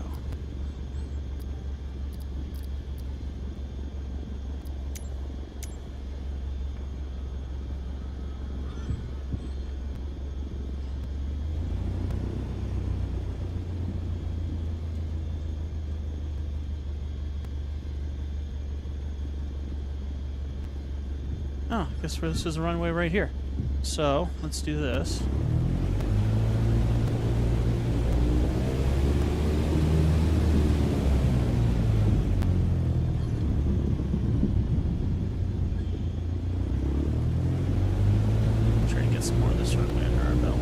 Oh, I guess this is a runway right here. So, let's do this. Try to get some more of this runway under our belt.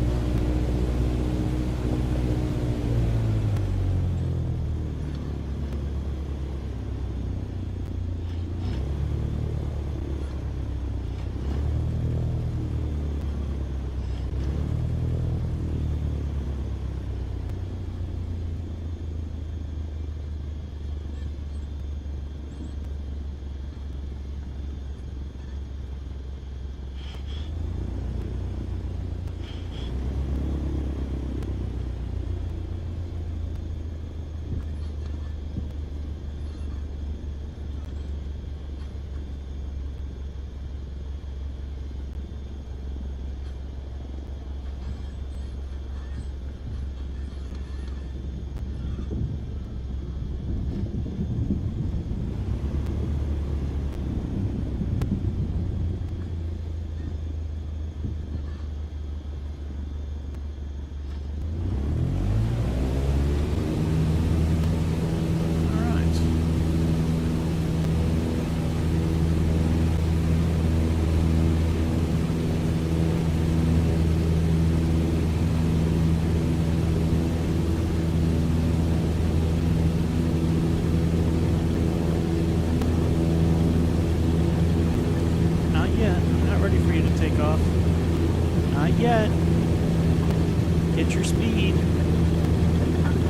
speed.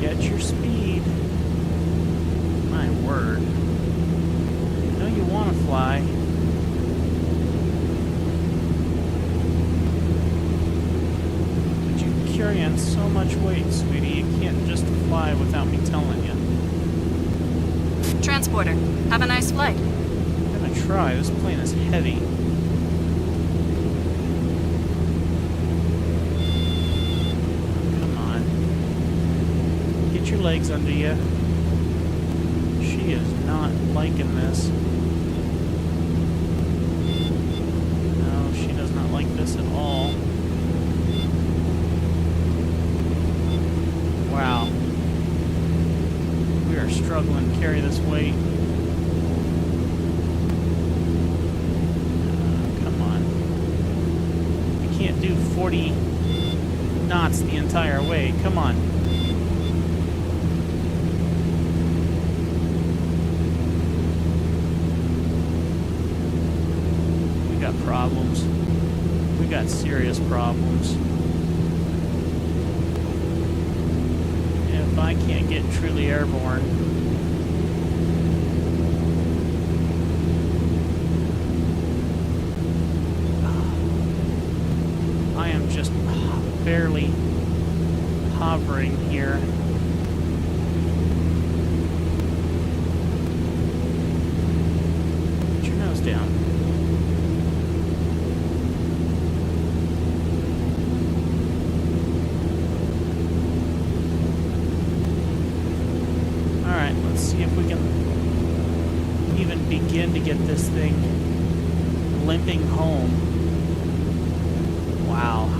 Get your speed. My word. I know you want to fly. But you carry on so much weight, sweetie. You can't just fly without me telling you. Transporter, have a nice flight. I'm gonna try. This plane is heavy. Come on. Get your legs under you. She is not liking this. No, she does not like this at all. Wow. We are struggling to carry this weight. Come on. We can't do 40 knots the entire way. Come on. We got problems. We got serious problems. If I can't get truly airborne, I am just barely hovering here. Put your nose down. Alright, let's see if we can even begin to get this thing limping home. Wow.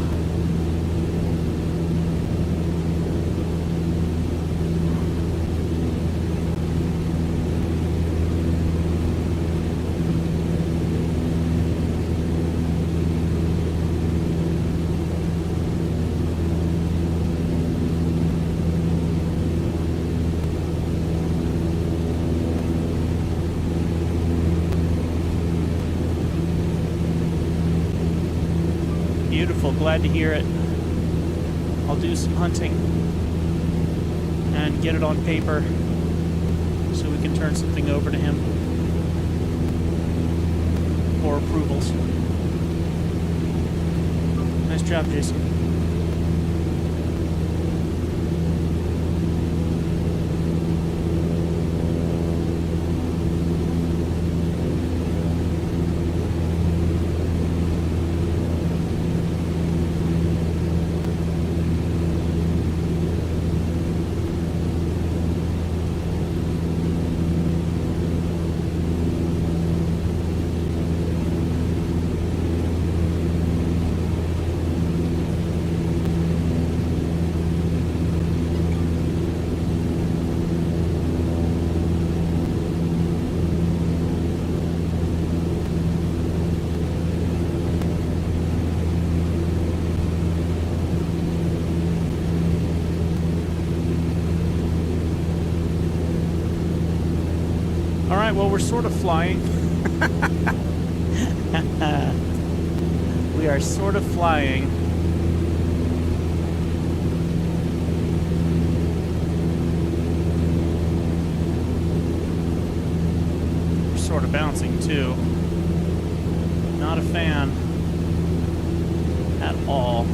Beautiful, glad to hear it. I'll do some hunting and get it on paper so we can turn something over to him for approvals. Nice job, Jason. Alright, well, we're sort of flying. We are sort of flying. We're sort of bouncing, too. Not a fan at all.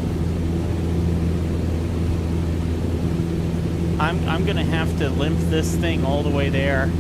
I'm gonna have to limp this thing all the way there.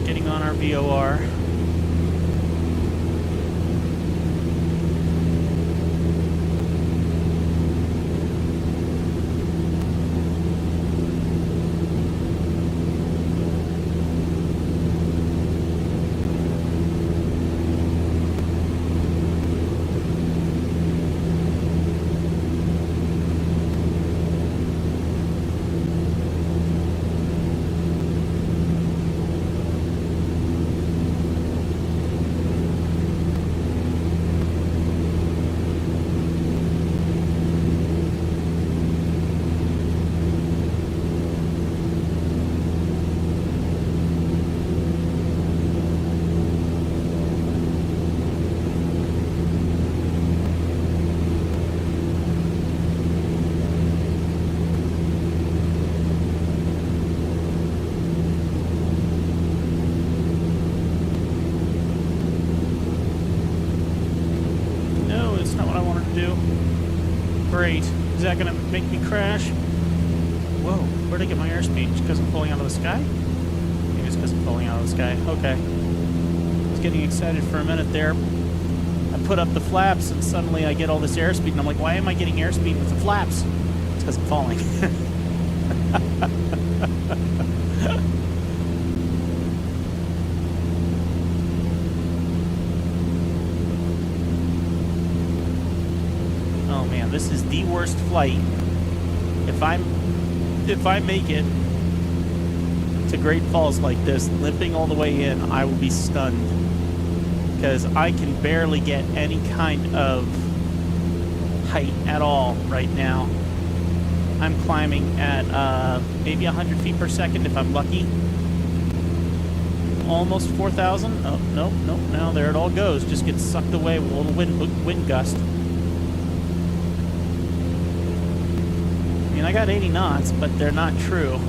Getting on our VOR. do? Great. Is that going to make me crash? Whoa, where'd I get my airspeed? Just because I'm falling out of the sky? Maybe it's because I'm falling out of the sky. Okay. I was getting excited for a minute there. I put up the flaps and suddenly I get all this airspeed and I'm like, why am I getting airspeed with the flaps? It's because I'm falling. Oh man, this is the worst flight. If I make it to Great Falls like this, limping all the way in, I will be stunned. Because I can barely get any kind of height at all right now. I'm climbing at maybe 100 feet per second if I'm lucky. Almost 4,000. Oh, nope. Now there it all goes. Just gets sucked away with a little wind gust. I mean, I got 80 knots, but they're not true.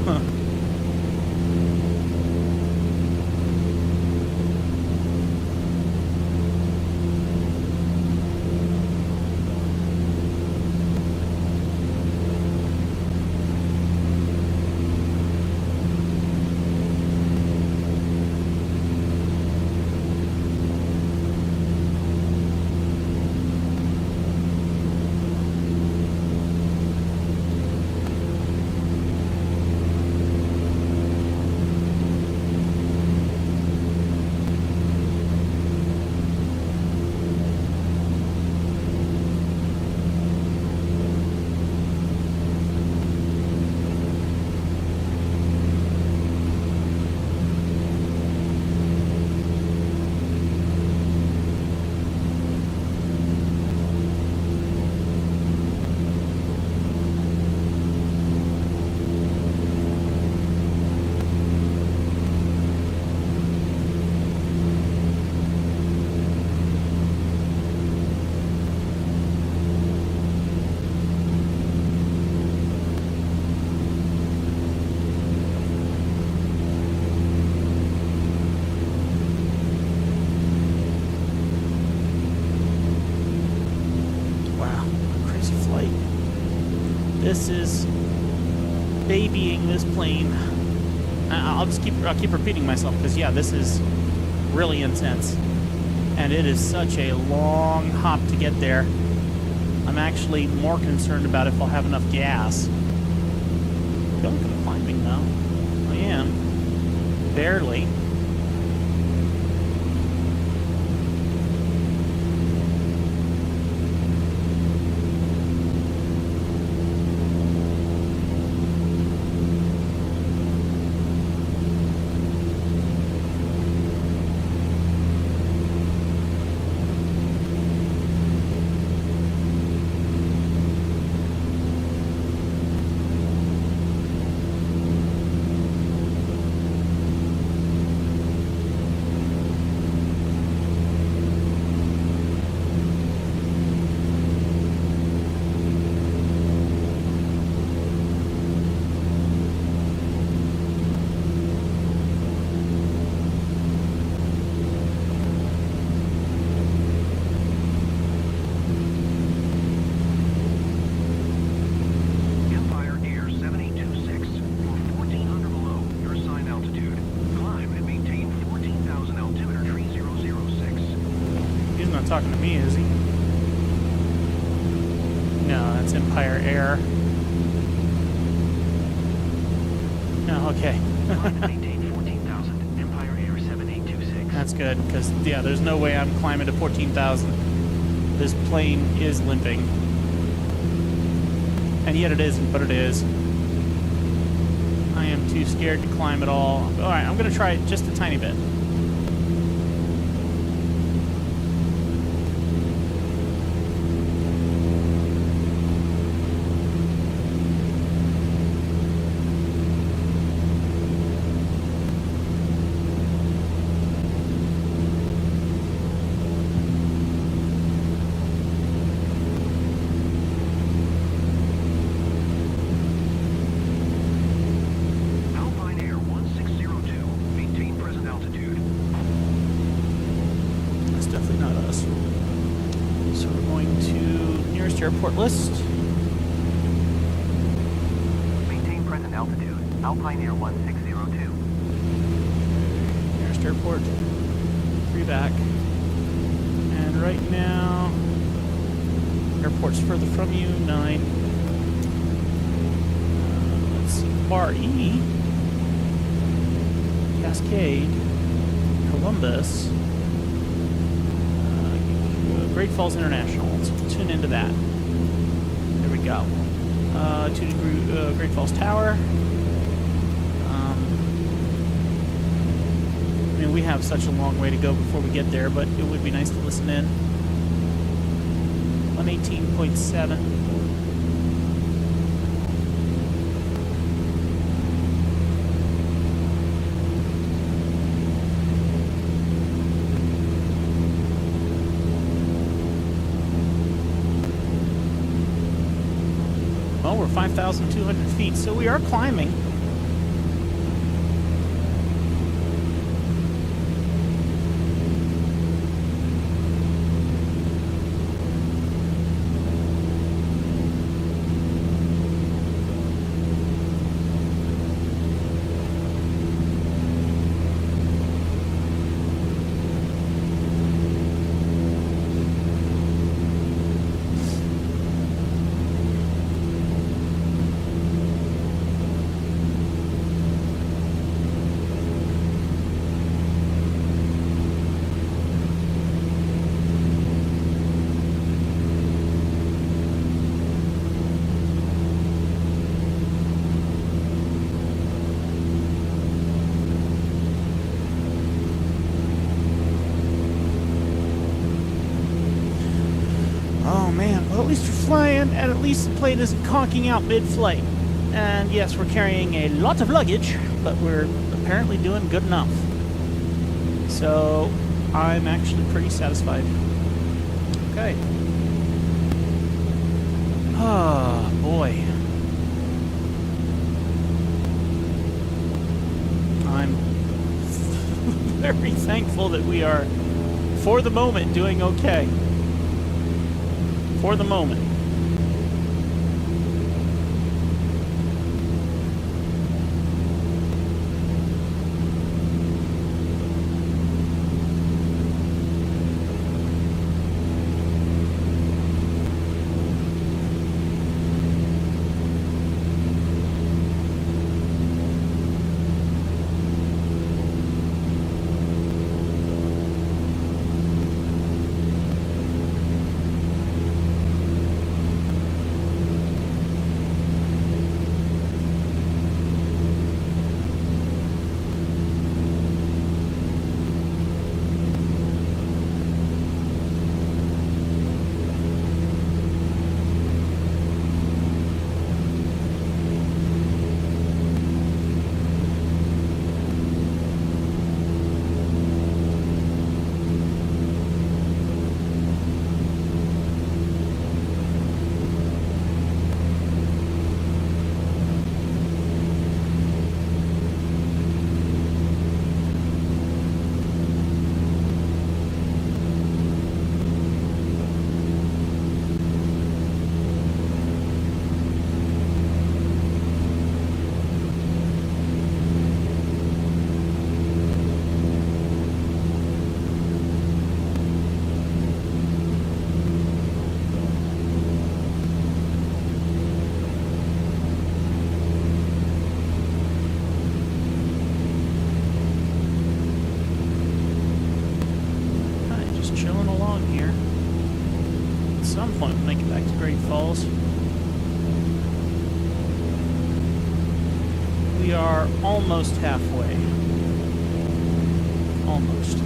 This is babying this plane. I'll keep repeating myself because yeah, this is really intense, and it is such a long hop to get there. I'm actually more concerned about if I'll have enough gas. I feel like I'm climbing though. I am, barely. Talking to me, is he? No, that's Empire Air. No, okay. That's good, because, yeah, there's no way I'm climbing to 14,000. This plane is limping. And yet it isn't, but it is. I am too scared to climb at all. Alright, I'm going to try it just a tiny bit. So we're going to nearest airport list. Maintain present altitude. Alpine Air 1602. Nearest airport. 3 back. And right now, airport's further from you, 9. Let's see, Bar E, Cascade, Columbus, Great Falls International. Let's tune into that. There we go. To Great Falls Tower. I mean, we have such a long way to go before we get there, but it would be nice to listen in. 118.7. Well, we're 5,200 feet, so we are climbing. Oh man, well at least we're flying, and at least the plane isn't conking out mid-flight. And yes, we're carrying a lot of luggage, but we're apparently doing good enough. So, I'm actually pretty satisfied. Okay. Oh, boy. I'm very thankful that we are, for the moment, doing okay. For the moment. Chilling along here. At some point, we'll make it back to Great Falls. We are almost halfway. Almost.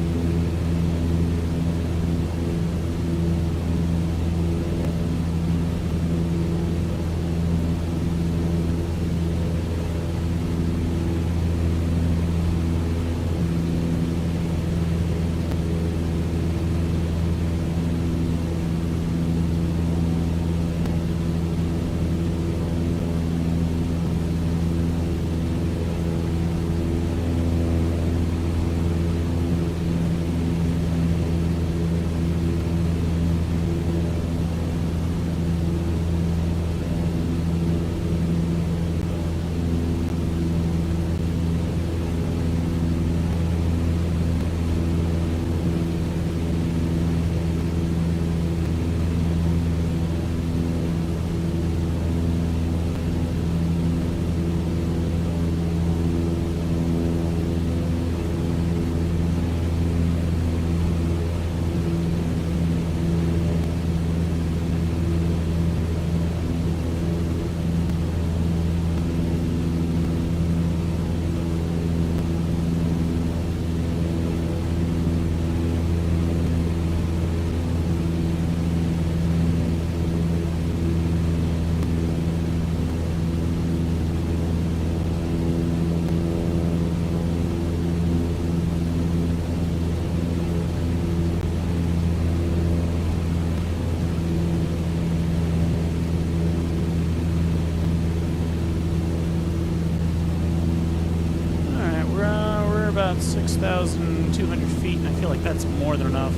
6,200 feet, and I feel like that's more than enough.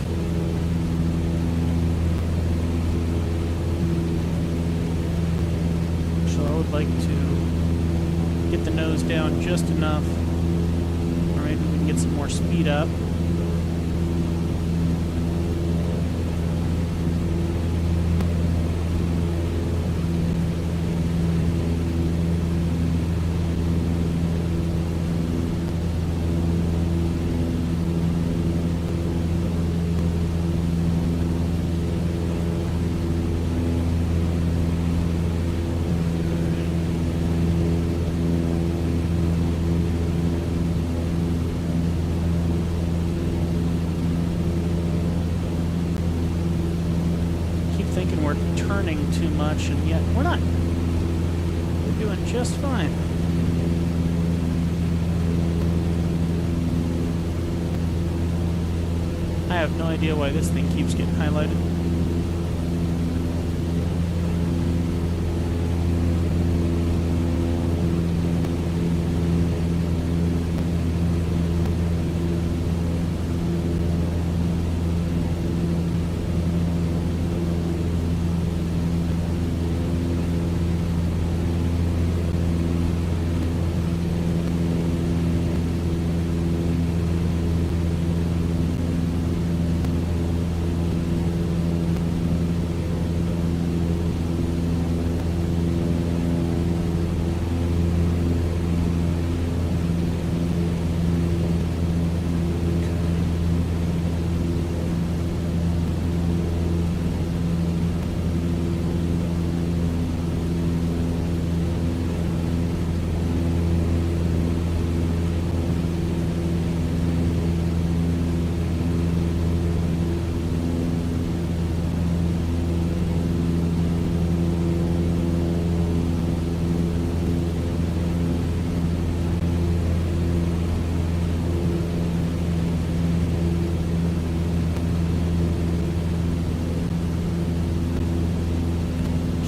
So I would like to get the nose down just enough, or maybe we can get some more speed up. Thinking we're turning too much, and yet we're not. We're doing just fine. I have no idea why this thing keeps getting highlighted.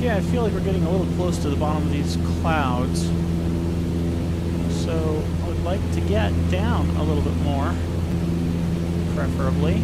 Yeah, I feel like we're getting a little close to the bottom of these clouds. So I would like to get down a little bit more, preferably.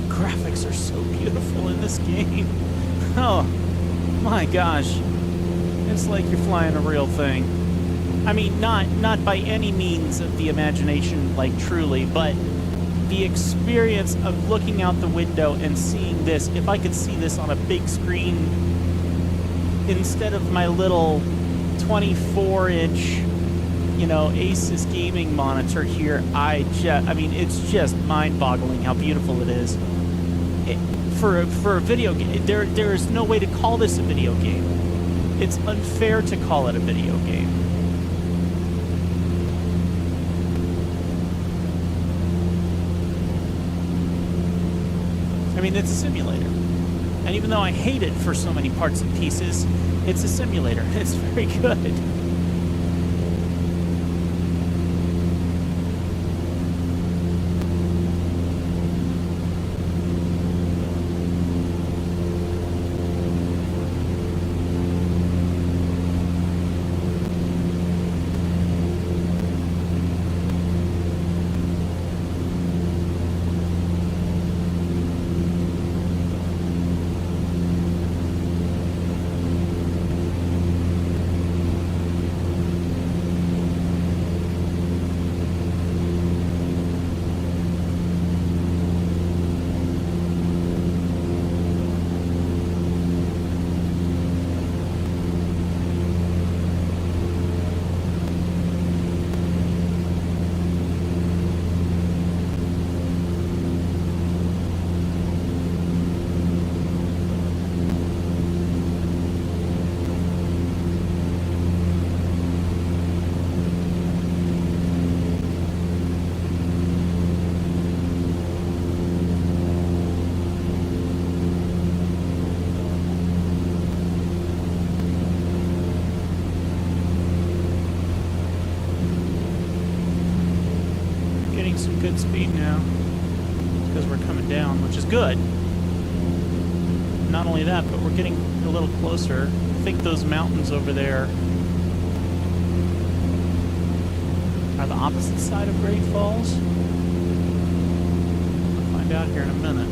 Graphics are so beautiful in this game. Oh my gosh. It's like you're flying a real thing. I mean, not by any means of the imagination, like truly, but the experience of looking out the window and seeing this. If I could see this on a big screen instead of my little 24-inch, you know, Asus gaming monitor here, I mean, it's just mind-boggling how beautiful it is. For a video game, there is no way to call this a video game. It's unfair to call it a video game. I mean, it's a simulator. And even though I hate it for so many parts and pieces, it's a simulator. It's very good. good speed now. Because we're coming down, which is good. Not only that, but we're getting a little closer. I think those mountains over there are the opposite side of Great Falls. We'll find out here in a minute.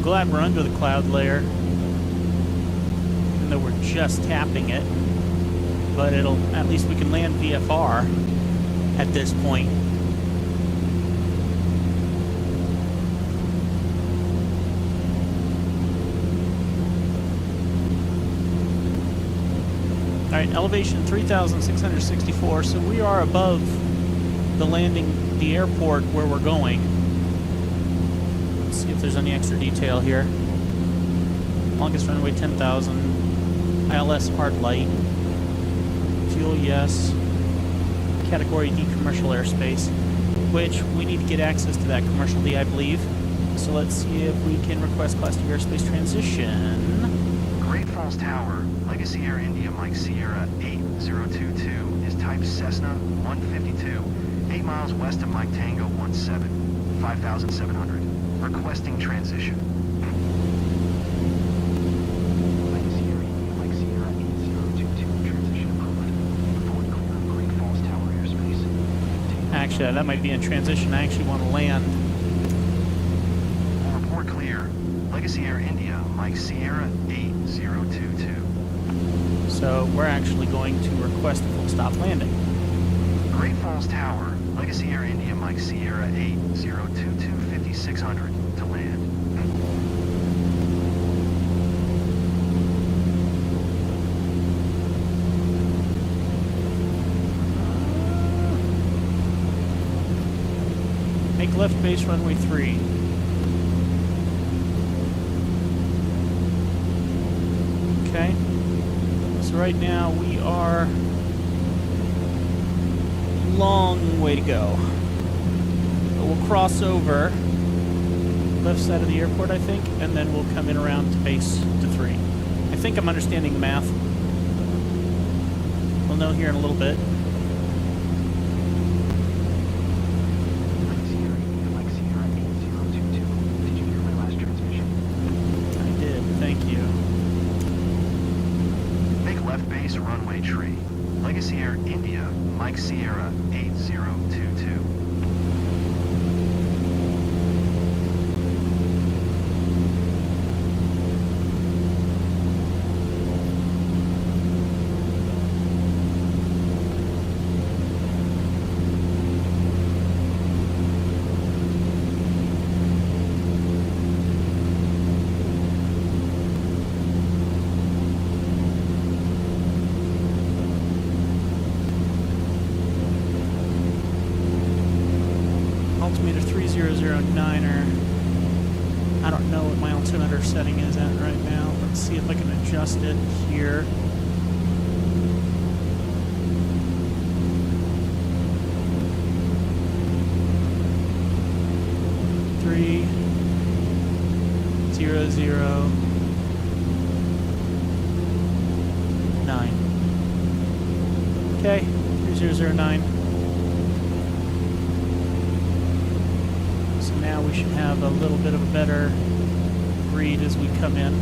Glad we're under the cloud layer, even though we're just tapping it, but at least we can land VFR at this point. Alright, elevation 3,664, so we are above the airport where we're going. See if there's any extra detail here. Longest runway 10,000. ILS hard light. Fuel yes. Category D commercial airspace, which we need to get access to that commercial D, I believe. So let's see if we can request Class 2 airspace transition. Great Falls Tower, Legacy Air India Mike Sierra 8022 is type Cessna 152, 8 miles west of Mike Tango 17, 5,700. Requesting transition. Legacy Air India Mike Sierra 8022, transition approved. Report clear on Great Falls Tower airspace. Actually, that might be in transition. I actually want to land. Report clear. Legacy Air India Mike Sierra 8022. So we're actually going to request a full stop landing. Great Falls Tower, Legacy Air India Mike Sierra 8022, 5600 to land. Make left base runway 3. Okay. So right now we are long way to go. But we'll cross over left side of the airport, I think, and then we'll come in around to base to 3. I think I'm understanding the math. We'll know here in a little bit. Did you hear my last transmission? I did, thank you. Make left base runway tree. Legacy Air India Mike Sierra 8022. Altimeter 3009er. I don't know what my altimeter setting is at right now. Let's see if I can adjust it here. Three, 0, 0, 9. Okay, 3009. So now we should have a little bit of a better read as we come in.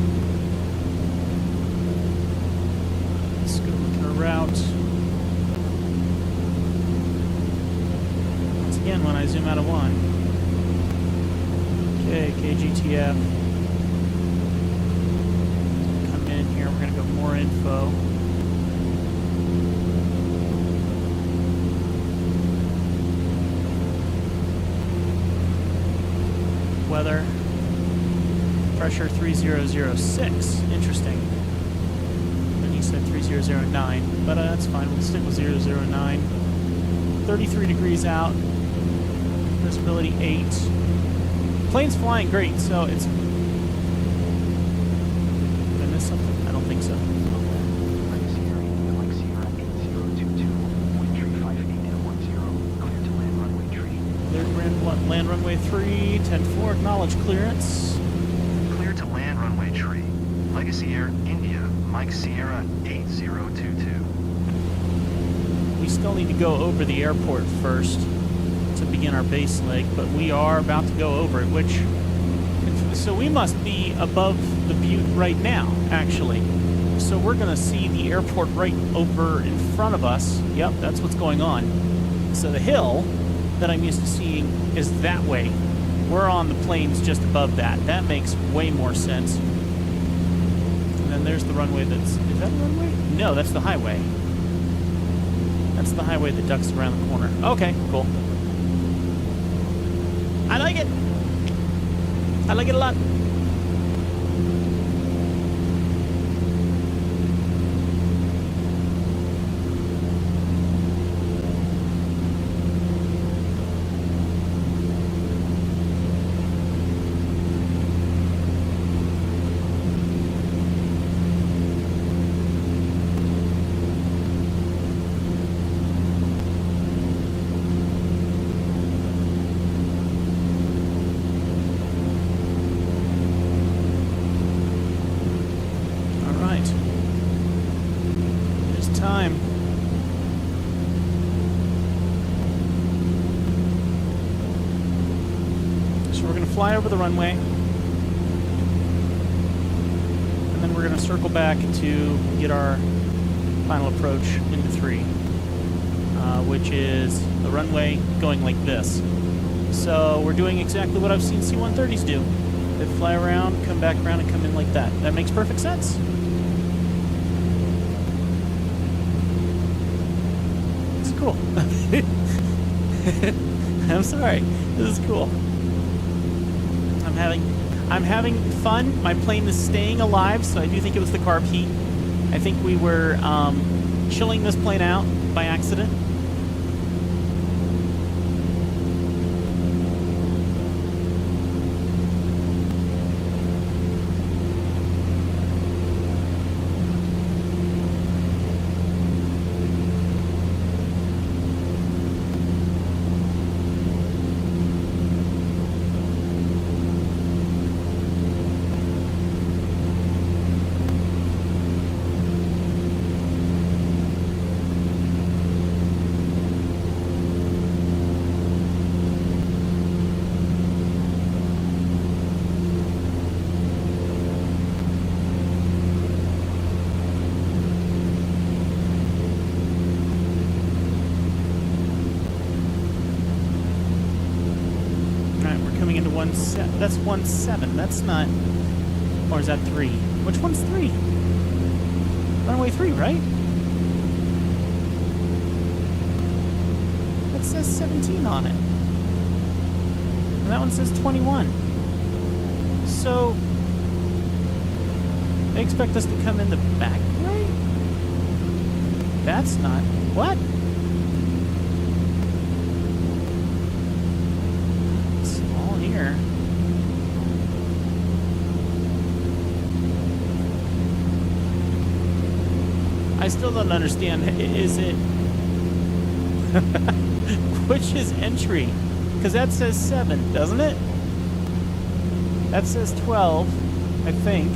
Let's go look at our route. Once again, when I zoom out of 1. Okay, KGTF. Come in here, we're going to go more info. Pressure 3006. Interesting. And he said 3009, but that's fine. We'll stick with 009. 33 degrees out. Visibility 8. Plane's flying great, so it's... Did I miss something? I don't think so. Mike Sierra India, Mike Sierra 8022, wind tree 5810, clear to land runway tree. Cleared land runway 3, 10-4, acknowledge clearance. Clear to land runway tree. Legacy Air India, Mike Sierra 8022. We still need to go over the airport first to begin our base leg, but we are about to go over it, which... So we must be above the butte right now, actually. So we're going to see the airport right over in front of us. Yep, that's what's going on. So the hill that I'm used to seeing is that way. We're on the plains just above that. That makes way more sense. And then there's the runway that's... Is that a runway? No, that's the highway. That's the highway that ducks around the corner. Okay, cool. I like it. I like it a lot. Time. So we're going to fly over the runway, and then we're going to circle back to get our final approach into 3, which is the runway going like this. So we're doing exactly what I've seen C-130s do. They fly around, come back around, and come in like that. That makes perfect sense. Cool. I'm sorry. This is cool. I'm having fun. My plane is staying alive, so I do think it was the carb heat. I think we were chilling this plane out by accident. That's 17. That's not... Or is that 3? Which one's 3? Runway 3, right? That says 17 on it. And that one says 21. So... They expect us to come in the back way? That's not... What? It's all here. I still don't understand. Is it... Which is entry? Because that says 7, doesn't it? That says 12, I think.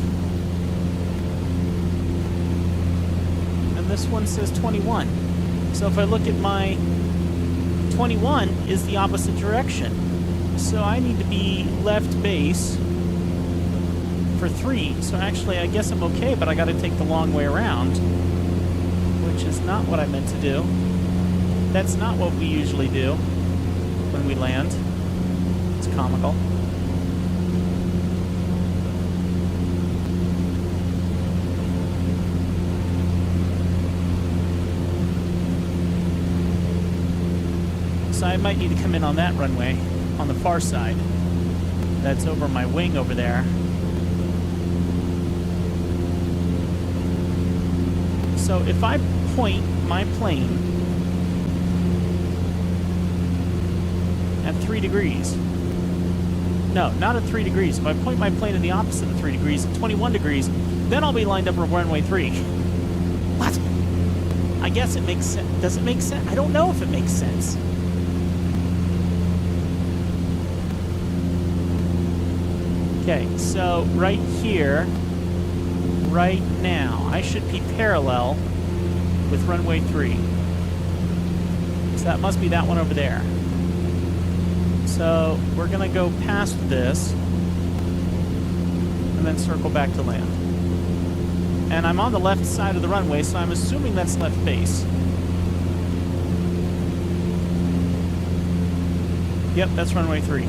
And this one says 21. So if I look at my... 21 is the opposite direction. So I need to be left base for 3. So actually, I guess I'm okay, but I got to take the long way around. Which is not what I meant to do. That's not what we usually do when we land. It's comical. So I might need to come in on that runway on the far side. That's over my wing over there. So if I point my plane at 3 degrees, no, not at 3 degrees. If I point my plane in the opposite of 3 degrees, at 21 degrees, then I'll be lined up with runway 3. What? I guess it makes sense. Does it make sense? I don't know if it makes sense. Okay, so right here, right now, I should be parallel with runway 3. So that must be that one over there. So we're going to go past this and then circle back to land. And I'm on the left side of the runway, so I'm assuming that's left base. Yep, that's runway 3.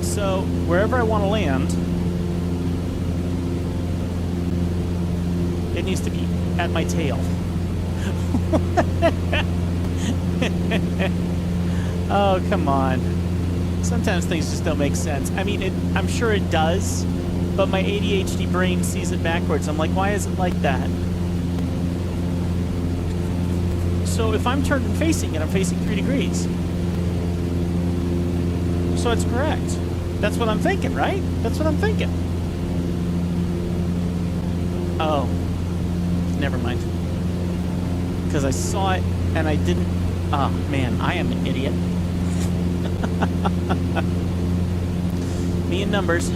So wherever I want to land, it needs to be at my tail. Oh, come on. Sometimes things just don't make sense. I mean, I'm sure it does, but my ADHD brain sees it backwards. I'm like, why is it like that? So if I'm turned and facing it, I'm facing 3 degrees. So it's correct. That's what I'm thinking, right? That's what I'm thinking. Oh. Never mind. Because I saw it and I didn't... Oh, man, I am an idiot. Me and numbers.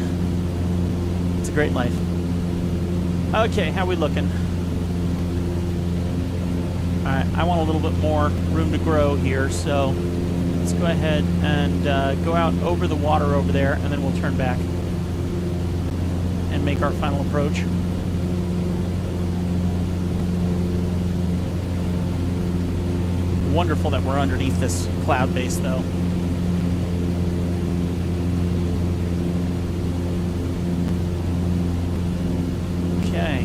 It's a great life. Okay, how we looking? Alright, I want a little bit more room to grow here, so let's go ahead and go out over the water over there, and then we'll turn back and make our final approach. Wonderful that we're underneath this cloud base, though. Okay.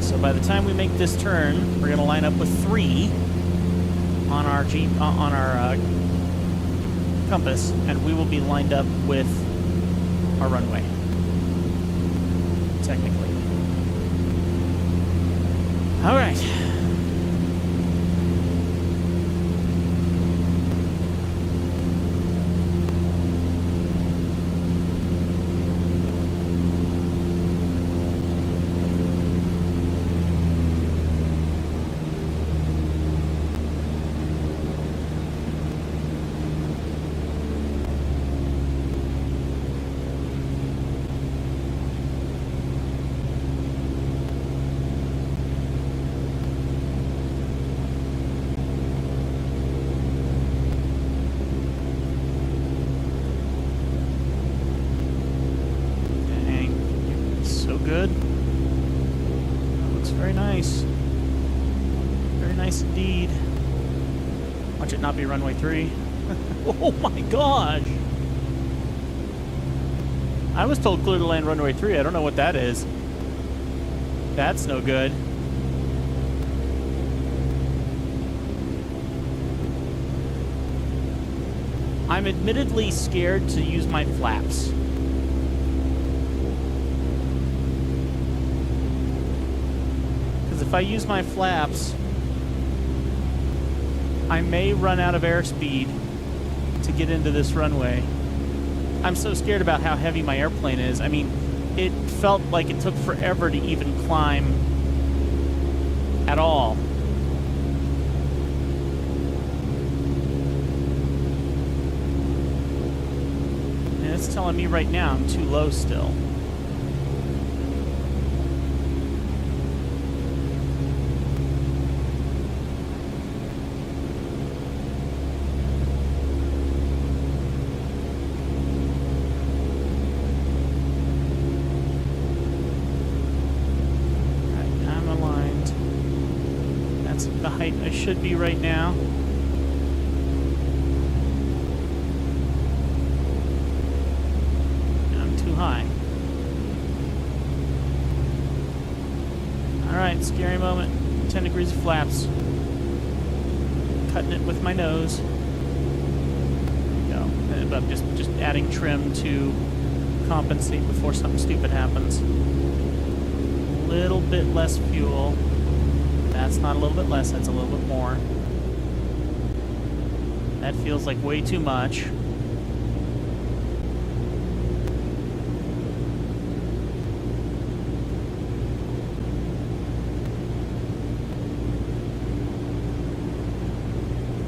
So by the time we make this turn, we're going to line up with 3 on our compass, and we will be lined up with our runway. Technically. All right. Good. That looks very nice. Very nice indeed. Watch it not be runway 3. Oh my gosh! I was told clear to land runway 3. I don't know what that is. That's no good. I'm admittedly scared to use my flaps. If I use my flaps, I may run out of airspeed to get into this runway. I'm so scared about how heavy my airplane is. I mean, it felt like it took forever to even climb at all. And it's telling me right now I'm too low still. The height I should be right now. I'm too high. Alright, scary moment. 10 degrees of flaps. Cutting it with my nose. There we go. And I'm just adding trim to compensate before something stupid happens. A little bit less fuel. That's not a little bit less, that's a little bit more. That feels like way too much.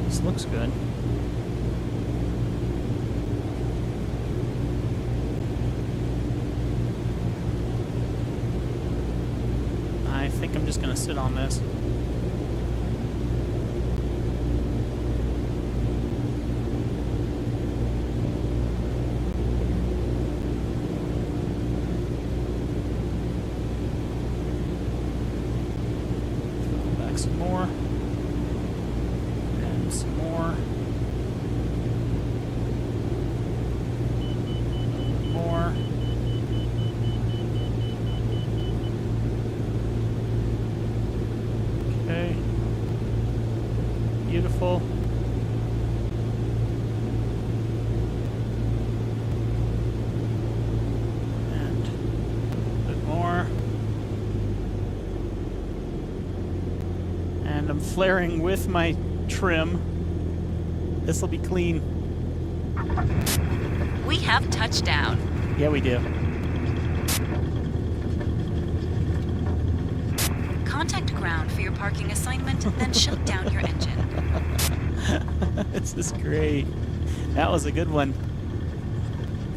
This looks good. I think I'm just going to sit on this. Back some more. And some more. More. Okay. Beautiful. And a bit more. And I'm flaring with my trim. This will be clean. We have touchdown. Yeah, we do. Contact ground for your parking assignment, then shut down your engine. This is great. That was a good one.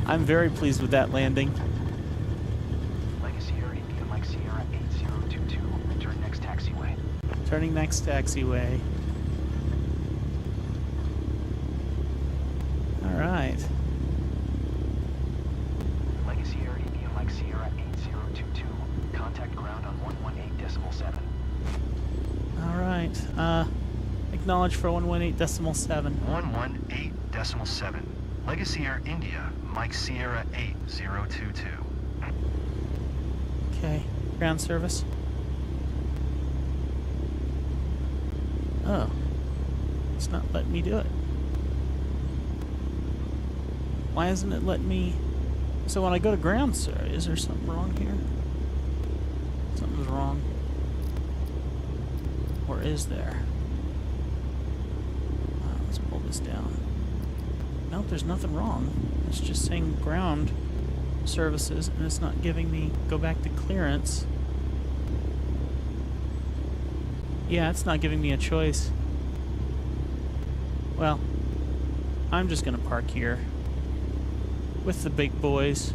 I'm very pleased with that landing. Legacy Air India Mike Sierra 8022. Turn next taxiway. Turning next taxiway. All right. Legacy Air India Mike Sierra 8022. Contact ground on 118.7. All right. Acknowledge for 118.7. 118.7. Legacy Air India Mike Sierra 8022. Okay. Ground service. Oh. It's not letting me do it. Why isn't it letting me... So when I go to ground, sir, is there something wrong here? Something's wrong. Or is there? Let's pull this down. Nope, there's nothing wrong. It's just saying ground services, and it's not giving me go back to clearance. Yeah, it's not giving me a choice. Well, I'm just gonna park here with the big boys.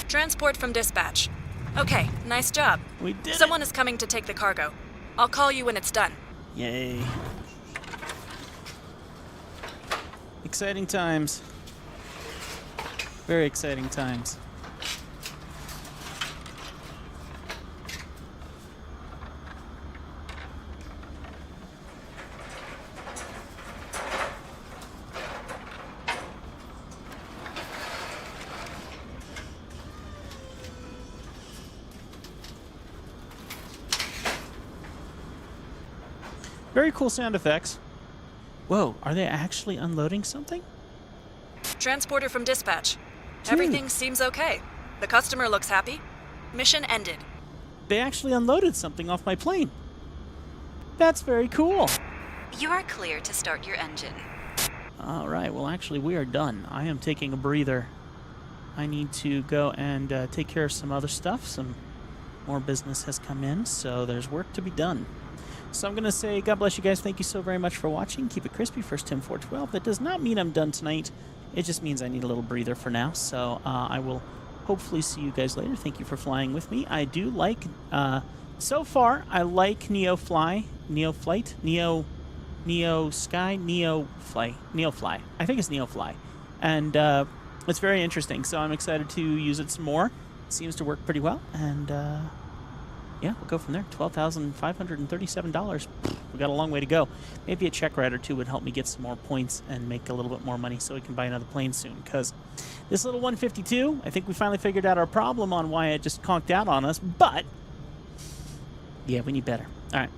Transport from dispatch. Okay, nice job. We did Someone it! is coming to take the cargo. I'll call you when it's done. Yay. Exciting times. Very exciting times. Very cool sound effects. Whoa, are they actually unloading something? Transporter from dispatch. Dude. Everything seems okay. The customer looks happy. Mission ended. They actually unloaded something off my plane. That's very cool. You are clear to start your engine. All right, well, actually, we are done. I am taking a breather. I need to go and take care of some other stuff. Some more business has come in, so there's work to be done. So I'm going to say, God bless you guys. Thank you so very much for watching. Keep it crispy. First Tim 412. That does not mean I'm done tonight. It just means I need a little breather for now. So I will hopefully see you guys later. Thank you for flying with me. I do like, so far, I like NEOFLY, NEOFLY. I think it's NEOFLY. And it's very interesting, so I'm excited to use it some more. It seems to work pretty well, and yeah, we'll go from there. $12,537. We got a long way to go. Maybe a check ride or two would help me get some more points and make a little bit more money so we can buy another plane soon, because this little 152, I think we finally figured out our problem on why it just conked out on us, but yeah, we need better. All right.